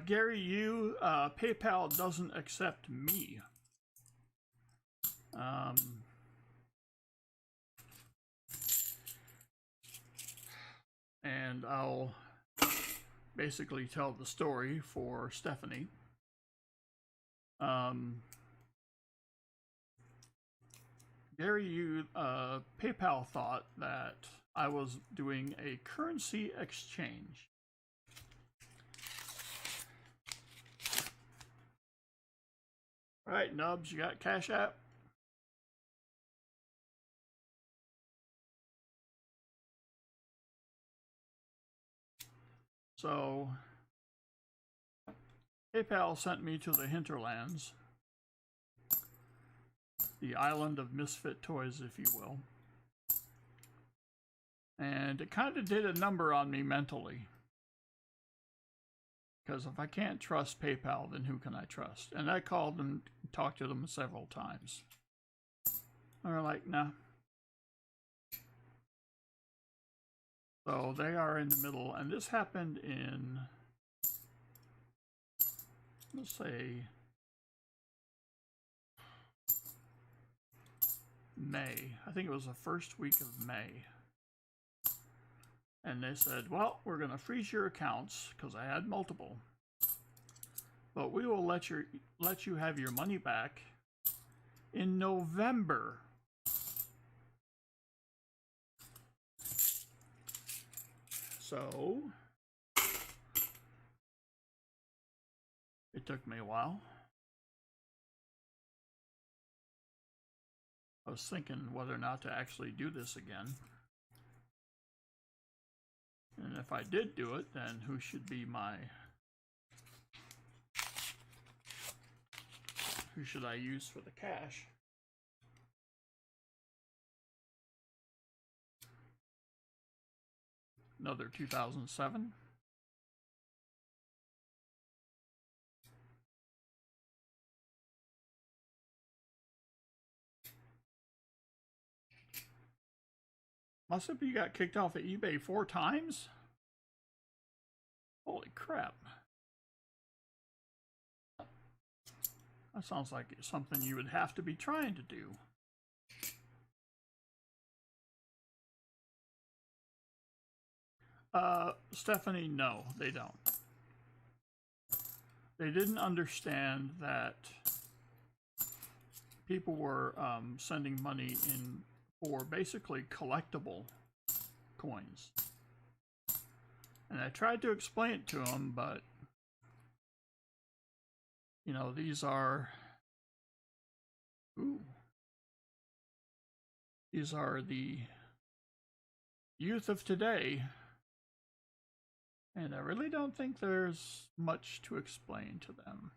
Gary, PayPal doesn't accept me. And I'll basically tell the story for Stephanie. Gary, PayPal thought that I was doing a currency exchange. All right, Nubs, you got Cash App? So, PayPal sent me to the hinterlands, the island of misfit toys, if you will. And it kind of did a number on me mentally. Because if I can't trust PayPal, then who can I trust? And I called and talked to them several times. And they're like, nah. So they are in the middle, and this happened in, let's say, May. I think it was the first week of May. And they said, well, we're going to freeze your accounts, because I had multiple. But we will let you have your money back in November. So it took me a while. I was thinking whether or not to actually do this again. And if I did do it, then who should be who should I use for the cash? Another 2007. Must have you got kicked off of eBay 4 times? Holy crap. That sounds like something you would have to be trying to do. Stephanie, no, they don't. They didn't understand that people were sending money in for basically collectible coins. And I tried to explain it to them, but you know, these are these are the youth of today, and I really don't think there's much to explain to them.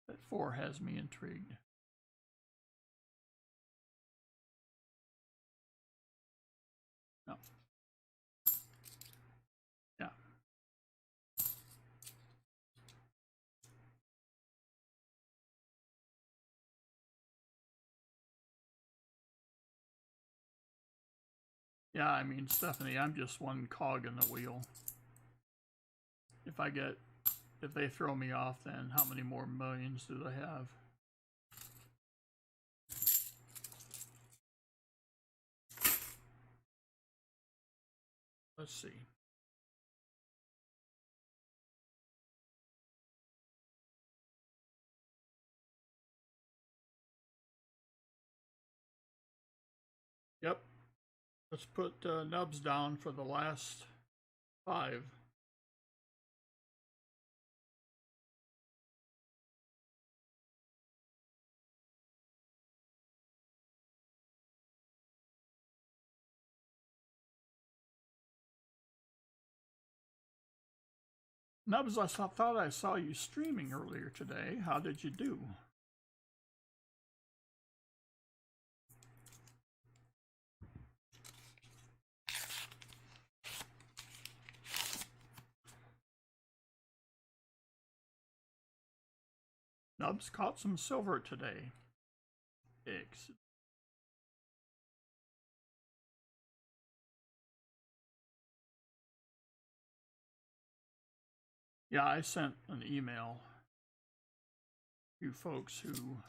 That 4 has me intrigued. No. Yeah. Yeah, I mean, Stephanie, I'm just one cog in the wheel. If they throw me off, then how many more millions do they have? Let's see. Yep. Let's put nubs down for the last 5. Nubs, I thought I saw you streaming earlier today. How did you do? Nubs caught some silver today. Excellent. Yeah, I sent an email to folks who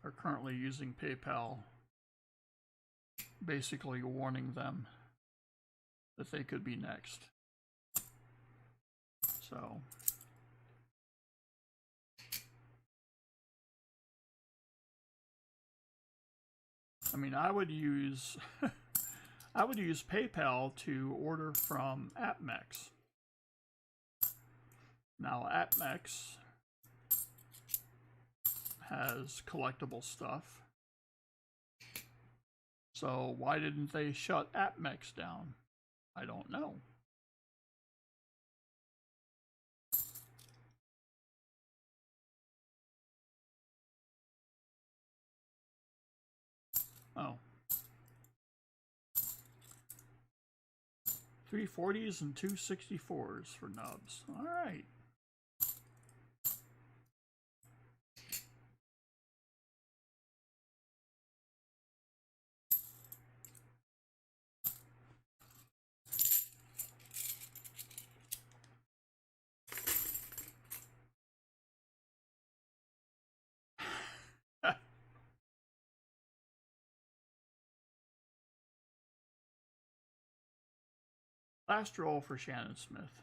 are currently using PayPal, basically warning them that they could be next. So I mean, I would use I would use PayPal to order from AppMex. Now, AppMex has collectible stuff. So why didn't they shut AppMex down? I don't know. Oh. 340s and 264s for nubs. All right. Last roll for Shannon Smith.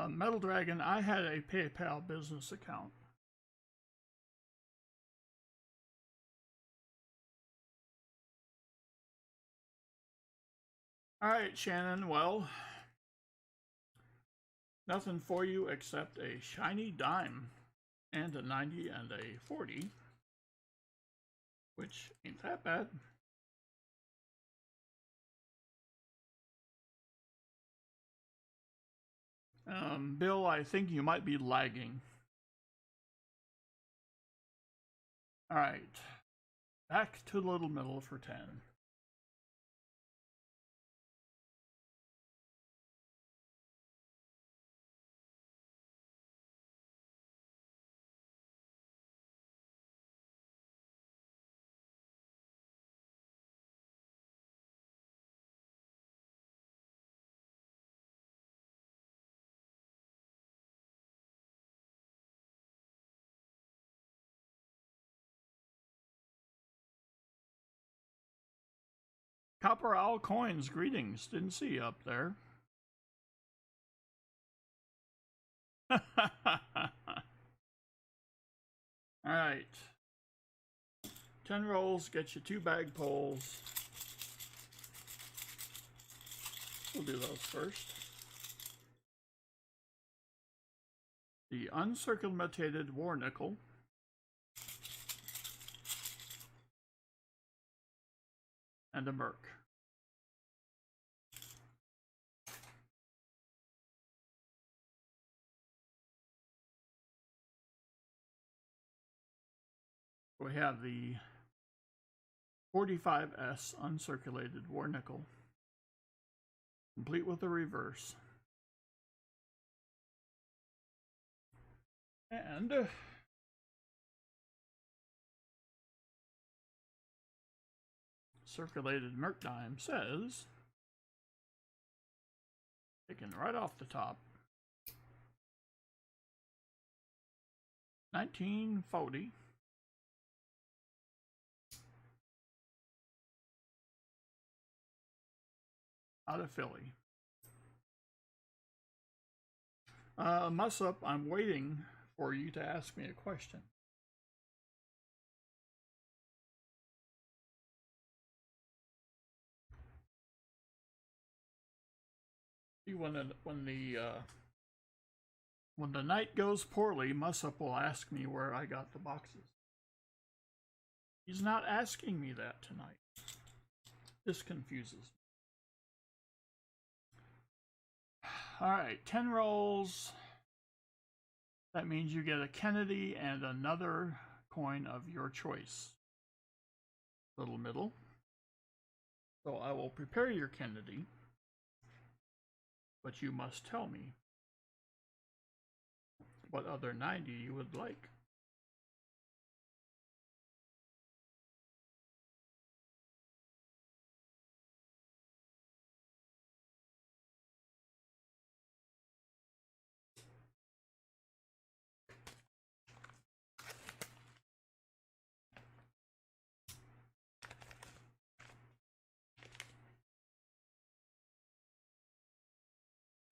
Metal Dragon, I had a PayPal business account. Alright, Shannon, well, nothing for you except a shiny dime and a 90 and a 40, which ain't that bad. Bill, I think you might be lagging. Alright, back to Little Middle for 10. Copper Owl Coins, greetings. Didn't see you up there. Alright. 10 rolls, get you 2 bag pulls. We'll do those first. The uncircumvented war nickel. And a merc. We have the 45S uncirculated war nickel, complete with the reverse. And circulated merc dime says, taken right off the top, 1940. Out of Philly. Muss-up, I'm waiting for you to ask me a question. When the night goes poorly, Muss-up will ask me where I got the boxes. He's not asking me that tonight. This confuses me. Alright, 10 rolls. That means you get a Kennedy and another coin of your choice. Little Middle. So I will prepare your Kennedy, but you must tell me what other 90 you would like.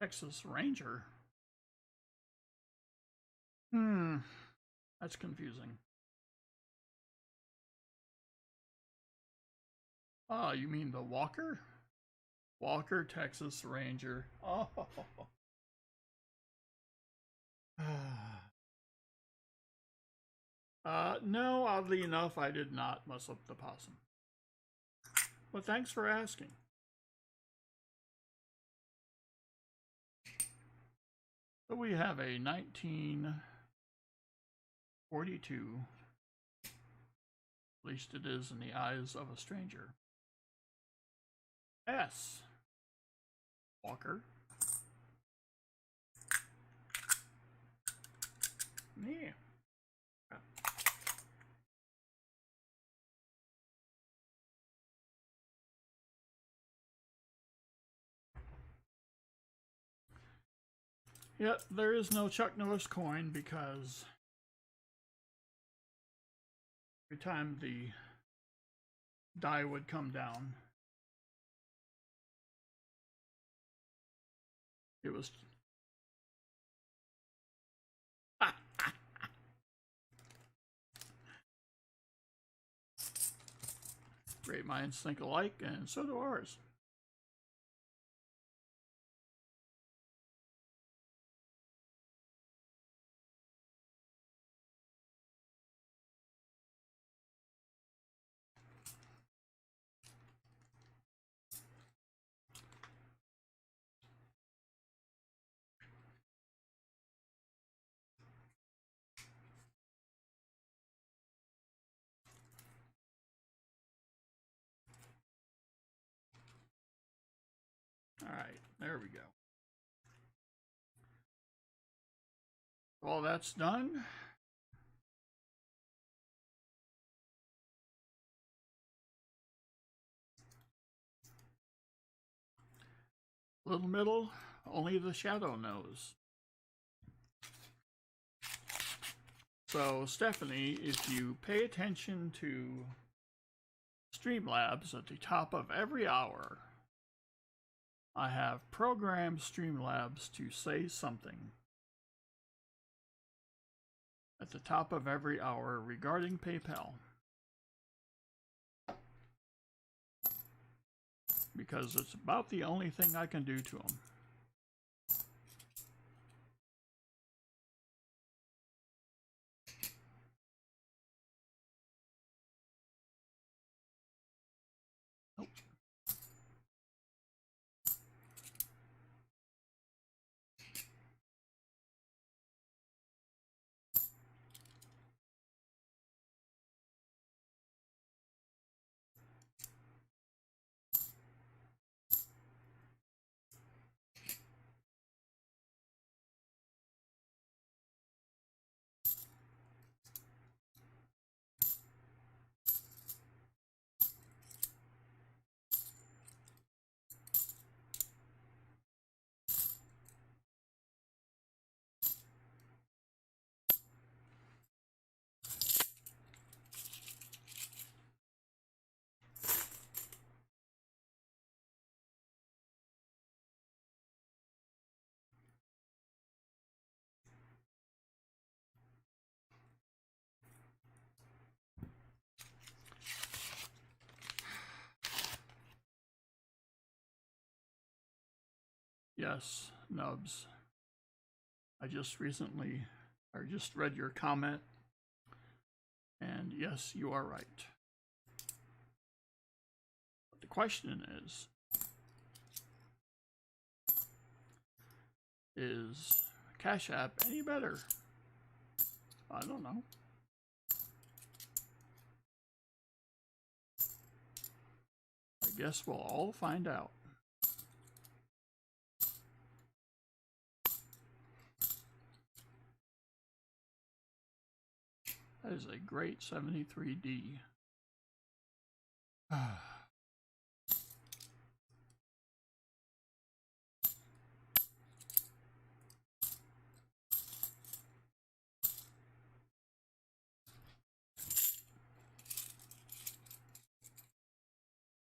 Texas Ranger. That's confusing. Oh, you mean the Walker? Walker, Texas Ranger. Oh. No, oddly enough, I did not muss up the possum. But thanks for asking. So we have a 1942, at least it is in the eyes of a stranger. S. Walker. Yeah. Yep, there is no Chuck Norris coin because every time the die would come down, it was great minds think alike, and so do ours. All right, there we go. All that's done. Little middle, only the shadow knows. So, Stephanie, if you pay attention to Streamlabs at the top of every hour, I have programmed Streamlabs to say something at the top of every hour regarding PayPal. Because it's about the only thing I can do to them. Nope. Yes, Nubs. I just read your comment, and yes, you are right. But the question is Cash App any better? I don't know. I guess we'll all find out. That is a great 73D.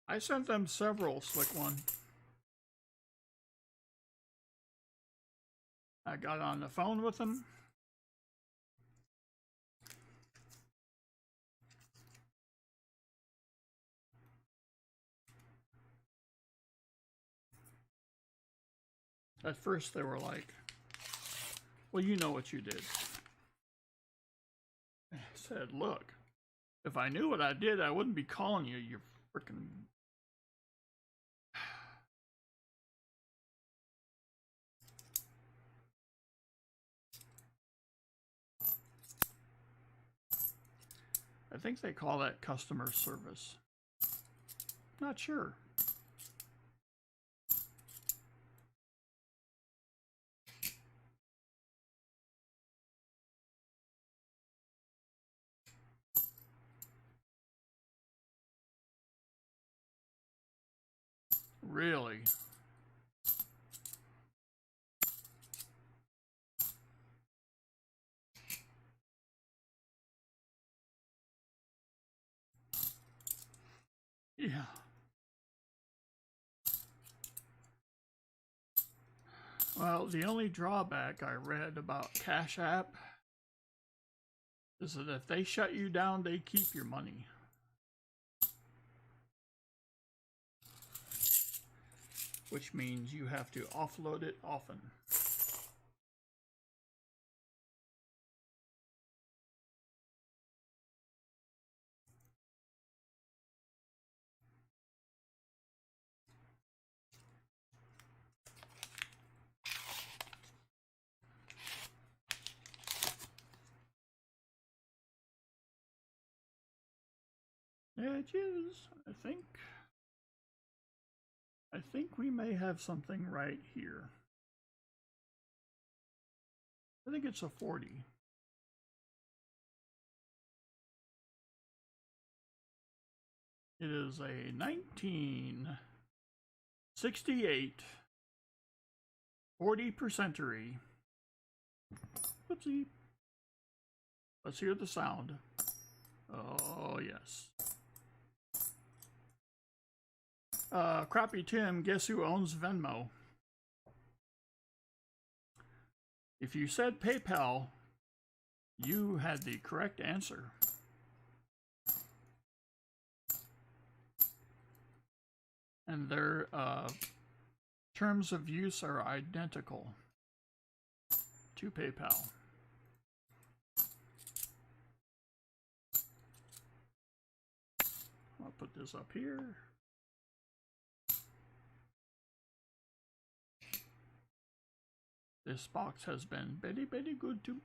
I sent them several, Slick One. I got on the phone with him. At first they were like, well, you know what you did. I said, look, if I knew what I did, I wouldn't be calling you, you freaking... I think they call that customer service. Not sure. Really? Yeah. Well, the only drawback I read about Cash App is that if they shut you down, they keep your money. Which means you have to offload it often. Edges, I think we may have something right here. I think it's a 40. It is a 1968 40%ery. Whoopsie. Let's hear the sound. Oh, yes. Crappy Tim, guess who owns Venmo? If you said PayPal, you had the correct answer. And their terms of use are identical to PayPal. I'll put this up here. This box has been very, very good to me.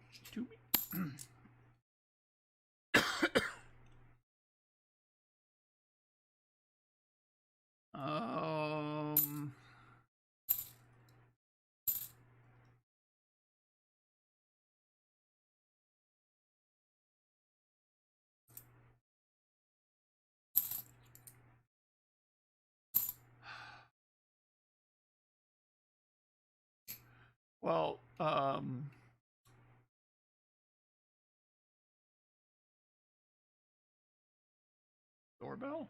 Well, doorbell?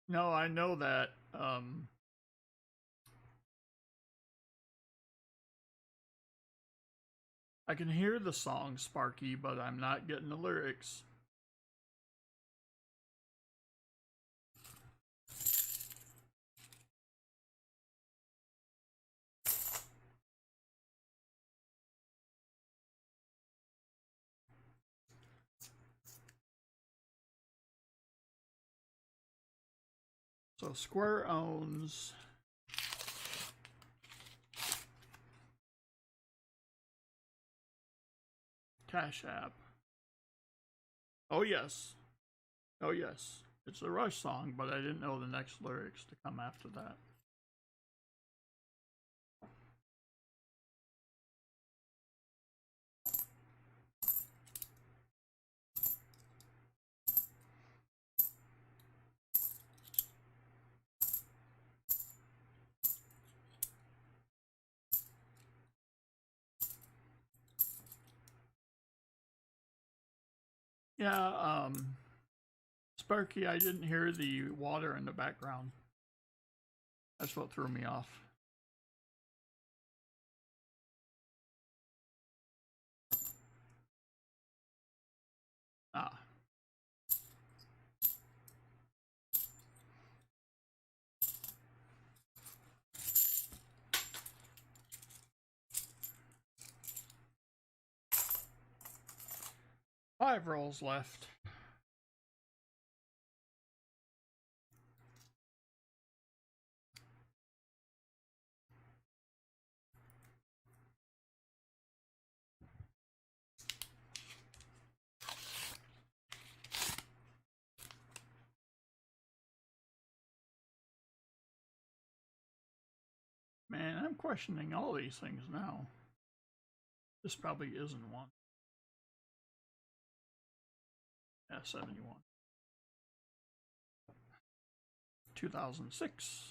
No, I know that. I can hear the song, Sparky, but I'm not getting the lyrics. So Square owns Cash App. Oh yes. Oh yes. It's a Rush song, but I didn't know the next lyrics to come after that. Yeah, Sparky, I didn't hear the water in the background. That's what threw me off. Ah. Five rolls left. Man, I'm questioning all these things now. This probably isn't one. Yeah, 71. 2006.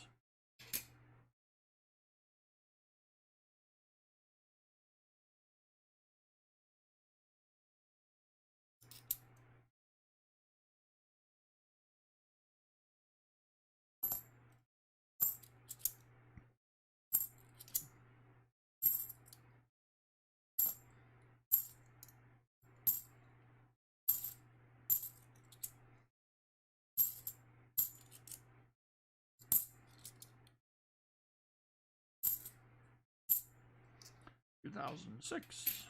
2006.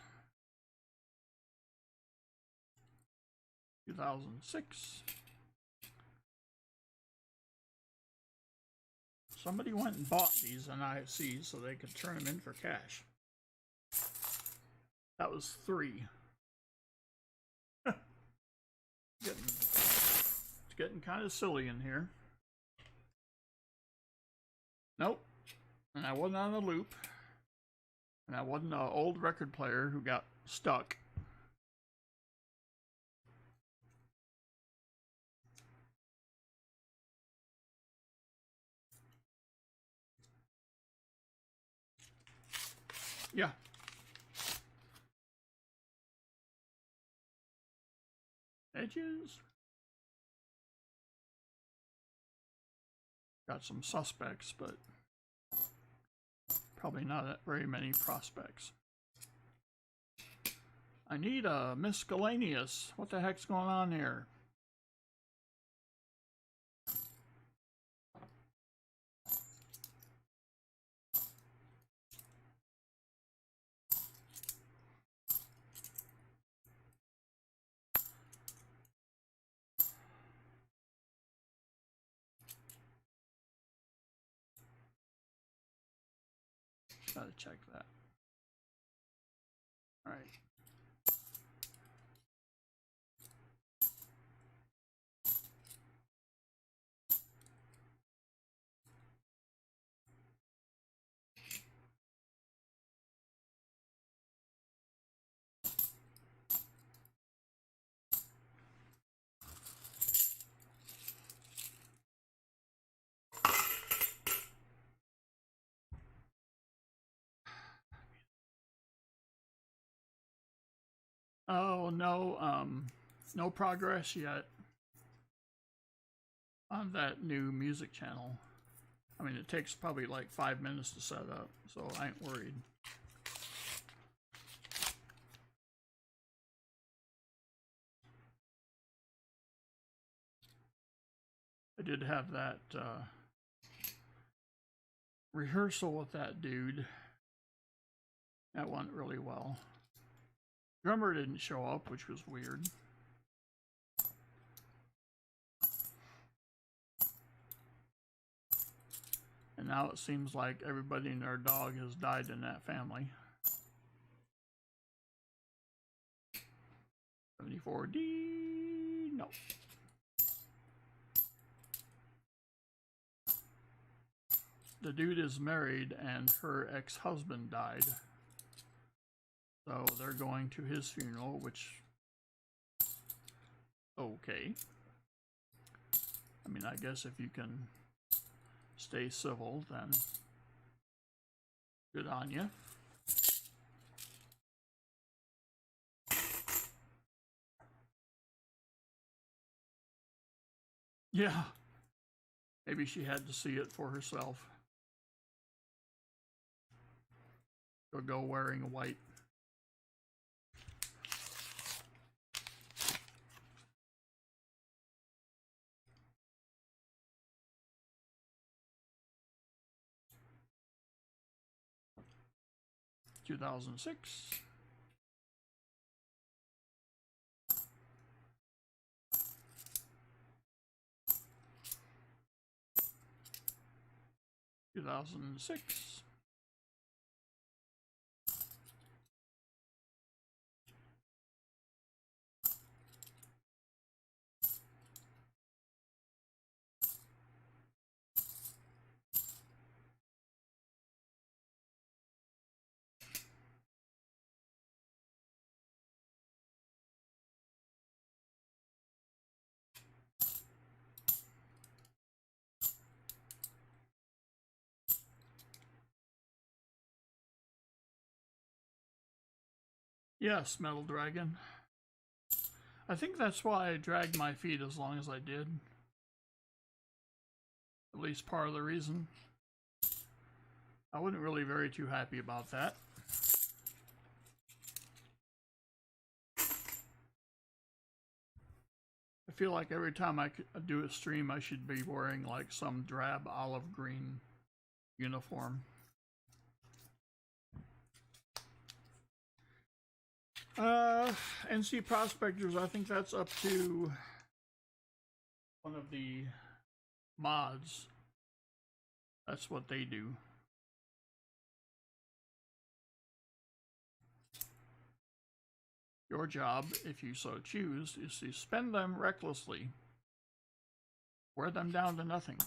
2006. Somebody went and bought these on IFC so they could turn them in for cash. That was 3. It's getting kind of silly in here. Nope. And I wasn't on the loop. And I wasn't an old record player who got stuck. Yeah. Edges. Got some suspects, but probably not very many prospects. I need a miscellaneous. What the heck's going on here? Gotta check that. All right. Oh no, no progress yet on that new music channel. I mean, it takes probably like 5 minutes to set up, so I ain't worried. I did have that rehearsal with that dude. That went really well. Drummer didn't show up, which was weird. And now it seems like everybody and their dog has died in that family. 74D, no. The dude is married and her ex-husband died. So they're going to his funeral, which, okay. I mean, I guess if you can stay civil, then good on you. Yeah, maybe she had to see it for herself. She'll go wearing white. (2006). 2006. Yes, Metal Dragon. I think that's why I dragged my feet as long as I did. At least part of the reason. I wasn't really very too happy about that. I feel like every time I do a stream, I should be wearing like some drab olive green uniform. NC Prospectors, I think that's up to one of the mods. That's what they do. Your job, if you so choose, is to spend them recklessly. Wear them down to nothing.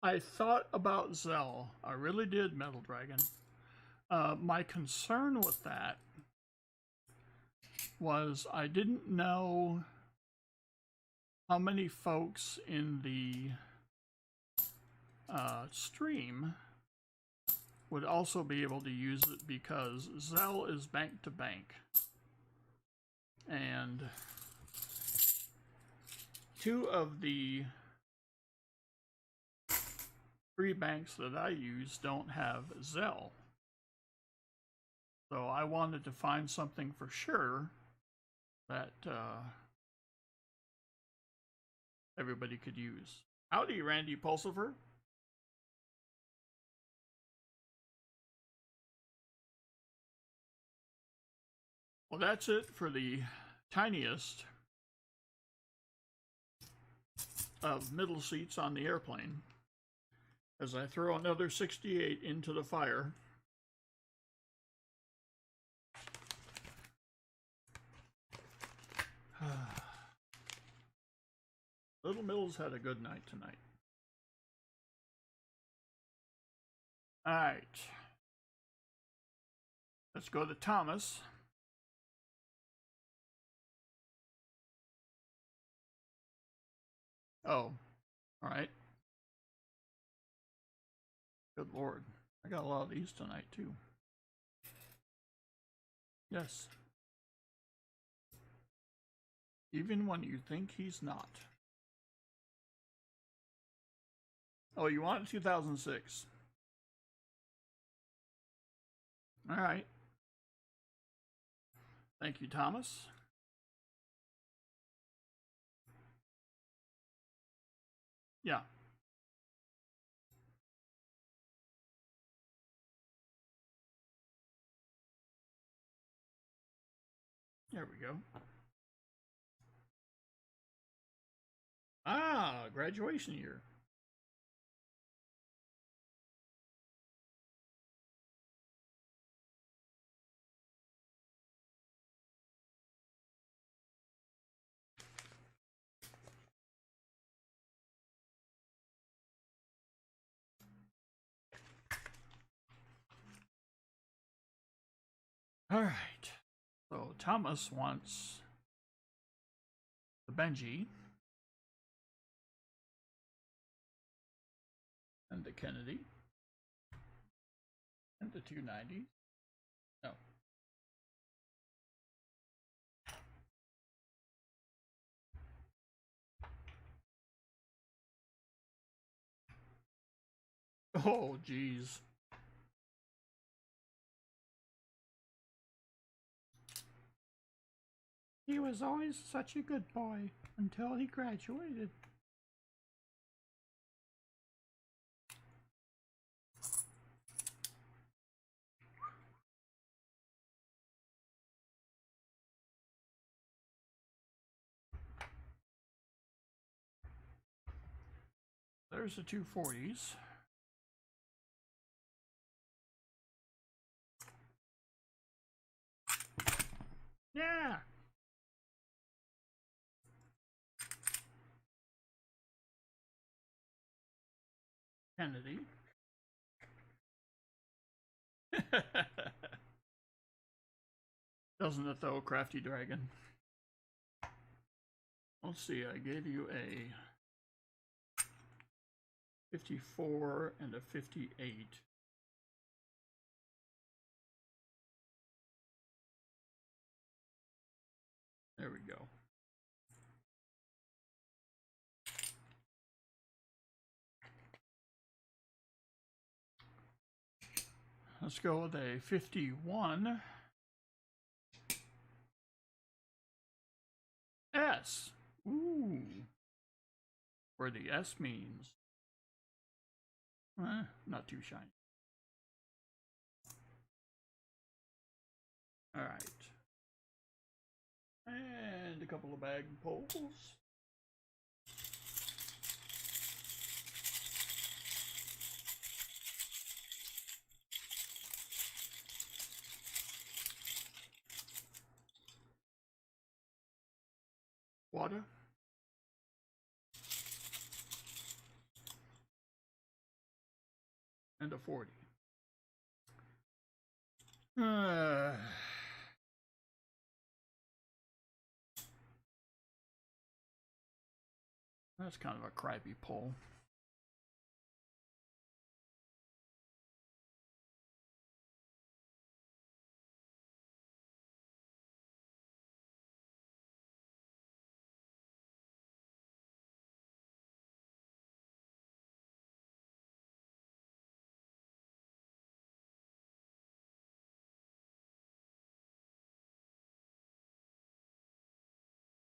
I thought about Zell. I really did, Metal Dragon. My concern with that was I didn't know how many folks in the stream would also be able to use it, because Zell is bank to bank. And two of the three banks that I use don't have Zell. So I wanted to find something for sure that everybody could use. Howdy, Randy Pulsifer. Well, that's it for the tiniest of middle seats on the airplane, as I throw another 68 into the fire. Little Mills had a good night tonight. All right. Let's go to Thomas. Oh, all right. Good Lord. I got a lot of these tonight, too. Yes. Even when you think he's not. Oh, you want 2006? All right. Thank you, Thomas. Yeah. There we go. Ah, graduation year. Alright. So Thomas wants the Benji and the Kennedy and the 290. No. Oh, geez. He was always such a good boy until he graduated. There's the 240s. Yeah. Kennedy. Doesn't it though, Crafty Dragon? Let's see, I gave you a 54 and a 58. There we go. Let's go with a 51. S. Ooh. Where the S means. Not too shiny. Alright. And a couple of bag pulls. Water. And a 40. That's kind of a crappy pull.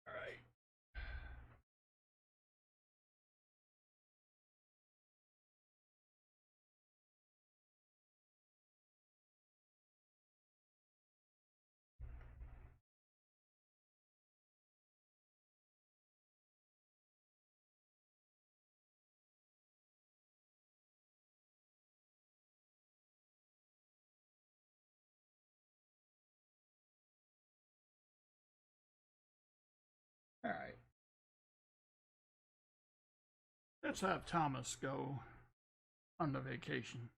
Alright. Alright. Let's have Thomas go on the vacation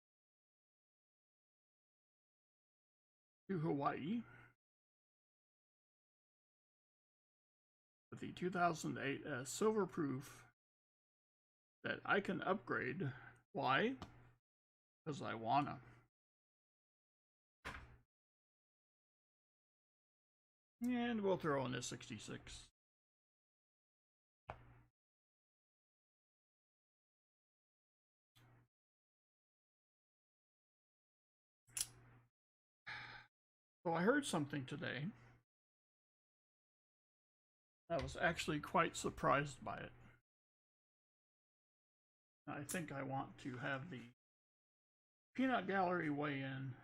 to Hawaii with the 2008 silver proof that I can upgrade. Why? Because I wanna. And we'll throw in a 66. So I heard something today. I was actually quite surprised by it. I think I want to have the Peanut Gallery weigh in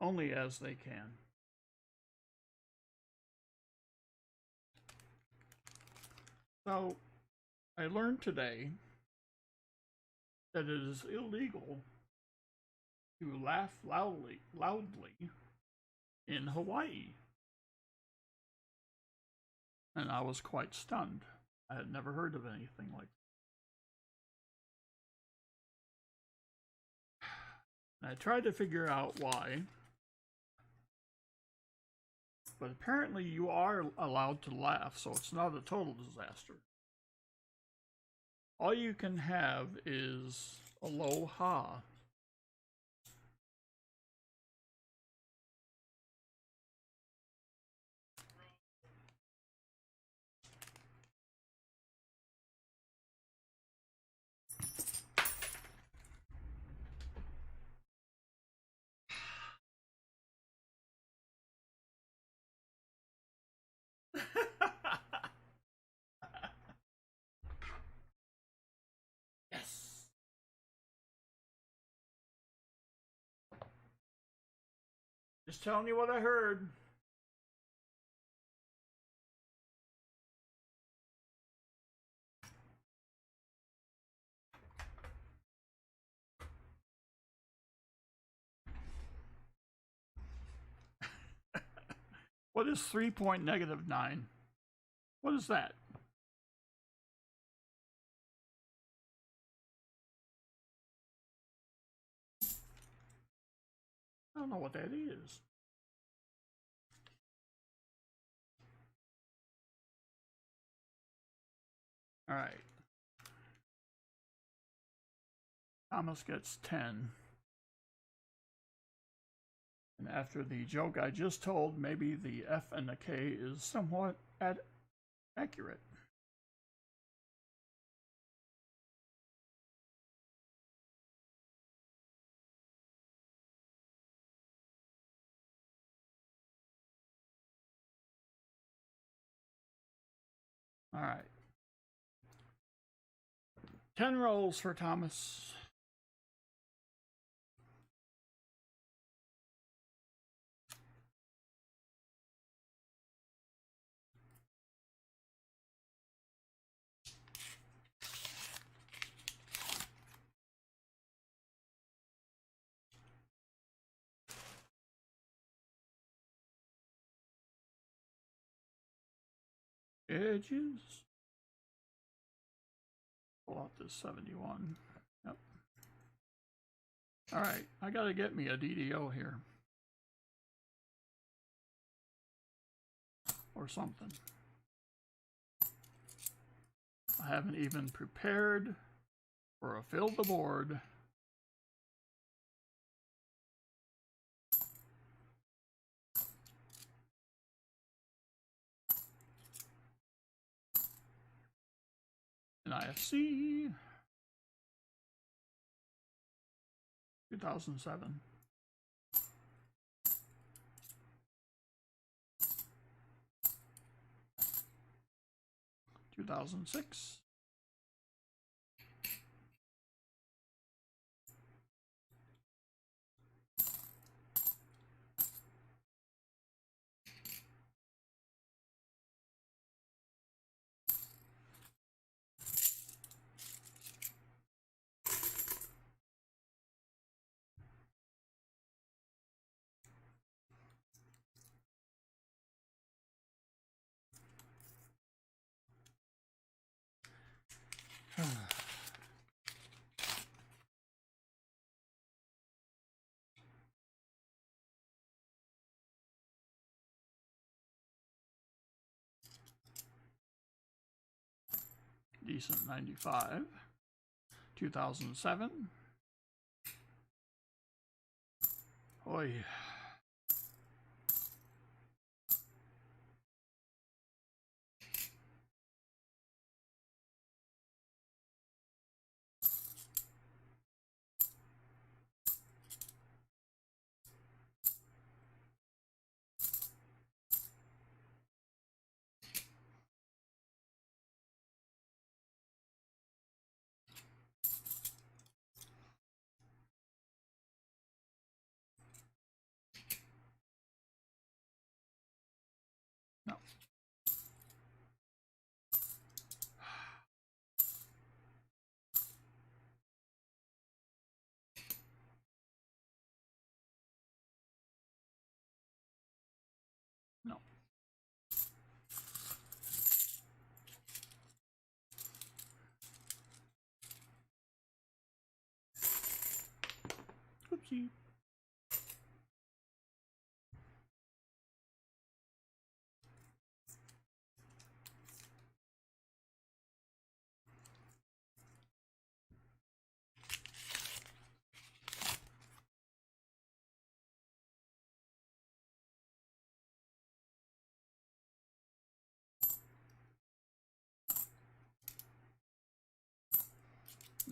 only as they can. So I learned today that it is illegal to laugh loudly in Hawaii. And I was quite stunned. I had never heard of anything like that. I tried to figure out why. but apparently you are allowed to laugh, so it's not a total disaster. All you can have is aloha. Yes. Just telling you what I heard. What is 3.-9? What is that? I don't know what that is. All right. Thomas gets 10. And after the joke I just told, maybe the F and the K is somewhat accurate. All right. 10 rolls for Thomas. Edges. Pull out this 71. Yep. All right, I gotta get me a DDO here. Or something. I haven't even prepared for a fill the board. An IFC. 2007. 2006. 'Decent 95. 2007. Oi. No. No. Oopsie.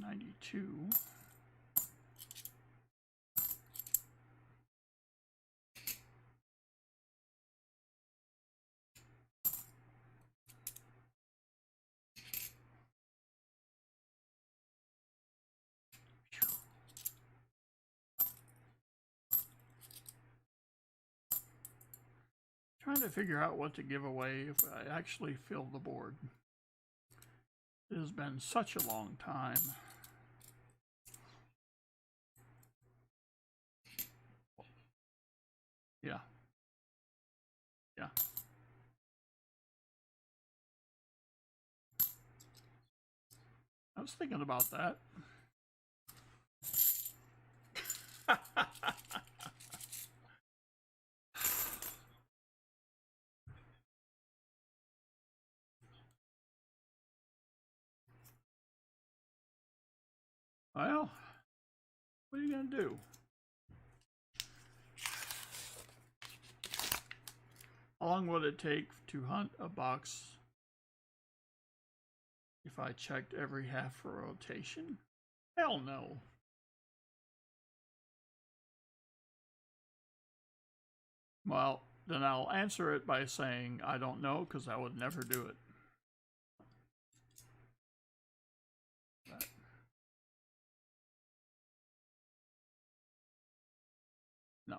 92. Trying to figure out what to give away if I actually fill the board. It has been such a long time. Yeah. Yeah. I was thinking about that. Well, what are you going to do? How long would it take to hunt a box if I checked every half rotation? Hell no. Well, then I'll answer it by saying I don't know, because I would never do it. But no.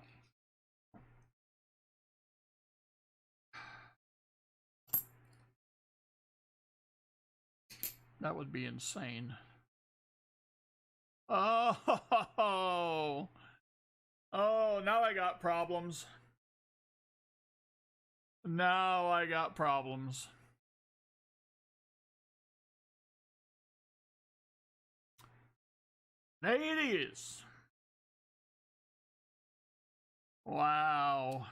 That would be insane. Oh, oh, now I got problems. Now I got problems. There it is. Wow.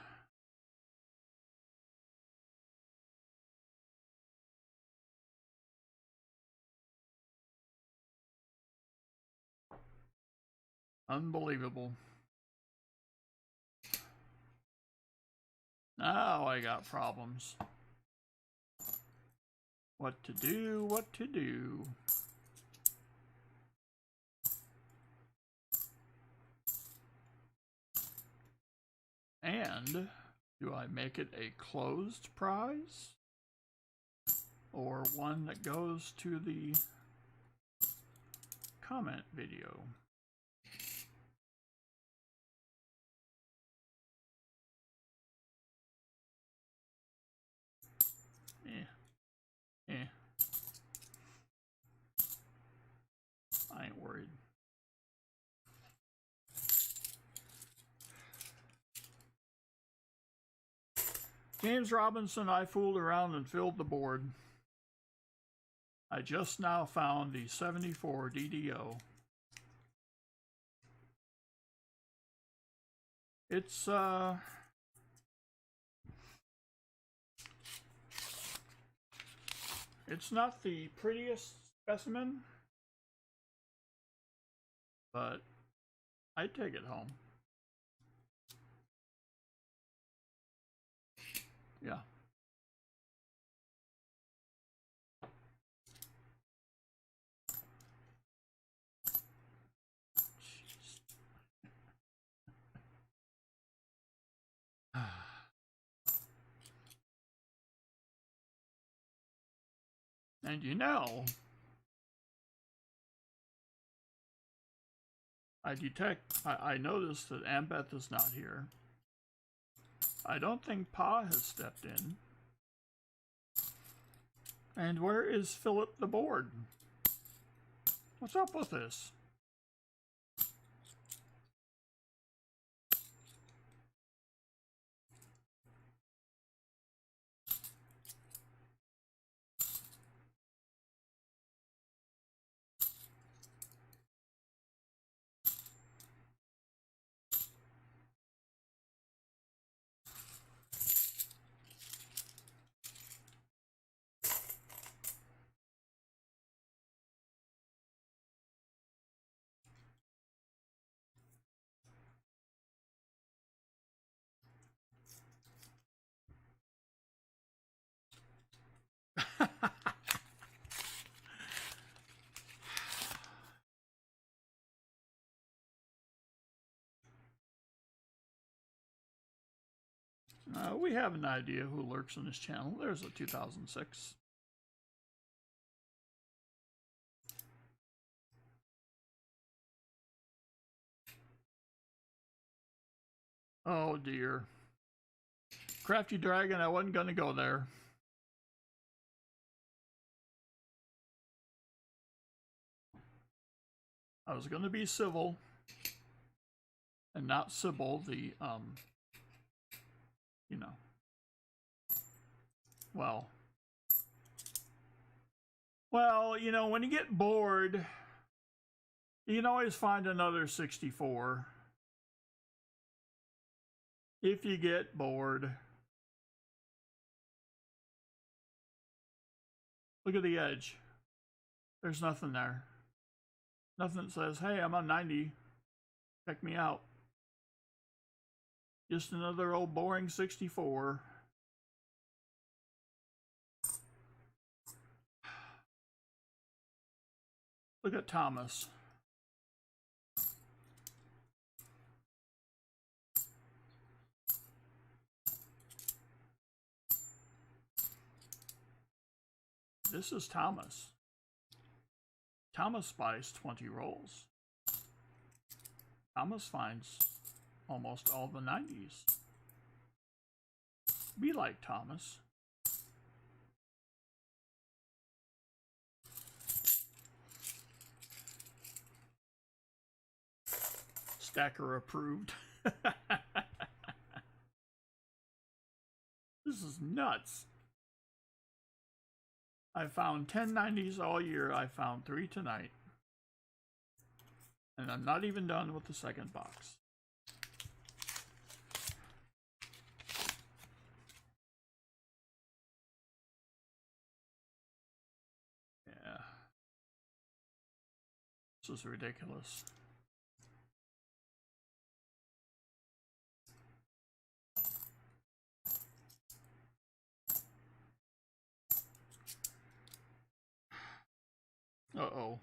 Unbelievable. Now I got problems. What to do, what to do. And do I make it a closed prize? Or one that goes to the comment video? I ain't worried. James Robinson, I fooled around and filled the board. I just now found the 74 DDO. It's not the prettiest specimen, but I'd take it home. Yeah. And you know, I noticed that Ambeth is not here. I don't think Pa has stepped in. And where is Philip the board? What's up with this? We have an idea who lurks in this channel. There's a 2006. Oh dear. Crafty Dragon, I wasn't going to go there. I was going to be civil and not Sybil, the, you know. Well, you know, when you get bored, you can always find another 64. If you get bored. Look at the edge. There's nothing there. Nothing that says, hey, I'm on 90. Check me out. Just another old boring 64. Look at Thomas. This is Thomas. Thomas buys 20 rolls. Thomas finds almost all the 90s. Be like Thomas. Stacker approved. This is nuts. I found 10 90s all year. I found 3 tonight. And I'm not even done with the second box. Yeah. This is ridiculous. Uh-oh.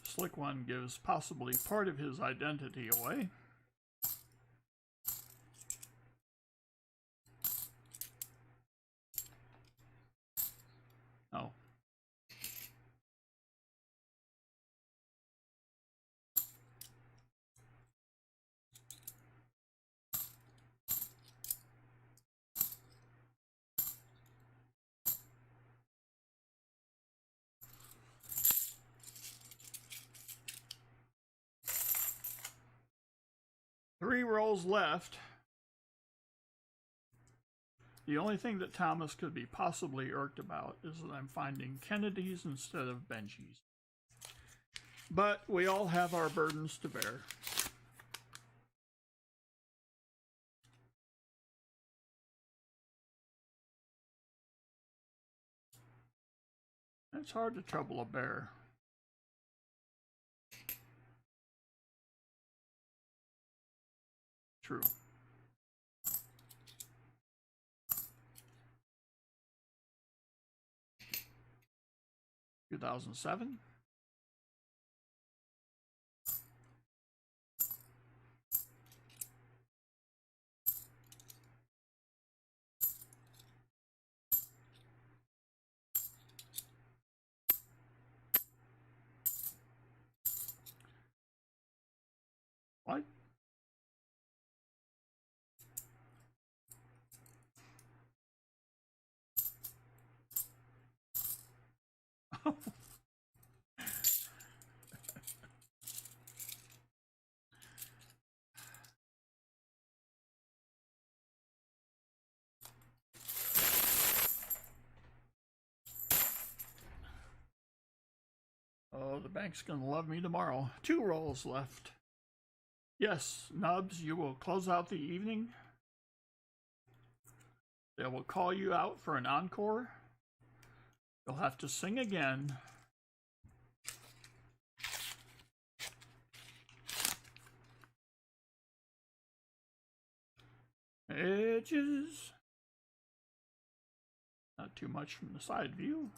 Slick One gives possibly part of his identity away. Oh. Three rolls left. The only thing that Thomas could be possibly irked about is that I'm finding Kennedys instead of Benjis. But we all have our burdens to bear. It's hard to trouble a bear. True. 2007. What? Oh, the bank's gonna love me tomorrow. 2 rolls left. Yes, Nubs, you will close out the evening. They will call you out for an encore. You'll have to sing again. Edges. Not too much from the side view.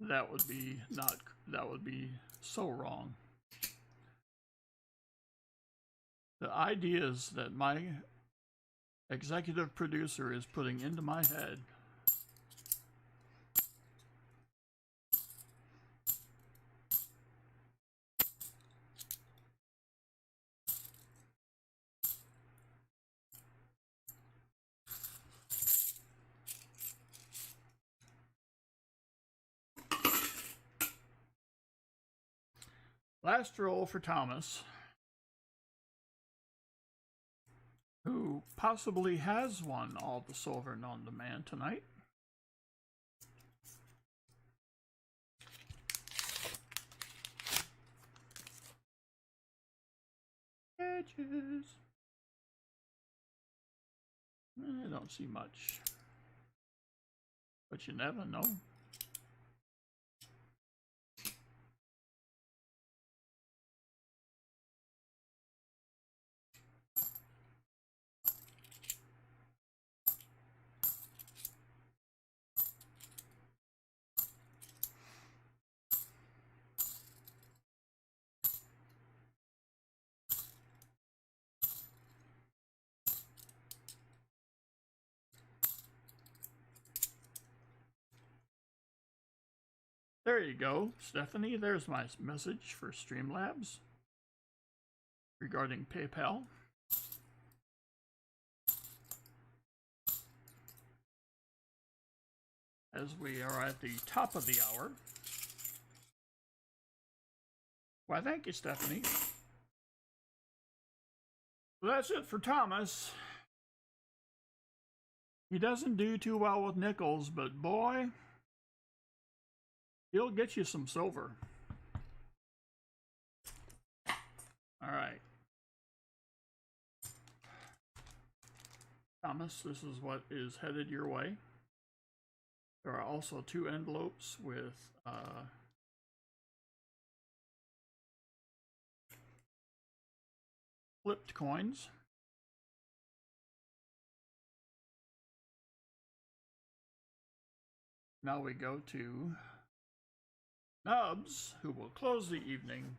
that would be so wrong. The ideas that my executive producer is putting into my head. Last roll for Thomas, who possibly has won all the silver non-demand tonight. Edges. I don't see much, but you never know. There you go, Stephanie. There's my message for Streamlabs regarding PayPal. As we are at the top of the hour. Why, thank you, Stephanie. So that's it for Thomas. He doesn't do too well with nickels, but boy, he'll get you some silver. All right. Thomas, this is what is headed your way. There are also 2 envelopes with flipped coins. Now we go to Nubs, who will close the evening.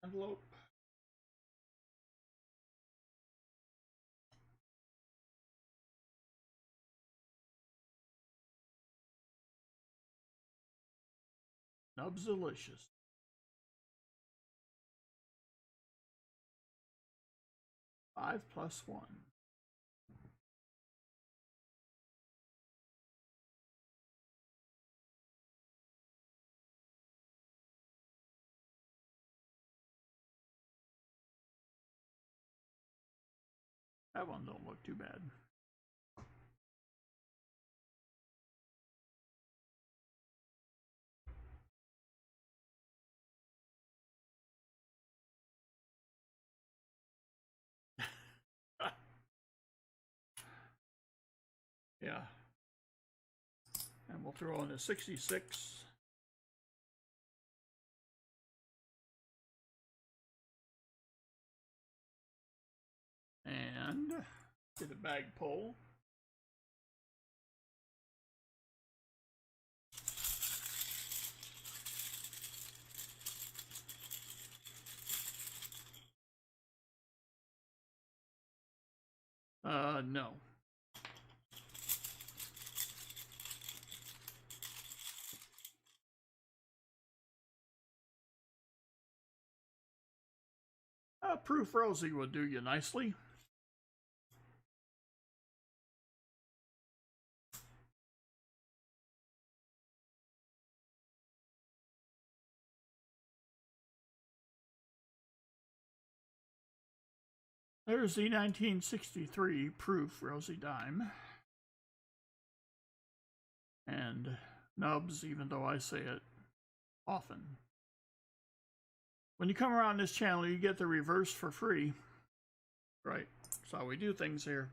Envelope. Nubs-alicious. Five plus 1. That one don't look too bad. Yeah. And we'll throw in a 66. And get a bag pull. No. Proof Rosie would do you nicely. There's the 1963 Proof Rosie Dime. And Nubs, even though I say it often. When you come around this channel, you get the reverse for free. Right, that's how we do things here.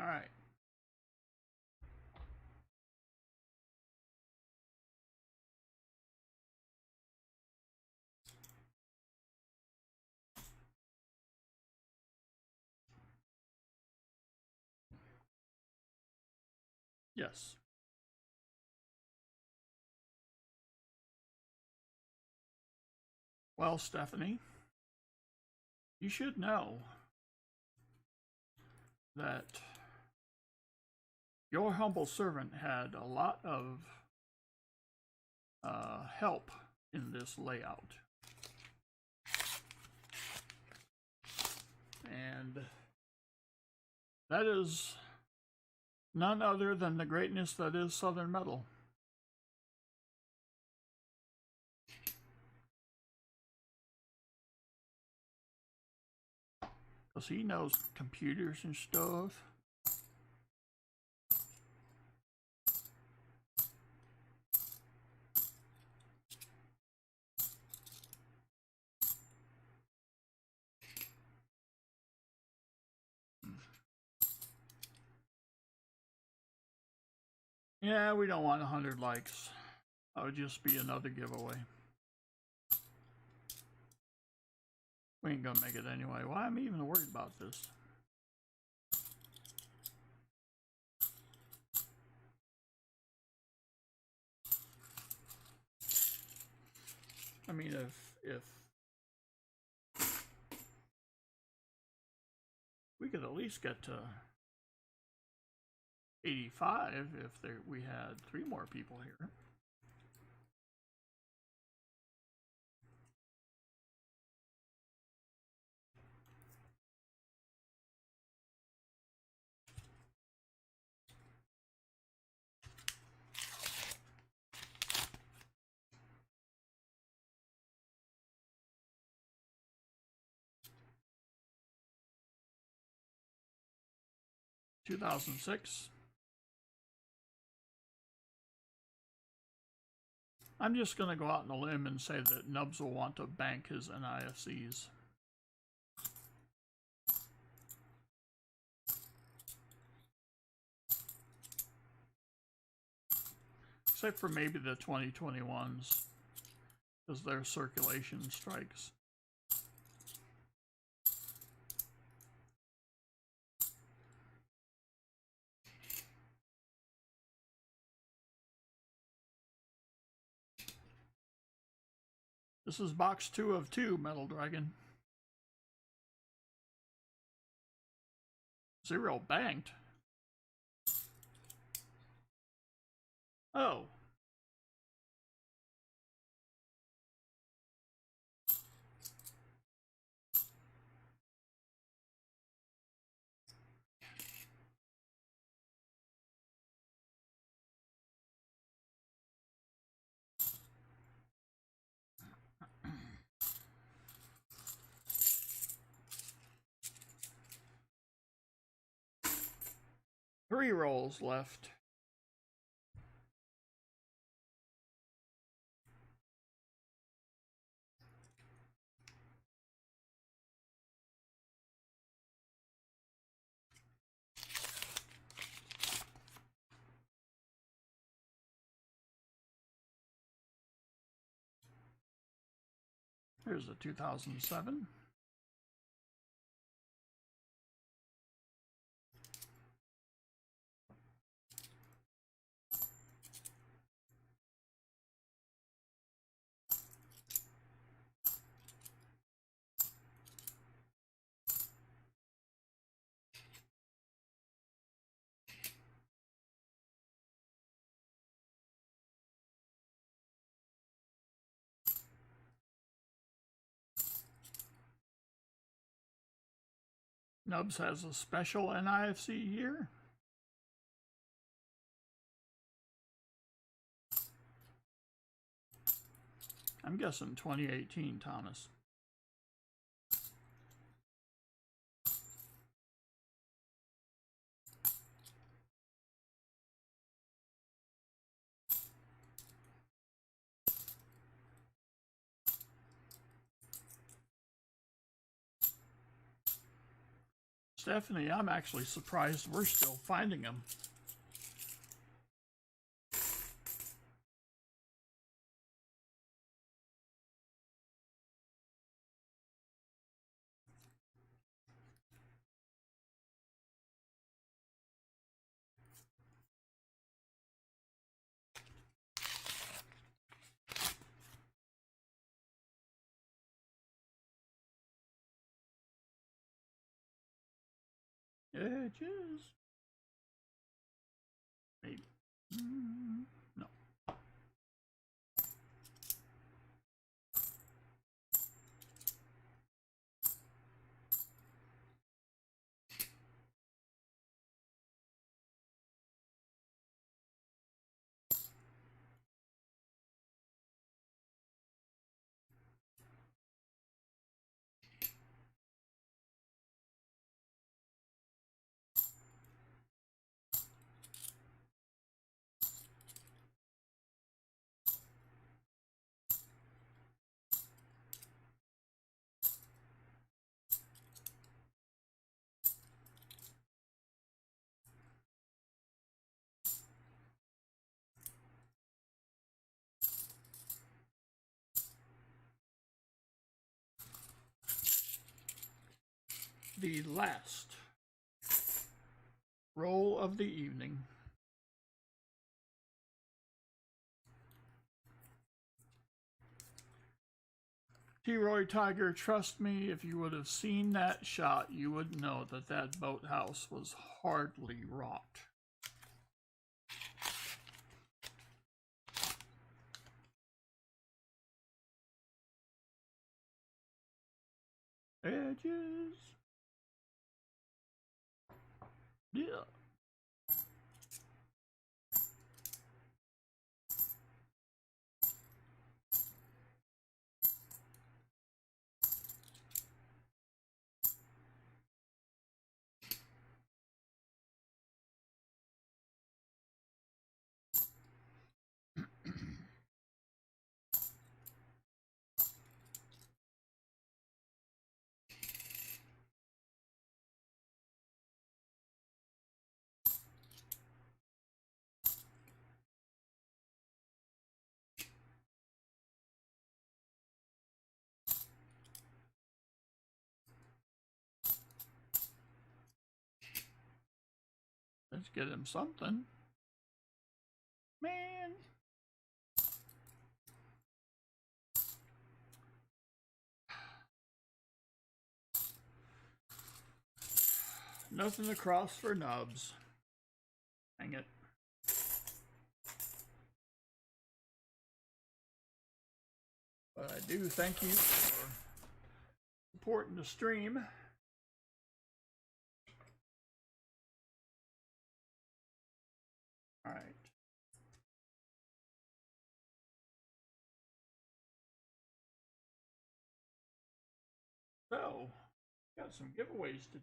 right. Yes. Well, Stephanie, you should know that your humble servant had a lot of help in this layout. And that is none other than the greatness that is Southern Metal. Because he knows computers and stuff. Yeah, we don't want 100 likes. That would just be another giveaway. We ain't gonna make it anyway. Why am I even worried about this? I mean, if we could at least get to 85 if we had 3 more people here. (2006). I'm just going to go out on a limb and say that Nubs will want to bank his NIFCs. Except for maybe the 2021s, because their circulation strikes. This is box 2 of 2, Metal Dragon. 0 banked. Oh. Three rolls left. Here's a 2007. Nubs has a special NIFC here. I'm guessing 2018, Thomas. Stephanie, I'm actually surprised we're still finding them. Edges. Maybe. No. The last roll of the evening. T-Roy Tiger, trust me, if you would have seen that shot, you would know that that boathouse was hardly wrought. Edges. Yeah. Let's get him something. Man. Nothing across for nubs. Hang it. But I do thank you for supporting the stream. All right. So, got some giveaways to do.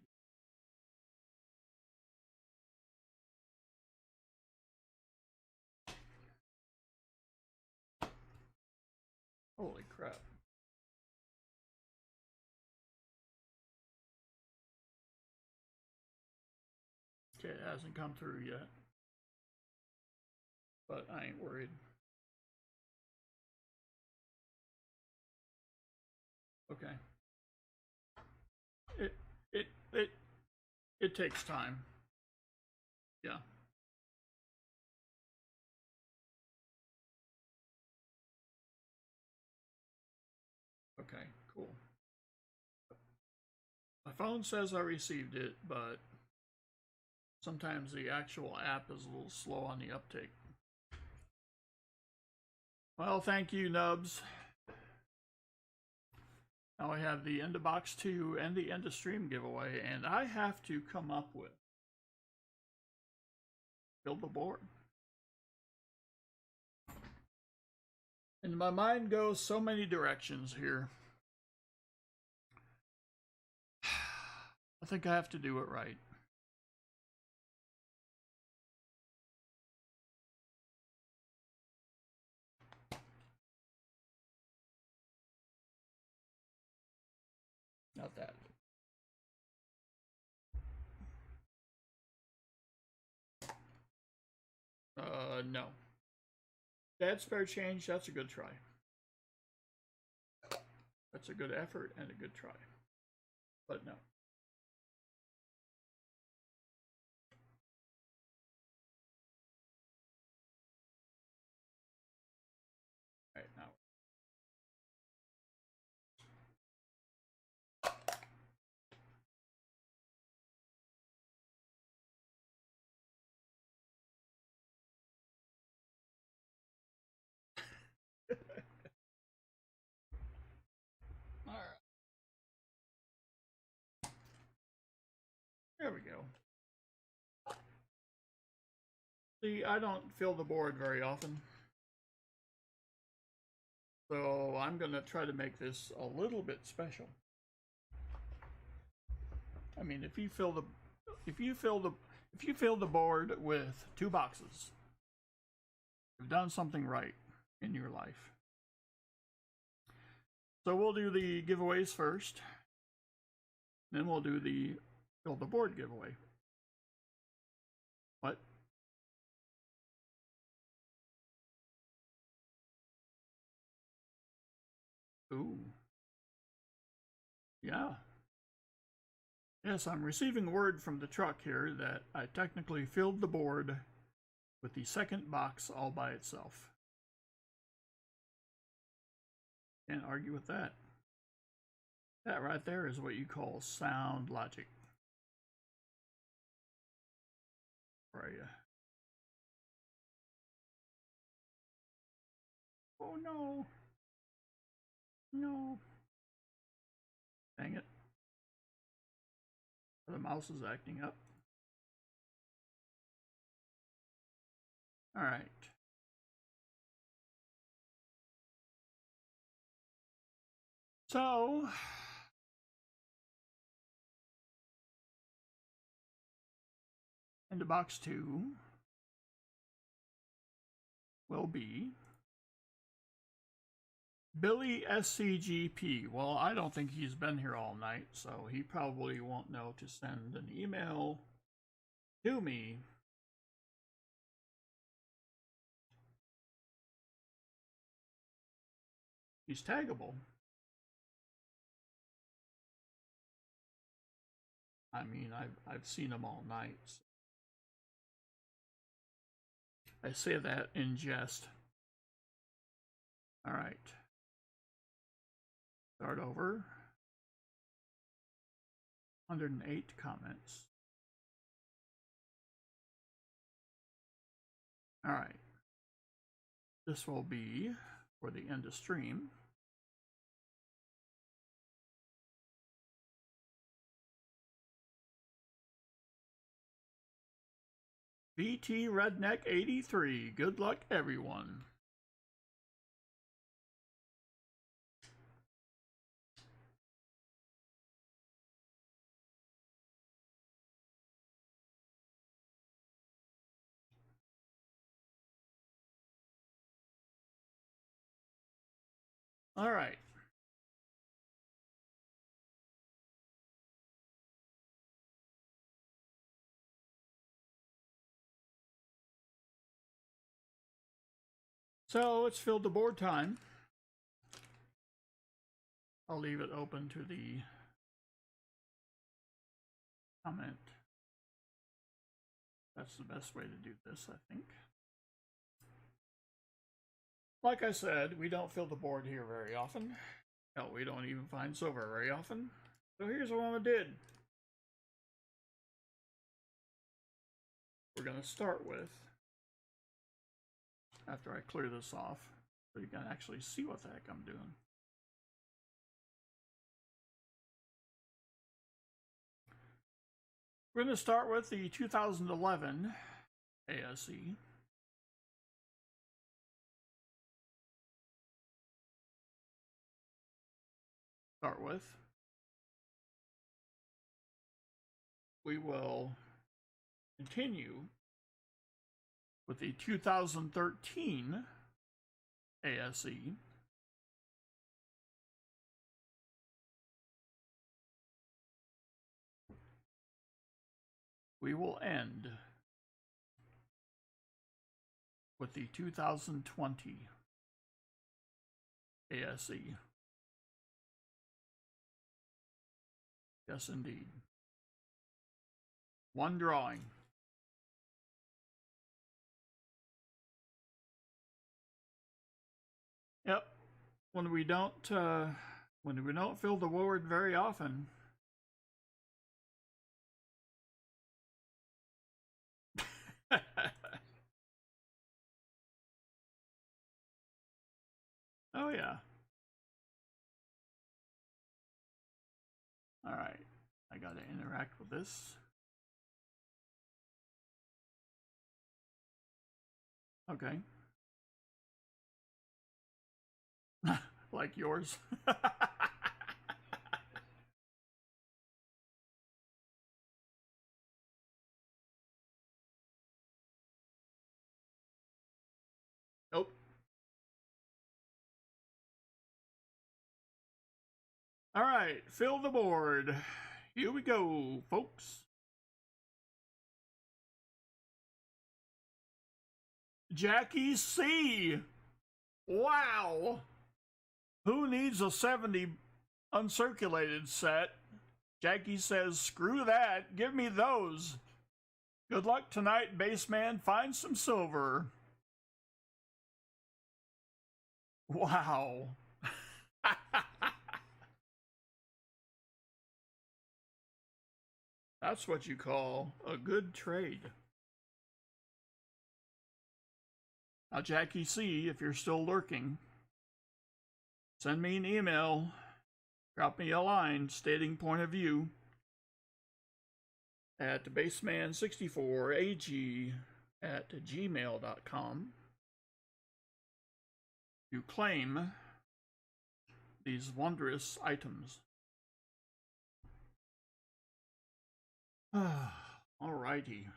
Holy crap. Okay, it hasn't come through yet. But I ain't worried. Okay. It takes time. Yeah. Okay, cool. My phone says I received it, but sometimes the actual app is a little slow on the uptake. Well, thank you, Nubs. Now I have the End of Box 2 and the End of Stream giveaway, and I have to come up with build the board. And my mind goes so many directions here. I think I have to do it right. Not that. no. That's fair change. That's a good try. That's a good effort and a good try. But no. All right, now. All right. There we go. See, I don't fill the board very often. So I'm going to try to make this a little bit special. I mean, if you fill the board with 2 boxes, you've done something right in your life. So we'll do the giveaways first. Then we'll do the fill the board giveaway. What? Ooh. Yeah. Yes, I'm receiving word from the truck here that I technically filled the board with the second box all by itself. Can't argue with that. That right there is what you call sound logic. Where are you? Oh no. No. Dang it. The mouse is acting up. All right. So, into box 2 will be Billy SCGP. Well, I don't think he's been here all night, so he probably won't know to send an email to me. He's taggable. I mean, I've seen him all night. So. I say that in jest. All right. Start over. 108 comments. All right. This will be for the end of stream. BT Redneck 83. Good luck, everyone. All right. So it's filled the board time. I'll leave it open to the comment. That's the best way to do this, I think. Like I said, we don't fill the board here very often. Hell, we don't even find silver very often. So here's what I did. We're going to start with, after I clear this off, so you can actually see what the heck I'm doing. We're going to start with the 2011 ASE. Start with. We will continue with the 2013 ASE. We will end with the 2020 ASE. Yes, indeed. One drawing. Yep. When we don't fill the word very often. Oh yeah. All right. I got to interact with this. Okay. Like yours. Nope. All right, fill the board. Here we go, folks. Jackie C. Wow. Who needs a 70 uncirculated set? Jackie says, screw that. Give me those. Good luck tonight, baseman. Find some silver. Wow. That's what you call a good trade. Now, Jackie C., if you're still lurking, send me an email, drop me a line stating point of view at baseman64ag@gmail.com. You claim these wondrous items. Alrighty.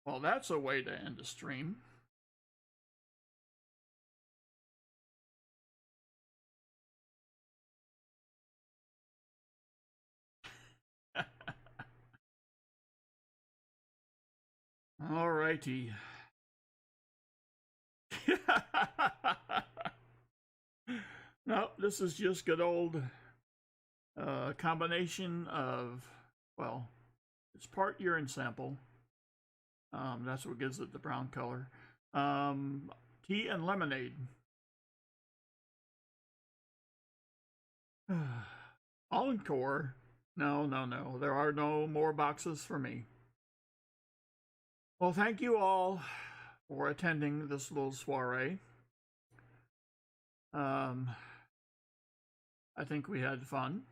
Well, that's a way to end a stream. Alrighty. No, this is just good old combination of, well, it's part urine sample. That's what gives it the brown color. Tea and lemonade. Encore. No, no, no. There are no more boxes for me. Well, thank you all for attending this little soiree. I think we had fun.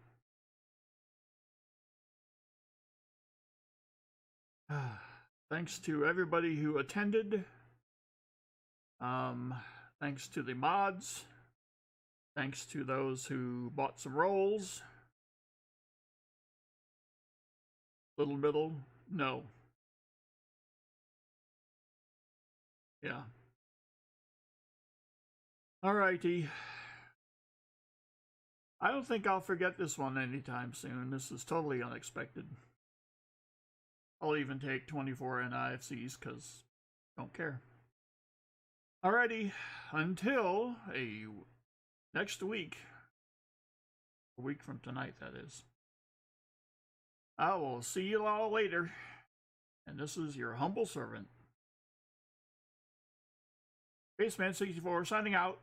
Thanks to everybody who attended. Thanks to the mods. Thanks to those who bought some rolls. Little middle, no. Yeah. Alrighty. I don't think I'll forget this one anytime soon. This is totally unexpected. I'll even take 24 NIFCs because I don't care. Alrighty, until next week. A week from tonight, that is. I will see you all later. And this is your humble servant, Baseman64, signing out.